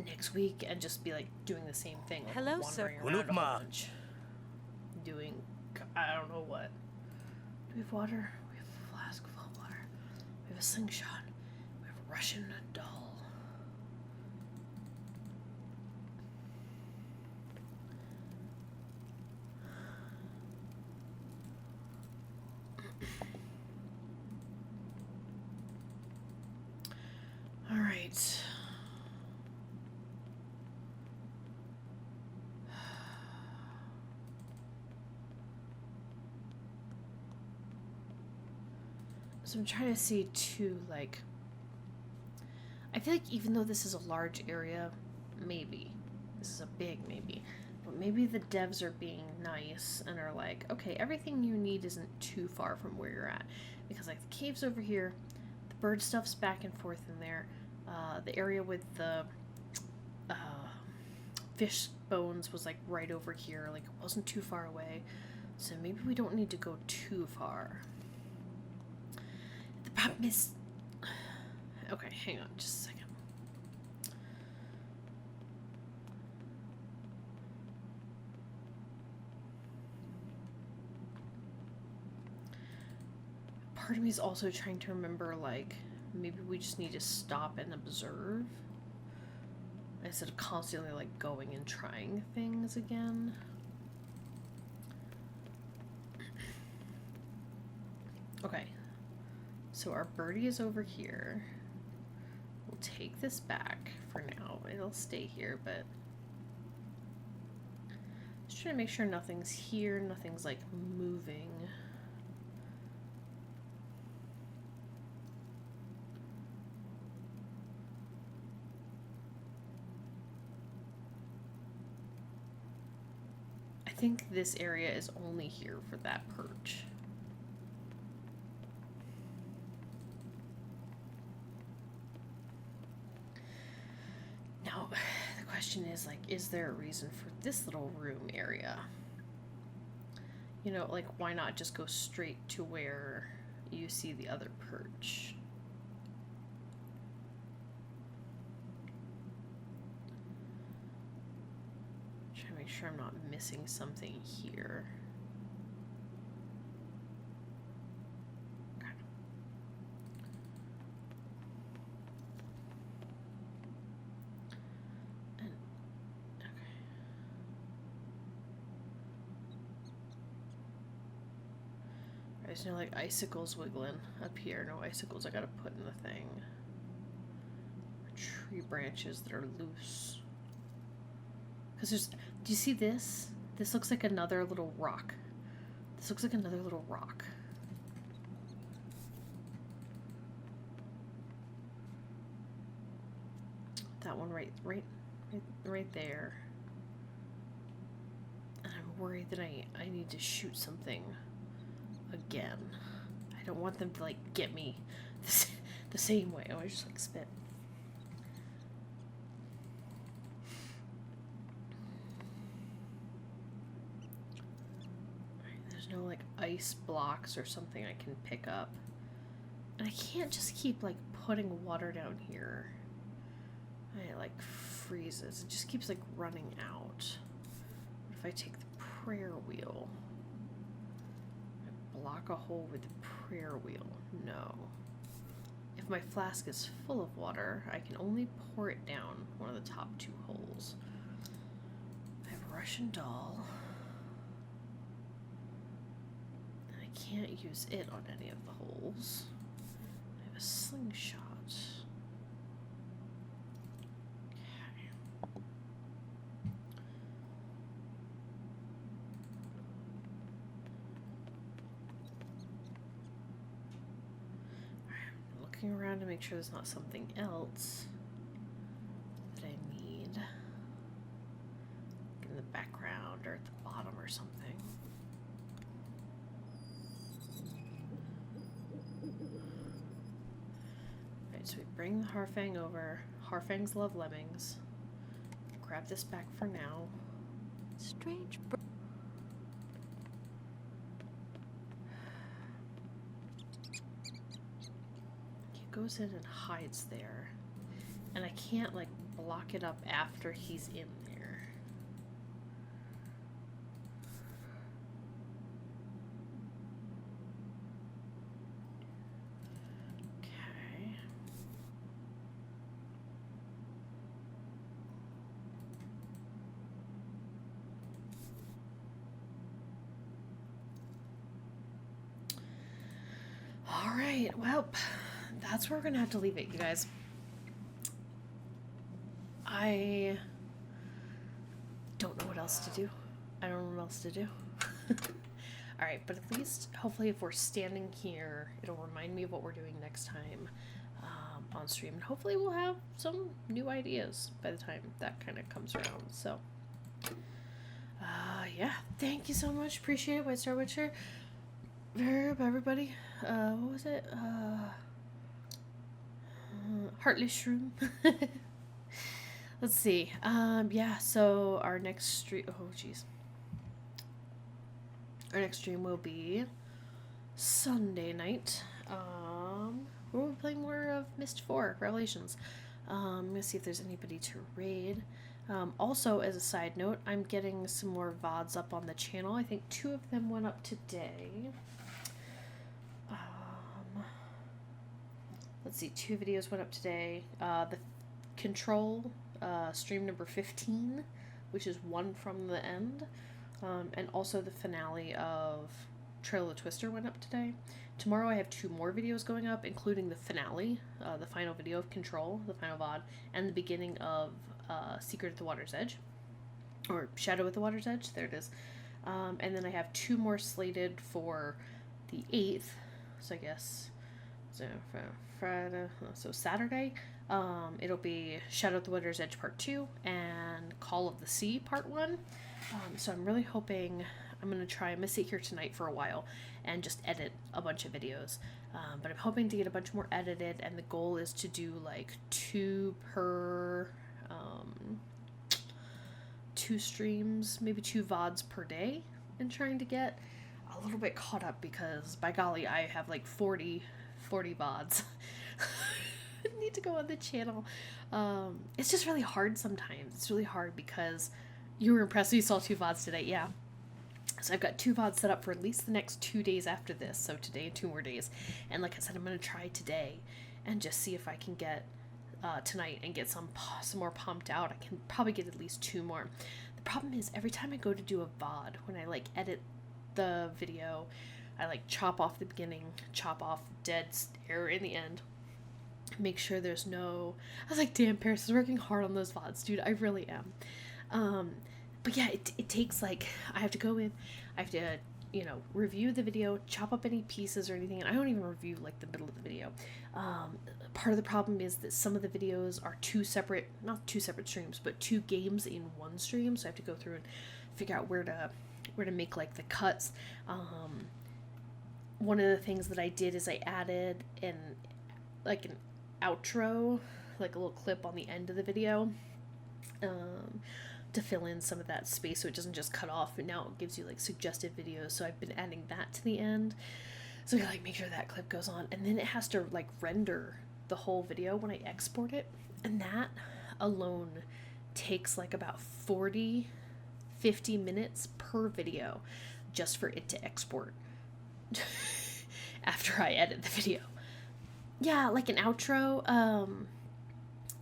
next week and just be, like, doing the same thing. Like, Hello, wandering sir. around a bunch. Doing, I don't know what. Do we have water? We have a flask full of water. We have a slingshot. We have a Russian doll. All right. So I'm trying to see too, like, I feel like even though this is a large area, maybe, this is a big maybe, but maybe the devs are being nice and are like, okay, everything you need isn't too far from where you're at. Because, like, the cave's over here, the bird stuff's back and forth in there, the area with the fish bones was, like, right over here, like, it wasn't too far away, so maybe we don't need to go too far. The problem is... Okay, hang on just a second. Part of me is also trying to remember, like, maybe we just need to stop and observe instead of constantly, like, going and trying things again. Okay. So our birdie is over here. We'll take this back for now. It'll stay here, but just trying to make sure nothing's here, nothing's like moving. I think this area is only here for that perch. Now, the question is, like, is there a reason for this little room area? You know, like, why not just go straight to where you see the other perch? Trying to make sure I'm not missing something here. There's no, like, icicles wiggling up here. No icicles I gotta put in the thing. Tree branches that are loose. Because there's... Do you see this? This looks like another little rock. This looks like another little rock. That one right there. And I'm worried that I need to shoot something again. I don't want them to, like, get me the same way. Oh, I just, like, spit. There's no like ice blocks or something I can pick up. And I can't just keep like putting water down here. It like freezes. It just keeps like running out. What if I take the prayer wheel? I block a hole with the prayer wheel. No. If my flask is full of water, I can only pour it down one of the top 2 holes. I have a Russian doll. And I can't use it on any of the holes. I have a slingshot. Okay. Looking around to make sure there's not something else that I need in the background or at the bottom or something. Alright, so we bring the Harfang over. Harfangs love lemmings. Grab this back for now. Strange Goes in and hides there, and I can't like block it up after he's in there. Okay. All right, well, that's where we're gonna have to leave it, you guys. I don't know what else to do. I don't know what else to do. Alright, but at least, hopefully, if we're standing here, it'll remind me of what we're doing next time on stream. And hopefully we'll have some new ideas by the time that kind of comes around. So, yeah. Thank you so much. Appreciate it, White Star Witcher. Verb, everybody. What was it? Heartless Shroom. Let's see. Yeah, so our next stream... Oh, jeez. Our next stream will be Sunday night. We'll be playing more of Mist 4, Revelations. I'm going to see if there's anybody to raid. Also, as a side note, I'm getting some more VODs up on the channel. I think 2 of them went up today. Let's see, 2 videos went up today. The Control stream number 15, which is 1 from the end. And also the finale of Trail of the Twister went up today. Tomorrow I have 2 more videos going up, including the finale, the final video of Control, the final VOD, and the beginning of Secret at the Water's Edge. Or Shadow at the Water's Edge, there it is. And then I have 2 more slated for the 8th, so I guess... So Friday, so Saturday, it'll be Shadow at the Water's Edge Part 2 and Call of the Sea Part 1. So I'm really hoping, I'm going to sit here tonight for a while and just edit a bunch of videos. But I'm hoping to get a bunch more edited, and the goal is to do like 2 per, 2 streams, maybe 2 VODs per day, and trying to get a little bit caught up because, by golly, I have like 40 VODs. Need to go on the channel. It's just really hard sometimes. It's really hard because you were impressed you saw 2 VODs today. Yeah. So I've got 2 VODs set up for at least the next 2 days after this. So today and 2 more days. And like I said, I'm going to try today and just see if I can get tonight and get some more pumped out. I can probably get at least 2 more. The problem is every time I go to do a VOD, when I like edit the video, I like chop off the beginning, chop off dead air in the end, make sure there's no... I was like, damn, Paris is working hard on those VODs, dude. I really am. But yeah, it takes like, I have to go in, I have to, review the video, chop up any pieces or anything, and I don't even review like the middle of the video. Part of the problem is that some of the videos are not 2 separate streams, but 2 games in one stream, so I have to go through and figure out where to make like the cuts. One of the things that I did is I added an outro, like a little clip on the end of the video, to fill in some of that space so it doesn't just cut off, and now it gives you like suggested videos. So I've been adding that to the end. So I gotta like make sure that clip goes on, and then it has to like render the whole video when I export it, and that alone takes like about 40-50 minutes per video just for it to export after I edit the video. Yeah, like an outro,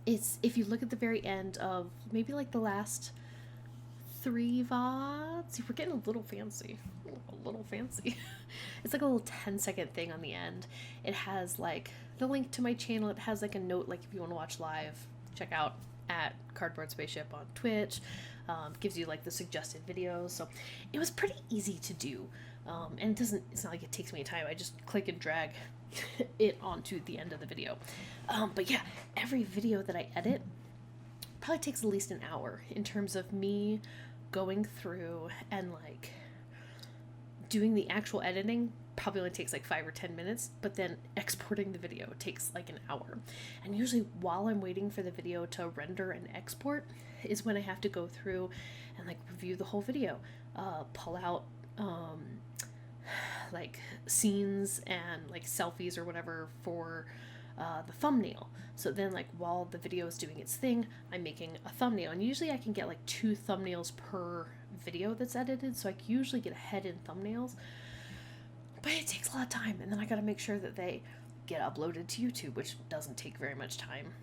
it's, if you look at the very end of maybe like the last 3 VODs, see, we're getting a little fancy. It's like a little 10-second thing on the end. It has like the link to my channel. It has like a note, like if you want to watch live, check out at Cardboard Spaceship on Twitch. Gives you like the suggested videos. So it was pretty easy to do. And it's not like it takes me time. I just click and drag it onto the end of the video. But yeah, every video that I edit probably takes at least an hour in terms of me going through and like doing the actual editing. Probably only takes like 5 or 10 minutes, but then exporting the video takes like an hour. And usually while I'm waiting for the video to render and export is when I have to go through and like review the whole video, pull out like scenes and like selfies or whatever for the thumbnail. So then like while the video is doing its thing, I'm making a thumbnail, and usually I can get like 2 thumbnails per video that's edited, so I can usually get ahead in thumbnails. But it takes a lot of time, and then I gotta make sure that they get uploaded to YouTube, which doesn't take very much time.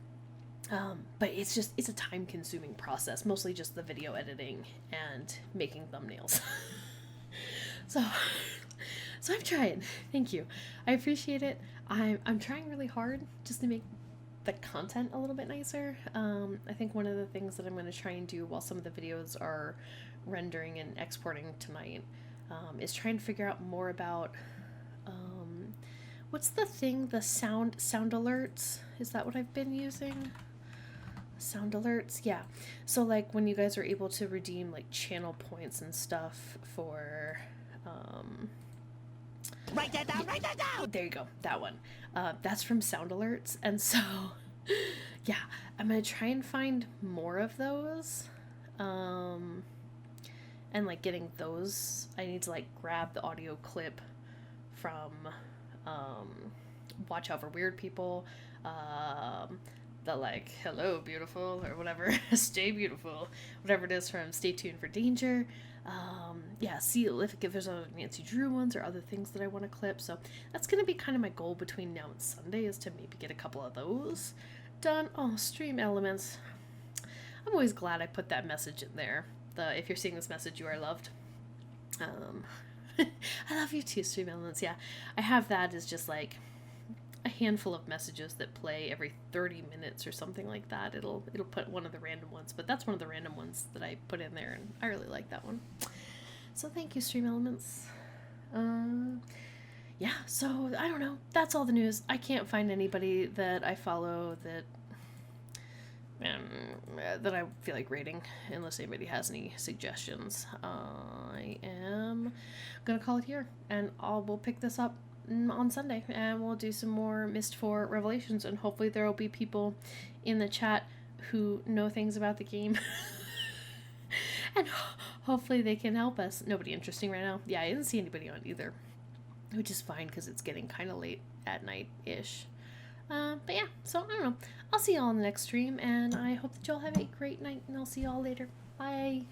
But it's a time-consuming process, mostly just the video editing and making thumbnails. So I'm trying. Thank you. I appreciate it. I'm trying really hard just to make the content a little bit nicer. I think one of the things that I'm going to try and do while some of the videos are rendering and exporting tonight is try and figure out more about what's the thing, the sound alerts? Is that what I've been using? Sound alerts, yeah. So like when you guys are able to redeem like channel points and stuff for Write that down! There you go, that one. That's from sound alerts, and so yeah, I'm gonna try and find more of those. And like getting those, I need to like grab the audio clip from Watch Out for Weird People, the like hello beautiful or whatever, stay beautiful, whatever it is from Stay Tuned for Danger. Yeah, see if there's other Nancy Drew ones or other things that I want to clip. So that's gonna be kind of my goal between now and Sunday, is to maybe get a couple of those done. Oh, stream elements. I'm always glad I put that message in there. If you're seeing this message, you are loved. I love you too, stream elements. Yeah, I have that as just like a handful of messages that play every 30 minutes or something like that. It'll put one of the random ones, but that's one of the random ones that I put in there, and I really like that one. So thank you, stream elements. Yeah, so I don't know. That's all the news. I can't find anybody that I follow that I feel like rating, unless anybody has any suggestions. I am gonna call it here, and we'll pick this up on Sunday, and we'll do some more Mist 4 revelations, and hopefully there will be people in the chat who know things about the game. And hopefully they can help us. Nobody interesting right now. Yeah, I didn't see anybody on either, which is fine because it's getting kind of late at night-ish. But yeah, so I don't know. I'll see y'all in the next stream, and I hope that y'all have a great night, and I'll see y'all later. Bye!